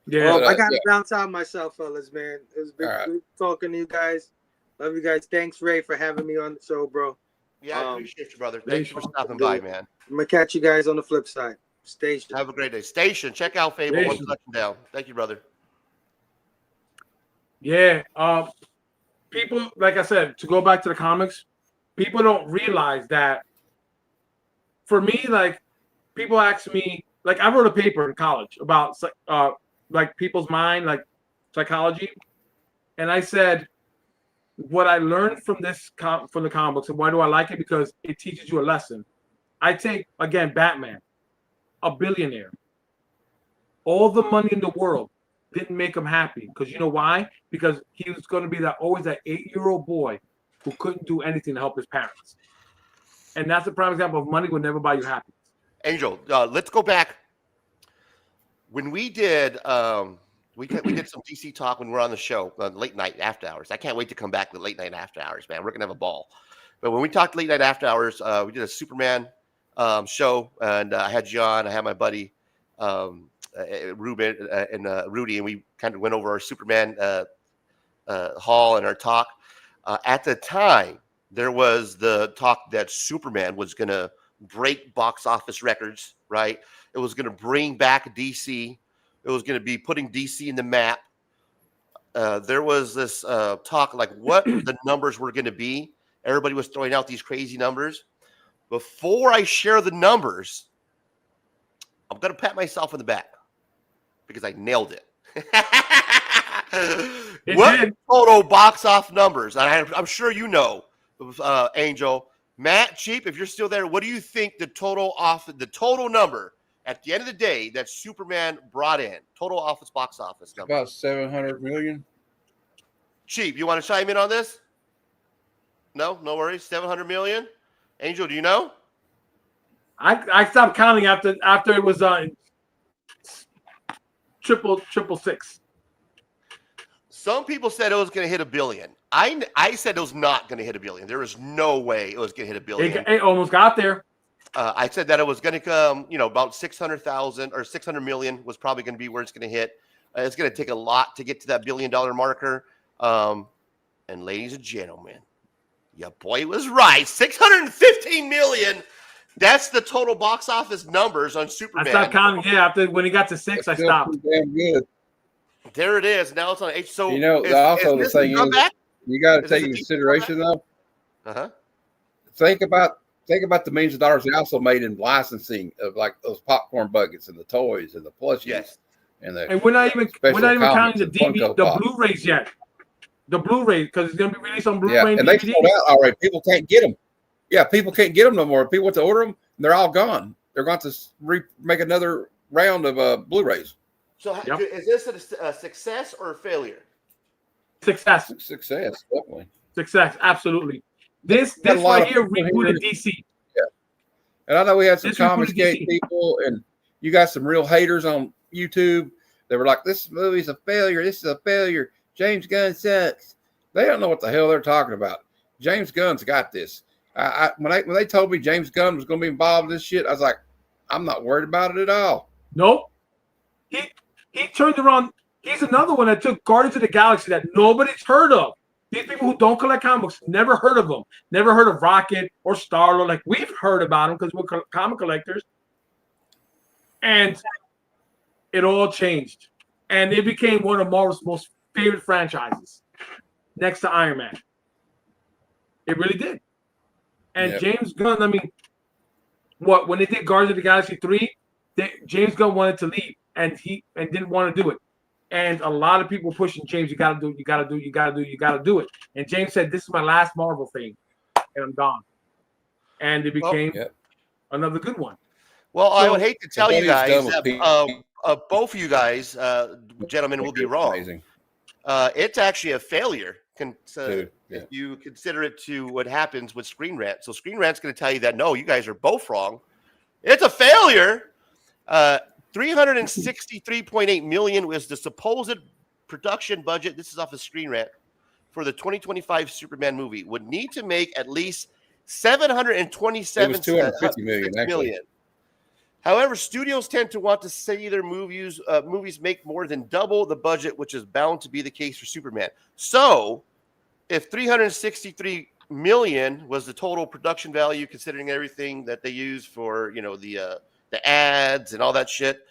Yeah, well, I got to bounce out myself, fellas, man. It was good talking to you guys. Love you guys. Thanks, Ray, for having me on the show, bro. Yeah, I appreciate you, brother. Thanks for stopping by, man. I'm going to catch you guys on the flip side. Station. Have a great day. Station. Check out Fable. One touching down. Thank you, brother. Yeah. People, like I said, to go back to the comics, people don't realize that for me, like, people ask me, like, I wrote a paper in college about like people's mind, like psychology. and I said, what I learned from from the comic books, and why do I like it? Because it teaches you a lesson. I take, again, Batman, a billionaire. All the money in the world didn't make him happy. Because you know why? Because he was going to be always that 8-year-old boy who couldn't do anything to help his parents. And that's a prime example of money will never buy you happiness. Angel, let's go back. When we did we did some DC talk when we were on the show, late night after hours. I can't wait to come back to late night after hours, man. We're gonna have a ball. But when we talked late night after hours, we did a Superman show, and I had John, I had my buddy Ruben and Rudy, and we kind of went over our Superman haul and our talk. At the time, there was the talk that Superman was gonna break box office records, right? It was going to bring back DC. It was going to be putting DC in the map. There was this talk like what the numbers were going to be. Everybody was throwing out these crazy numbers. Before I share the numbers, I'm going to pat myself on the back because I nailed it. What total box office numbers? And I'm sure you know, Angel. Matt, Cheap, if you're still there, what do you think the total number at the end of the day that Superman brought in? Total box office number. About 700 million. Cheap, you want to chime in on this? No worries. 700 million. Angel, do you know? I stopped counting after it was triple six. Some people said it was going to hit $1 billion. I said it was not going to hit $1 billion. There was no way it was going to hit $1 billion. It almost got there. I said that it was going to come, about 600,000 or 600 million was probably going to be where it's going to hit. It's going to take a lot to get to that $1 billion marker. And ladies and gentlemen, your boy was right. 615 million. That's the total box office numbers on Superman. I stopped counting. Yeah, after when he got to 6, I stopped. Damn good. There it is. Now it's on H. So also the thing is, you got to take into consideration though. Think about the millions of dollars they also made in licensing of like those popcorn buckets and the toys and the plushies. Yes. And we're not even counting the Blu-rays yet. The Blu-ray, because it's going to be released on Blu-ray. Yeah, and they sold out already. People can't get them. Yeah, people can't get them no more. People want to order them, and they're all gone. They're going to make another round of Blu-rays. So is this a success or a failure? Success, definitely. Success, absolutely. This right here rebooted DC. Yeah, and I know we had some Comicsgate people, and you got some real haters on YouTube. They were like, "This movie's a failure. This is a failure. James Gunn sucks." They don't know what the hell they're talking about. James Gunn's got this. When they told me James Gunn was going to be involved in this shit, I was like, I'm not worried about it at all. Nope. He turned around. He's another one that took Guardians of the Galaxy that nobody's heard of. These people who don't collect comic books never heard of them. Never heard of Rocket or Star-Lord. Like, we've heard about them because we're comic collectors. And it all changed. And it became one of Marvel's most favorite franchises next to Iron Man. It really did. And James Gunn, I mean, when they did Guardians of the Galaxy 3, James Gunn wanted to leave and didn't want to do it. And a lot of people pushing James, you gotta do it. And James said, "This is my last Marvel thing, and I'm gone." And it became another good one. Well, I would hate to tell you guys that both of you guys, gentlemen, will be wrong. It's actually a failure. If you consider it to what happens with Screen Rant. So Screen Rant's going to tell you that, no, you guys are both wrong. It's a failure. 363.8 million was the supposed production budget. This is off of Screen Rant for the 2025 Superman movie. Would need to make at least 727 million. However, studios tend to want to see their movies make more than double the budget, which is bound to be the case for Superman. So, if 363 million was the total production value, considering everything that they use for the ads and all that shit,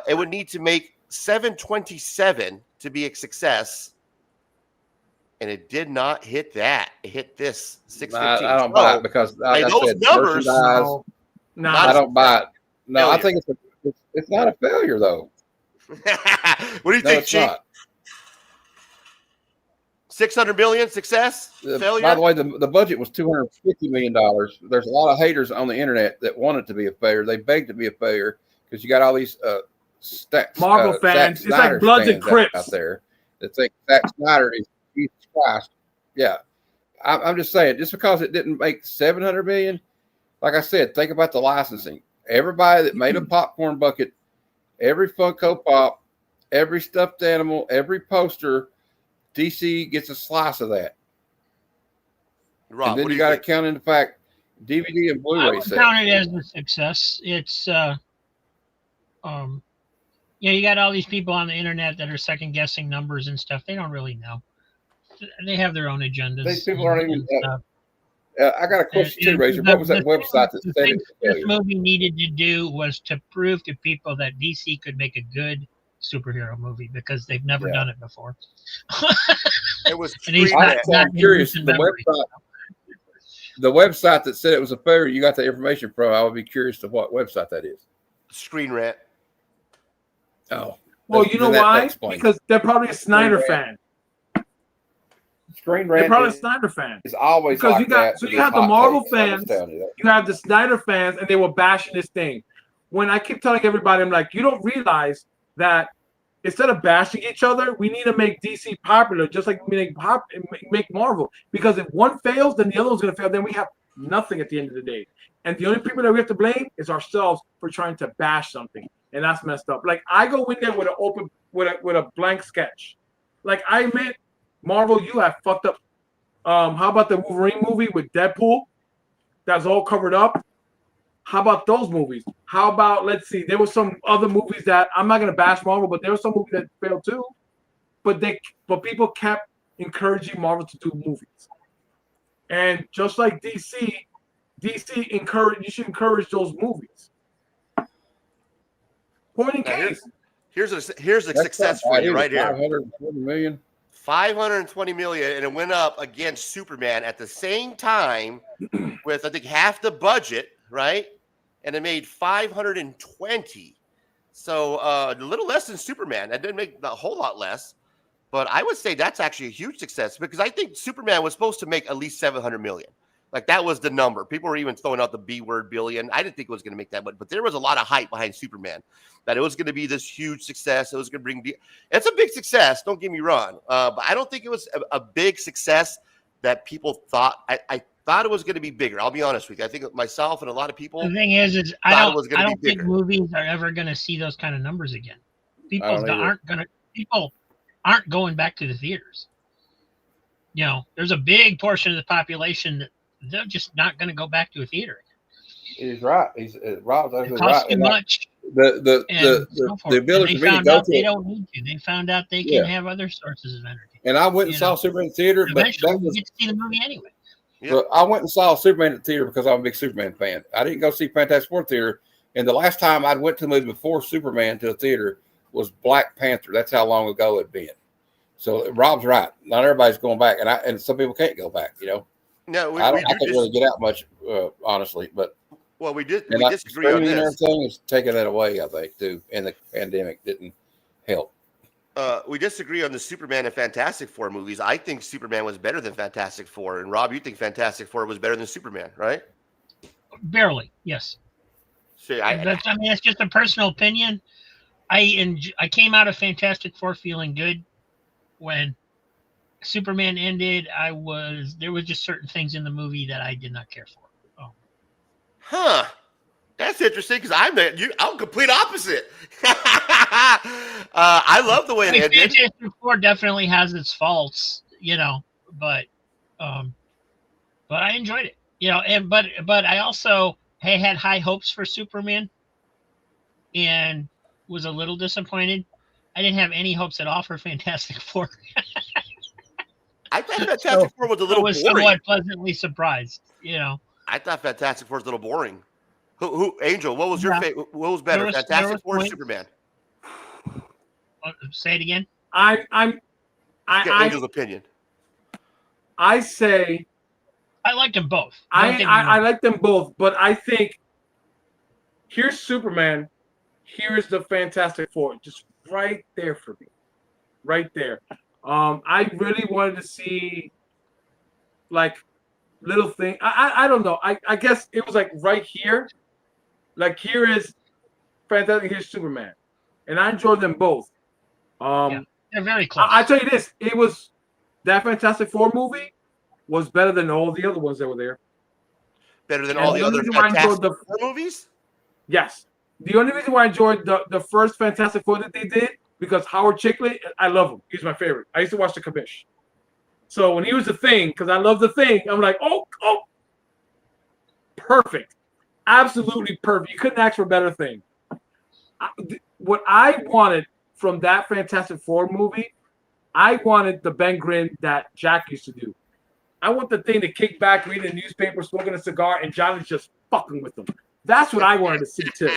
it would need to make 727 to be a success. And it did not hit that. It hit this 615. I don't buy it because those numbers. I don't buy it. No, failure. I think it's not a failure though. What do you think, Chief? 600 million success failure. By the way, the budget was $250 million. There's a lot of haters on the internet that want it to be a failure. They beg to be a failure because you got all these Marvel fans. It's like Bloods and Crips out there that think Zack Snyder is Jesus Christ. Yeah, I'm just saying, just because it didn't make 700 million, like I said, think about the licensing. Everybody that made a popcorn bucket, every Funko Pop, every stuffed animal, every poster, DC gets a slice of that. Rob, and then you got to count in the fact DVD and Blu-ray. I would count it as a success. It's you got all these people on the internet that are second guessing numbers and stuff. They don't really know. They have their own agendas. These people aren't even. I got a question too, Razor. What was that website that said it? This movie needed to do was to prove to people that DC could make a good superhero movie because they've never done it before. It was. I'm curious. The website that said it was a failure, you got the information from. I would be curious to what website that is. Screen Rant. Oh, well, you know why? Because they're probably a Snyder fan. Screen Rant. They're probably a Snyder fan. It's always because like you got that. so you have the Marvel fans, you have the Snyder fans, and they were bashing this thing. When I keep telling everybody, I'm like, you don't realize that instead of bashing each other, we need to make DC popular, just like we make Marvel. Because if one fails, then the other one's going to fail. Then we have nothing at the end of the day. And the only people that we have to blame is ourselves for trying to bash something, and that's messed up. Like I go in there with a blank sketch. Like I admit, Marvel, you have fucked up. How about the Wolverine movie with Deadpool? That's all covered up. How about those movies? How about, let's see, there were some other movies that I'm not gonna bash Marvel, but there were some movies that failed too. But people kept encouraging Marvel to do movies. And just like DC you should encourage those movies. Point in case. Here's a success for you right here. 520 million. 520 million, and it went up against Superman at the same time with I think half the budget, right? And it made 520. So a little less than Superman. That didn't make a whole lot less, but I would say that's actually a huge success because I think Superman was supposed to make at least 700 million. Like that was the number. People were even throwing out the B word billion. I didn't think it was going to make that much, but there was a lot of hype behind Superman that it was going to be this huge success. It was going to bring. It's a big success. Don't get me wrong, but I don't think it was a big success that people thought. I thought it was going to be bigger. I'll be honest with you. I think myself and a lot of people. The thing is I don't think movies are ever going to see those kind of numbers again. People aren't going back to the theaters. You know, there's a big portion of the population that they're just not going to go back to a theater. He's right. Rob's it costs too much. The ability for me to go to they don't need to. They found out they can have other sources of entertainment. And I went and saw Superman in the theater, but eventually you get to see the movie anyway. Yeah. I went and saw Superman in the theater because I'm a big Superman fan. I didn't go see Fantastic Four theater, and the last time I went to the movie before Superman to a theater was Black Panther. That's how long ago it'd been. So Rob's right. Not everybody's going back, and some people can't go back. You know. No, I can't really get out much, honestly. But we disagree on this. Everything is taking that away, I think, too. And the pandemic didn't help. We disagree on the Superman and Fantastic Four movies. I think Superman was better than Fantastic Four, and Rob, you think Fantastic Four was better than Superman, right? Barely, yes. See, that's just a personal opinion. I came out of Fantastic Four feeling good when Superman ended. There was just certain things in the movie that I did not care for. Oh. Huh. That's interesting because I'm complete opposite. I love the way it ended. Fantastic Four definitely has its faults, but I enjoyed it, but I also had high hopes for Superman and was a little disappointed. I didn't have any hopes at all for Fantastic Four. I thought Fantastic Four was a little boring. Somewhat pleasantly surprised, I thought Fantastic Four was a little boring. Who Angel? What was your favorite? What was better, Fantastic Four or Superman? Say it again. Angel's opinion. I say I liked them both. I like them both, but I think here's Superman, here's the Fantastic Four, just right there for me, right there. I really wanted to see like little thing. I don't know. I guess it was like right here. Like here is Fantastic, here's Superman, and I enjoyed them both. They're very close. I tell you this, it was that Fantastic Four movie was better than all the other ones that were there. Better than all the other Fantastic Four movies? Yes. The only reason why I enjoyed the first Fantastic Four that they did, because Howard Chickley, I love him. He's my favorite. I used to watch The Commish. So when he was the Thing, because I love the Thing, I'm like, oh, perfect. Absolutely perfect. You couldn't ask for a better thing. What I wanted from that Fantastic Four movie, I wanted the Ben Grimm that Jack used to do. I want the Thing to kick back, reading a newspaper, smoking a cigar, and Johnny's just fucking with them. That's what I wanted to see too.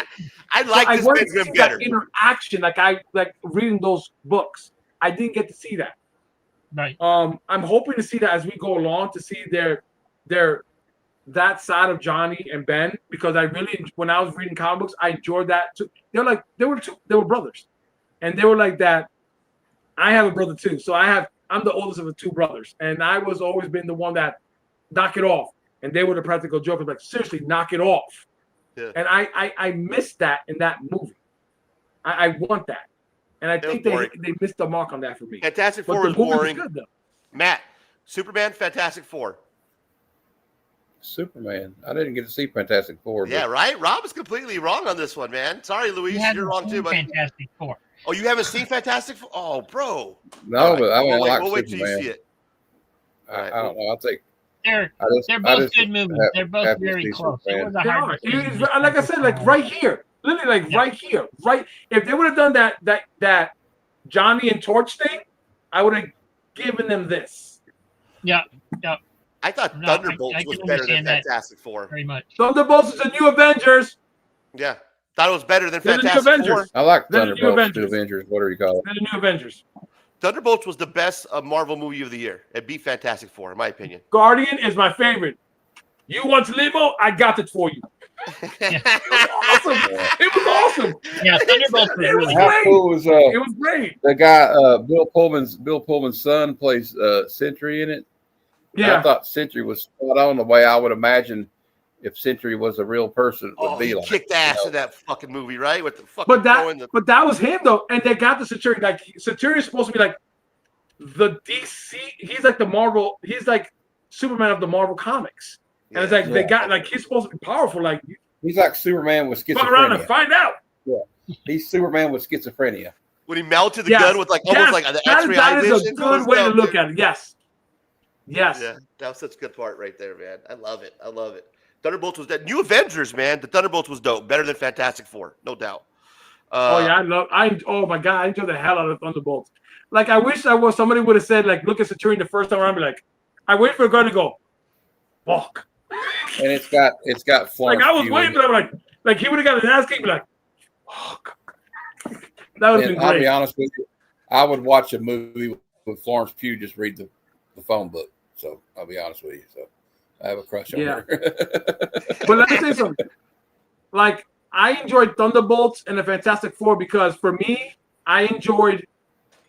I like this Ben Grimm better. That interaction, like reading those books. I didn't get to see that. Right. I'm hoping to see that as we go along, to see their that side of Johnny and Ben, because I really, when I was reading comic books, I enjoyed that too. They were brothers, and they were like that. I have a brother too, so I'm the oldest of the two brothers, and I was always been the one that knock it off, and they were the practical jokers, like seriously, knock it off. Yeah. And I missed that in that movie. I want that, and I think they missed the mark on that for me. Fantastic Four was boring. Good, though. Matt, Superman, Fantastic Four. Superman. I didn't get to see Fantastic Four. Yeah, right? Rob is completely wrong on this one, man. Sorry, Luis. You're wrong too, buddy. Fantastic Four. Oh, you haven't seen Fantastic Four? Oh, bro. No, but I mean, we'll wait till you see it. I don't know. I'll take. They're both good movies. They're both very close. Like I said, like right here, literally, like right here, right. If they would have done that Johnny and Torch thing, I would have given them this. Yeah. I thought Thunderbolts was better than Fantastic Four. Very much. Thunderbolts is the new Avengers. Yeah. Thought it was better than Fantastic Four. I like Thunderbolts, the Avengers, whatever you call it. They're the new Avengers. Thunderbolts was the best Marvel movie of the year. It beat Fantastic Four, in my opinion. Guardian is my favorite. You want limo? I got it for you. It was awesome. It was awesome. Yeah, Thunderbolts was really great. Cool was, it was great. The guy, Bill Pullman's son plays Sentry in it. Yeah. I thought Sentry was spot on the way I would imagine if Sentry was a real person, it would be like. Kicked ass in that fucking movie, right? With the fucking but that was him though, and they got the Centurion. Like Centurion's supposed to be like the DC. He's like the Marvel. He's like Superman of the Marvel comics, and it's like they got like he's supposed to be powerful. Like he's like Superman with schizophrenia. Fuck around and find out. Yeah, he's Superman with schizophrenia. When he melted the gun with like almost like the X-ray eye vision. That is a good way to look at it. Yes. Yeah, that was such a good part right there, man. I love it. Thunderbolts was that new Avengers, man. The Thunderbolts was dope, better than Fantastic Four, no doubt. Oh my god, I enjoy the hell out of Thunderbolts. Like I wish somebody would have said like, look at Centurion the first time around, be like, I wait for a gun to go, fuck. And it's got Florence. Like I was waiting, but I'm like he would have got an ass kick, be like, fuck. That would have been great. I'll be honest with you, I would watch a movie with Florence Pugh just read the phone book. So I'll be honest with you. So I have a crush on her. But let me say something. Like I enjoyed Thunderbolts and the Fantastic Four because for me, I enjoyed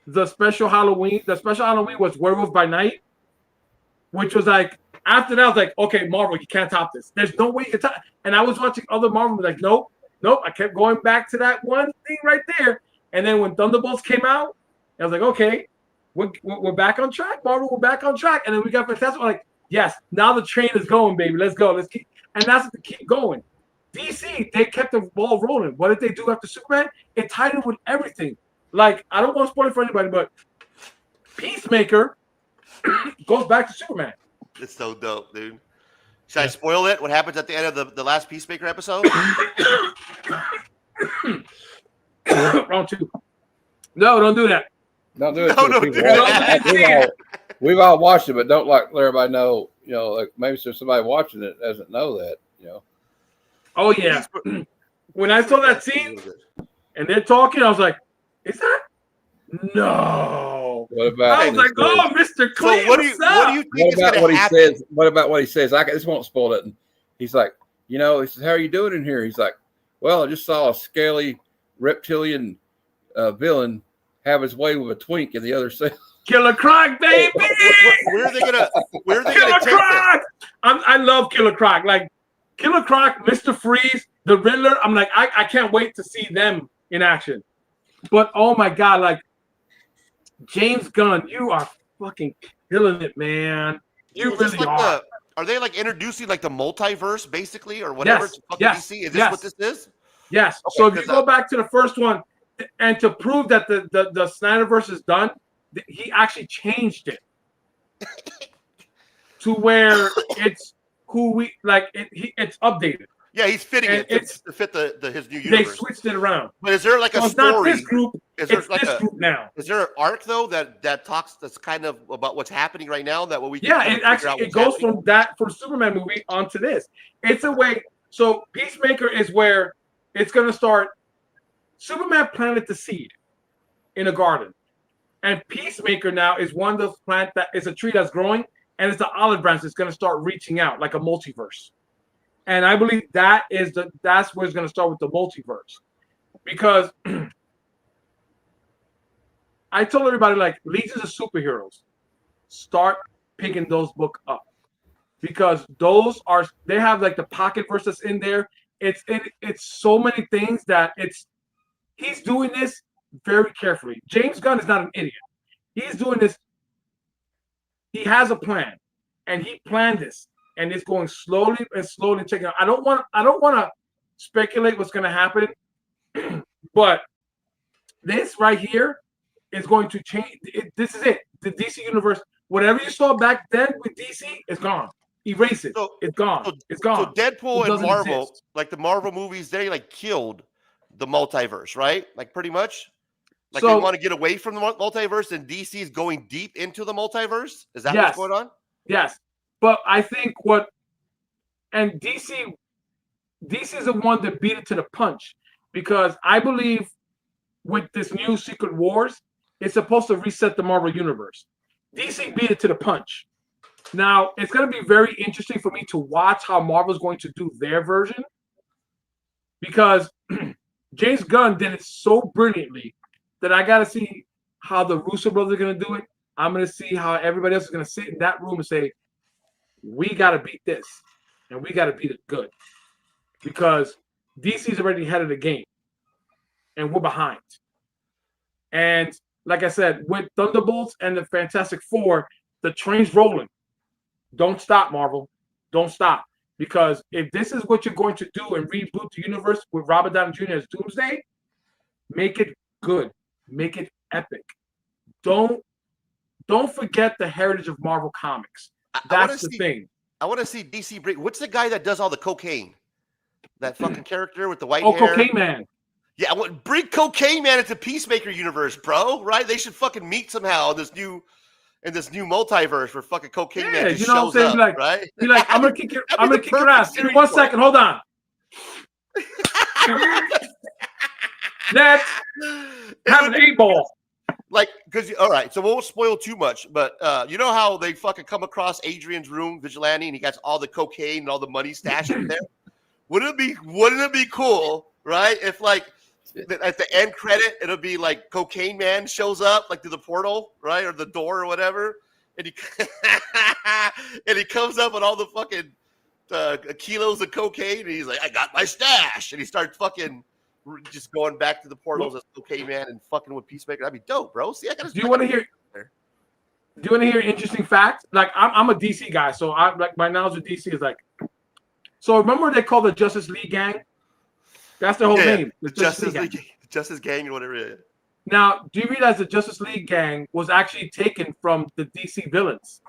the special Halloween. The special Halloween was Werewolf by Night, which was like after that I was like, okay, Marvel, you can't top this. There's no way you can top. And I was watching other Marvel, like, nope. I kept going back to that one thing right there. And then when Thunderbolts came out, I was like, okay. We're back on track, Marvel. We're back on track, and then we got Fantastic. We're like, yes, now the train is going, baby. Let's go. Let's keep, and that's to keep going. DC, they kept the ball rolling. What did they do after Superman? It tied in with everything. Like, I don't want to spoil it for anybody, but Peacemaker goes back to Superman. It's so dope, dude. Should I spoil it? What happens at the end of the last Peacemaker episode? Round 2. No, don't do that. Don't do it. We've all watched it, but don't let everybody know. You know, like maybe there's somebody watching it that doesn't know that. You know. Oh yeah. When I saw that scene and they're talking, I was like, "Is that no?" What about? I was like, "Oh, Mr. Clean, so what do you think is going to happen? He says? What about what he says? This won't spoil it. And he's like, he says, "How are you doing in here?" He's like, "Well, I just saw a scaly reptilian villain have his way with a twink in the other cell." Killer Croc, baby. Where are they gonna Killer take Croc. I love Killer Croc. Like Killer Croc, Mr. Freeze, the Riddler. I'm like, I can't wait to see them in action. But oh my god, like James Gunn, you are fucking killing it, man. You really are. Are they like introducing like the multiverse basically or whatever? Yes. DC? Is this what this is? Yes. Okay, So if you go back to the first one, and to prove that the Snyderverse is done, he actually changed it to where it's who we like. It's updated. Yeah, he's fitting And it to fit his new universe. They switched it around. But is there like a It's story? not this group. Is there It's like this group now. Is there an arc though that talks that's kind of about what's happening right now? That what we Yeah, it actually goes from Superman movie onto this. It's a way. So Peacemaker is where it's going to start. Superman planted the seed in a garden, and Peacemaker now is one of those plants that is a tree that's growing, and it's the olive branch that's going to start reaching out like a multiverse. And I believe that's where it's going to start with the multiverse, because I told everybody like Legions of Superheroes, start picking those books up, because they have like the pocket verse that's in there. It's so many things that he's doing this very carefully. James Gunn is not an idiot. He's doing this. He has a plan, and he planned this, and it's going slowly and slowly taking out. I don't want to speculate what's going to happen, but this right here is going to change. This is it. The DC universe, whatever you saw back then with DC, is gone. Erase it. It's gone. It's gone. So Deadpool It and Marvel, exist. like the Marvel movies, they like killed the multiverse, right? Like pretty much. Like So- they want to get away from the multiverse, and DC is going deep into the multiverse. Is that what's going on? Yes, but I think DC is the one that beat it to the punch, because I believe with this new Secret Wars, it's supposed to reset the Marvel universe. DC beat it to the punch. Now it's going to be very interesting for me to watch how Marvel's going to do their version, because James Gunn did it so brilliantly that I got to see how the Russo brothers are going to do it. I'm going to see how everybody else is going to sit in that room and say, we got to beat this, and we got to beat it good, because DC's already ahead of the game, and we're behind. And like I said, with Thunderbolts and the Fantastic Four, the train's rolling. Don't stop, Marvel. Don't stop. Because if this is what you're going to do and reboot the universe with Robert Downey Jr. as Doomsday, make it good. Make it epic. Don't forget the heritage of Marvel Comics. That's the thing. I want to see DC bring. What's the guy that does all the cocaine? That fucking character with the white hair. Cocaine Man. Yeah, bring Cocaine Man into Peacemaker universe, bro. Right? They should fucking meet somehow in this new multiverse where fucking Cocaine Man just shows up, like, right? Be like, I'm gonna kick your ass. Give me 1 second. Hold on. Next, have an 8-ball. Like, because all right, so we won't spoil too much, but you know how they fucking come across Adrian's room, Vigilante, and he got all the cocaine and all the money stashed in there? Wouldn't it be cool, right? If like at the end credit, it'll be like Cocaine Man shows up like through the portal, right, or the door or whatever, and he and he comes up with all the fucking kilos of cocaine, and he's like, "I got my stash," and he starts fucking just going back to the portals as Cocaine Man and fucking with Peacemaker. That'd be dope, bro. See, Do you want to hear? Do you want to hear an interesting fact? Like, I'm a DC guy, so I like my knowledge of DC is like. So remember they call the Justice League gang? That's their whole name. The Justice League, Justice Gang, or whatever it is. Now, do you realize the Justice League gang was actually taken from the DC villains?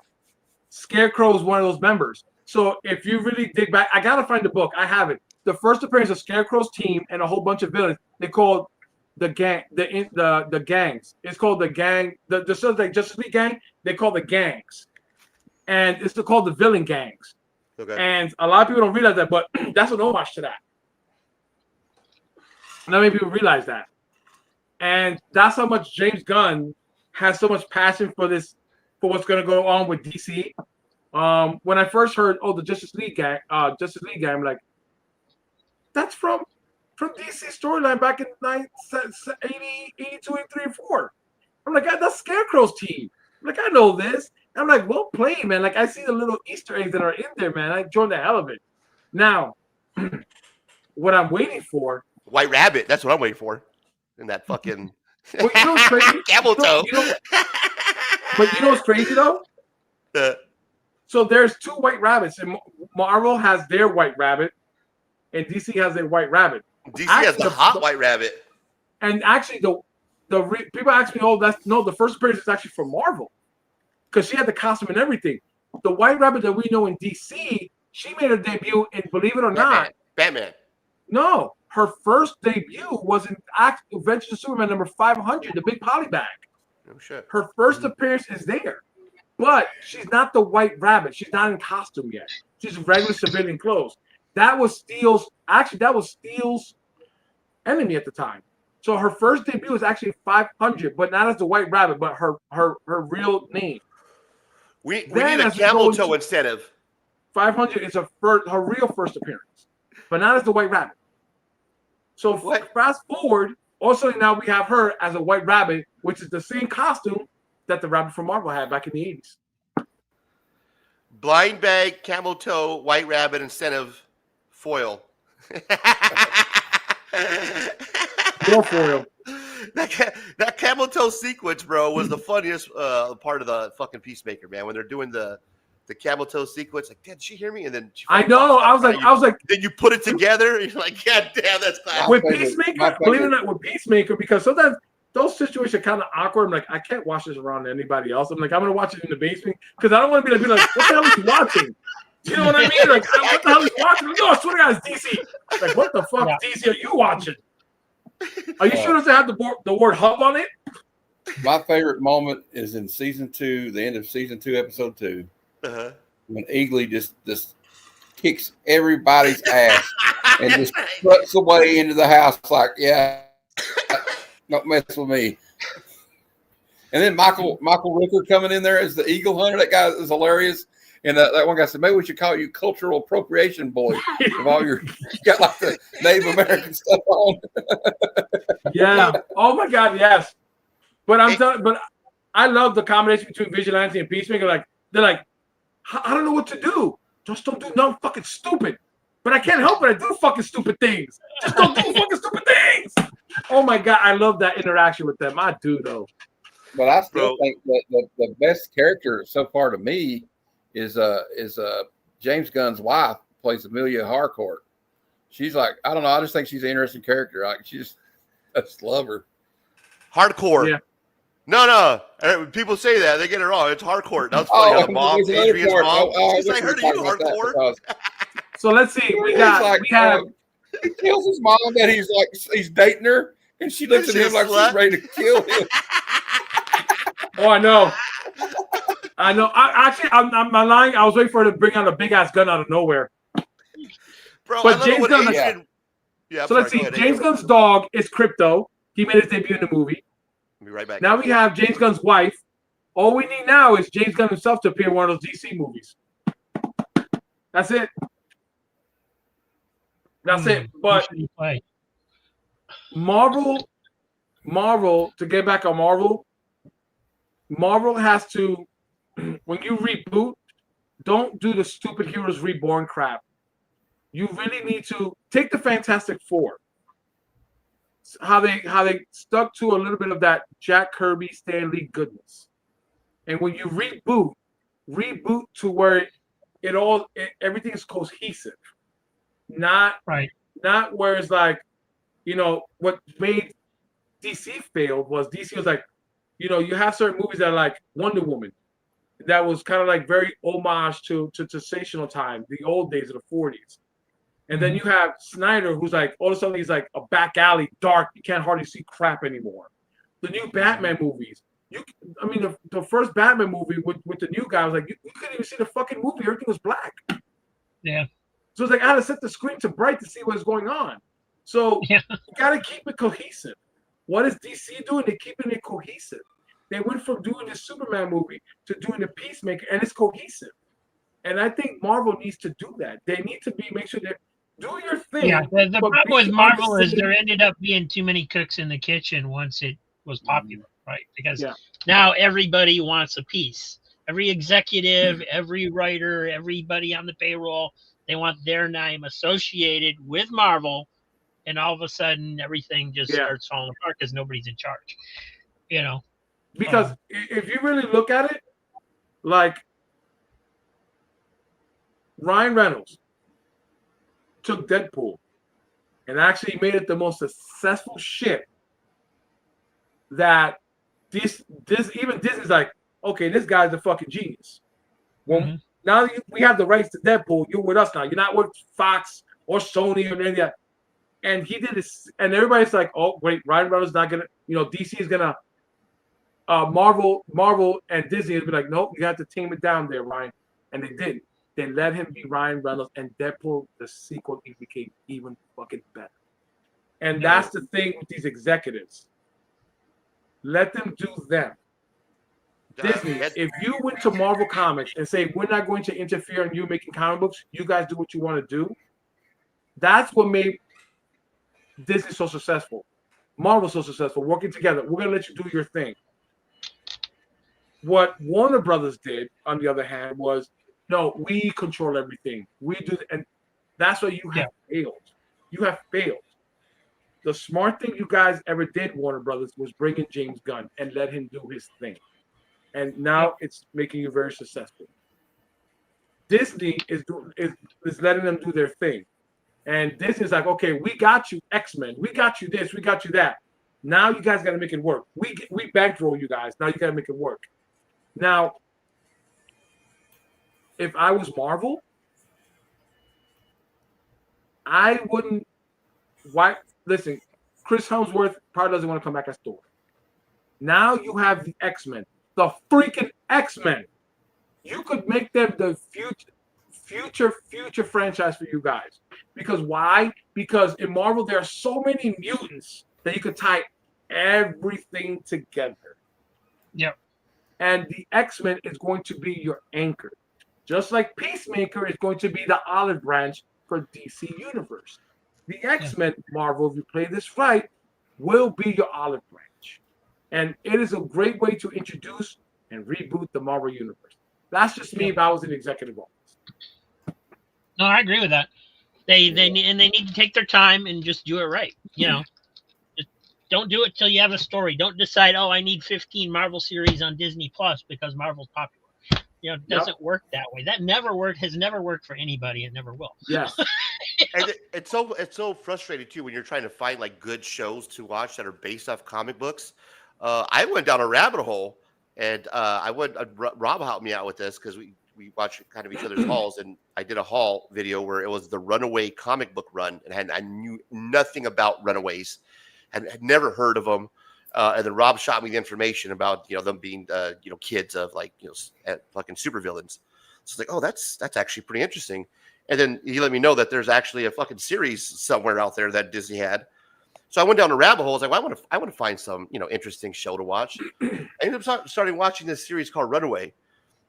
Scarecrow is one of those members. So if you really dig back, I gotta find the book. I have it. The first appearance of Scarecrow's team and a whole bunch of villains. They called the gang, the gangs. It's called the gang. The Justice League gang. They call the gangs, and it's called the villain gangs. Okay. And a lot of people don't realize that, but that's an homage to that. Not many people realize that. And that's how much James Gunn has so much passion for this, for what's going to go on with DC. When I first heard, the Justice League gang, I'm like, that's from DC storyline back in 80, 82, 83, and 4. I'm like, that's Scarecrow's team. Like, I know this. I'm like, well played, man. Like, I see the little Easter eggs that are in there, man. I enjoy the hell of it. Now, what I'm waiting for, White Rabbit. That's what I'm waiting for. In that fucking well, you know what's crazy? camel toe. But you know what's crazy though? So there's 2 White Rabbits, and Marvel has their White Rabbit, and DC has their White Rabbit. DC has the hot White Rabbit. And actually, people ask me, "Oh, the first appearance is actually from Marvel, because she had the costume and everything." The White Rabbit that we know in DC, she made her debut in, believe it or not, Batman. No, her first debut was in Adventures of Superman number 500, the big polybag. Oh shit. Her first appearance is there, but she's not the White Rabbit. She's not in costume yet. She's regular civilian clothes. That was Steel's enemy at the time. So her first debut was actually 500, but not as the White Rabbit, but her real name. We need a camel toe incentive. 500 is her real first appearance, but not as the White Rabbit. So fast forward, also now we have her as a White Rabbit, which is the same costume that the Rabbit from Marvel had back in the 80s. Blind bag, camel toe, White Rabbit incentive, foil. More foil. That camel toe sequence, bro, was the funniest part of the fucking Peacemaker, man. When they're doing the camel toe sequence, like, did she hear me? And then I know. I was like, then you put it together. And you're like, God damn, that's classic. With Peacemaker, believe it or not, with Peacemaker, because sometimes those situations are kind of awkward. I'm like, I can't watch this around anybody else. I'm like, I'm gonna watch it in the basement because I don't want to be like, what the hell is he watching? You know what I mean? Like, what the hell is he watching? No, I swear to God, it's DC. Like, what the fuck, DC, are you watching? Are you sure it doesn't have the word hub on it? My favorite moment is in season 2, the end of season 2, episode 2, when Eagly just kicks everybody's ass and just struts away into the house like, yeah, don't mess with me. And then Michael Rooker coming in there as the eagle hunter. That guy is hilarious. And that one guy said, maybe we should call you cultural appropriation boy of all you got like the Native American stuff on. Yeah. Oh my God, yes. But but I love the combination between Vigilante and Peacemaker. Like, they're like, I don't know what to do. Just don't do nothing fucking stupid. But I can't help it. I do fucking stupid things. Just don't do fucking stupid things. Oh my God, I love that interaction with them. I do though. But I still think that the best character so far to me is James Gunn's wife, plays Amelia Harcourt. She's like, I don't know, I just think she's an interesting character. Like, I just love her. Hardcore. Yeah. No. People say that. They get it wrong. It's Hardcore. That's funny. How the mom, Adrian's mom. She's like, heard of you, Hardcore. So let's see. We have he tells his mom that he's dating her, and she looks at him like she's ready to kill him. Oh, I know. I'm lying. I was waiting for her to bring out a big ass gun out of nowhere. Bro, but James Gunn. Yeah. So let's see. James Gunn's dog is Crypto. He made his debut in the movie. I'll be right back. Now we have James Gunn's wife. All we need now is James Gunn himself to appear in one of those DC movies. That's it. That's it. But Marvel, to get back on Marvel has to, when you reboot, don't do the stupid Heroes Reborn crap. You really need to take the Fantastic Four. How they stuck to a little bit of that Jack Kirby, Stan Lee goodness. And when you reboot to where everything is cohesive. Not where it's like, what made DC failed was DC was like, you have certain movies that are like Wonder Woman, that was kind of like very homage to sensational time, the old days of the 40s. And then you have Snyder, who's like, all of a sudden he's like a back alley, dark, you can't hardly see crap anymore. The new Batman movies, the first Batman movie with the new guy was like, you couldn't even see the fucking movie, everything was black. Yeah. So it's like, I had to set the screen to bright to see what's going on. So you got to keep it cohesive. What is DC doing? They're keeping it cohesive. They went from doing the Superman movie to doing the Peacemaker, and it's cohesive. And I think Marvel needs to do that. They need to make sure they do your thing. Yeah, the problem with Marvel is there ended up being too many cooks in the kitchen once it was popular. right? Because now everybody wants a piece. Every executive, every writer, everybody on the payroll, they want their name associated with Marvel, and all of a sudden everything just starts falling apart because nobody's in charge. You know, because if you really look at it, like Ryan Reynolds took Deadpool and actually made it the most successful shit that this even Disney's like, okay, this guy's a fucking genius. Well, now we have the rights to Deadpool. You're with us now. You're not with Fox or Sony or any of that. And he did this, and everybody's like, oh wait, Ryan Reynolds not gonna, DC is gonna, Marvel and Disney would be like, nope, you have to tame it down there, Ryan. And they did. They let him be Ryan Reynolds, and Deadpool, the sequel, it became even fucking better. And that's the thing with these executives. Let them do them. Disney, if you went to Marvel Comics and say, we're not going to interfere in you making comic books, you guys do what you want to do. That's what made Disney so successful. Marvel so successful, working together. We're going to let you do your thing. What Warner Brothers did, on the other hand, was, no, we control everything. We do, and that's why you have failed. You have failed. The smart thing you guys ever did, Warner Brothers, was bring in James Gunn and let him do his thing. And now it's making you very successful. Disney is letting them do their thing. And Disney's like, okay, we got you X-Men. We got you this. We got you that. Now you guys got to make it work. We bankroll you guys. Now you got to make it work. Now, if I was Marvel, I wouldn't. Why? Listen, Chris Hemsworth probably doesn't want to come back as Thor. Now you have the X-Men, the freaking X-Men. You could make them the future franchise for you guys. Because why? Because in Marvel there are so many mutants that you could tie everything together. Yep. And the X-Men is going to be your anchor. Just like Peacemaker is going to be the olive branch for DC Universe. The X-Men, Marvel, if you play this right, will be your olive branch. And it is a great way to introduce and reboot the Marvel Universe. That's just me if I was in the executive office. No, I agree with that. They need to take their time and just do it right. Just don't do it till you have a story. Don't decide, I need 15 Marvel series on Disney Plus because Marvel's popular. It doesn't work that way. That never worked, has never worked for anybody. It never will. Yes. And it's so frustrating too when you're trying to find like good shows to watch that are based off comic books. I went down a rabbit hole, and Rob helped me out with this because we watch kind of each other's hauls, and I did a haul video where it was the Runaway comic book run, and I knew nothing about Runaways, had never heard of them. And then Rob shot me the information about them being kids of fucking supervillains. So it's like, oh, that's actually pretty interesting. And then he let me know that there's actually a fucking series somewhere out there that Disney had. So I went down a rabbit hole. I was like, well, I want to find some interesting show to watch. I ended up starting watching this series called Runaway,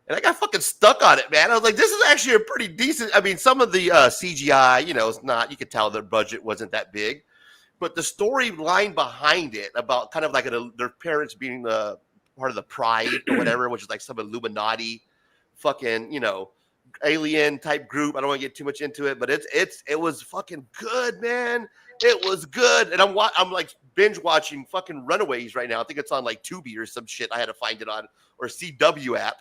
and I got fucking stuck on it, man. I was like, this is actually a pretty decent. I mean, some of the CGI, it's not. You could tell their budget wasn't that big. But the storyline behind it about kind of like their parents being part of the Pride or whatever, which is like some Illuminati fucking, alien type group. I don't want to get too much into it, but it was fucking good, man. It was good. And I'm like binge watching fucking Runaways right now. I think it's on like Tubi or some shit. I had to find it on or CW app.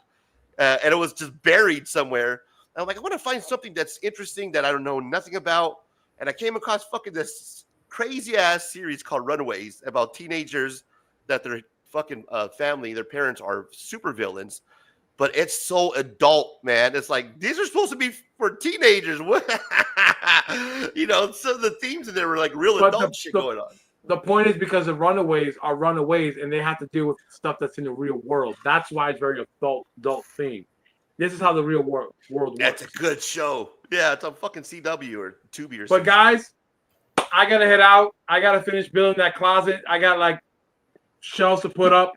And it was just buried somewhere. And I'm like, I want to find something that's interesting that I don't know nothing about. And I came across fucking this crazy ass series called Runaways about teenagers that their fucking family, their parents are super villains, but it's so adult, man. It's like these are supposed to be for teenagers. So the themes in there were like real adult shit going on. The point is because the Runaways are runaways and they have to deal with stuff that's in the real world. That's why it's very adult theme. This is how the real world works. That's a good show. Yeah, it's on fucking CW or Tubi or something. But guys, I gotta head out. I gotta finish building that closet. I got like shelves to put up.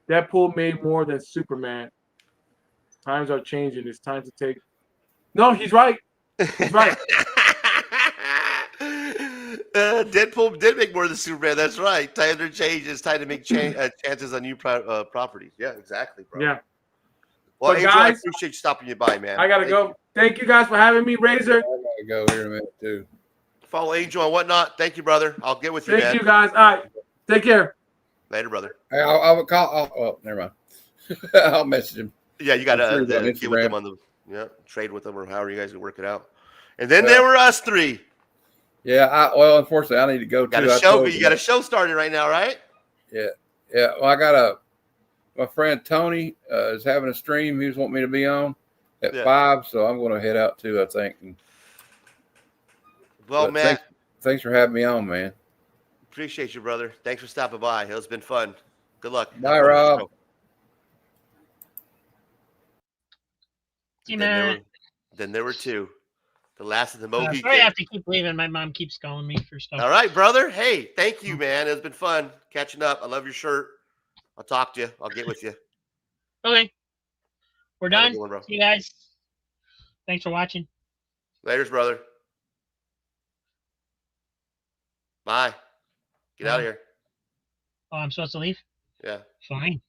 Deadpool made more than Superman. Times are changing. It's time to take. No, he's right. He's right. Deadpool did make more than Superman. That's right. Time to change. It's time to make chances on new properties. Yeah, exactly, bro. Yeah. Well, But Angel, guys, I appreciate you stopping you by, man. I gotta go. Thank you guys for having me, Razor. I gotta go here in a minute too. Follow Angel and whatnot. Thank you, brother. I'll get with you, man. Thank you, guys. All right. Take care. Later, brother. Hey, I will call. Oh, never mind. I'll message him. Yeah, you got to get with them on the trade with them or however you guys can work it out. And then there were us three. Yeah, well, unfortunately, I need to go too. You got a show started right now, right? Yeah. Well, I got my friend Tony is having a stream. He was wanting me to be on at 5, so I'm going to head out too, I think. Well, Matt, thanks for having me on, man. Appreciate you, brother. Thanks for stopping by. It's been fun. Good luck. Bye, Rob. Then there were two. The last of the Mohicans. Sorry, I have to keep leaving. My mom keeps calling me for stuff. All right, brother. Hey, thank you, man. It's been fun catching up. I love your shirt. I'll talk to you. I'll get with you. Okay. We're done. One, bro. See you guys. Thanks for watching. Laters, brother. Bye. Get out of here. Oh, I'm supposed to leave? Yeah. Fine.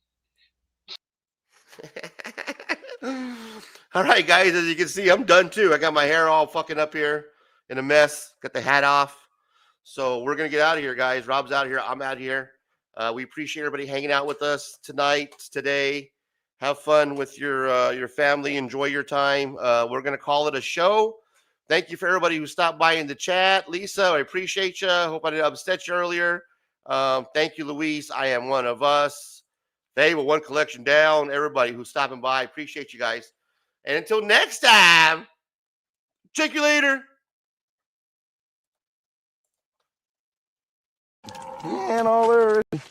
All right, guys. As you can see, I'm done too. I got my hair all fucking up here in a mess. Got the hat off. So we're going to get out of here, guys. Rob's out of here. I'm out of here. We appreciate everybody hanging out with us tonight, today. Have fun with your family. Enjoy your time. We're going to call it a show. Thank you for everybody who stopped by in the chat. Lisa, I appreciate you. Hope I didn't upset you earlier. Thank you, Luis. I am one of us. They were one collection down. Everybody who's stopping by, appreciate you guys. And until next time, check you later. And all there is.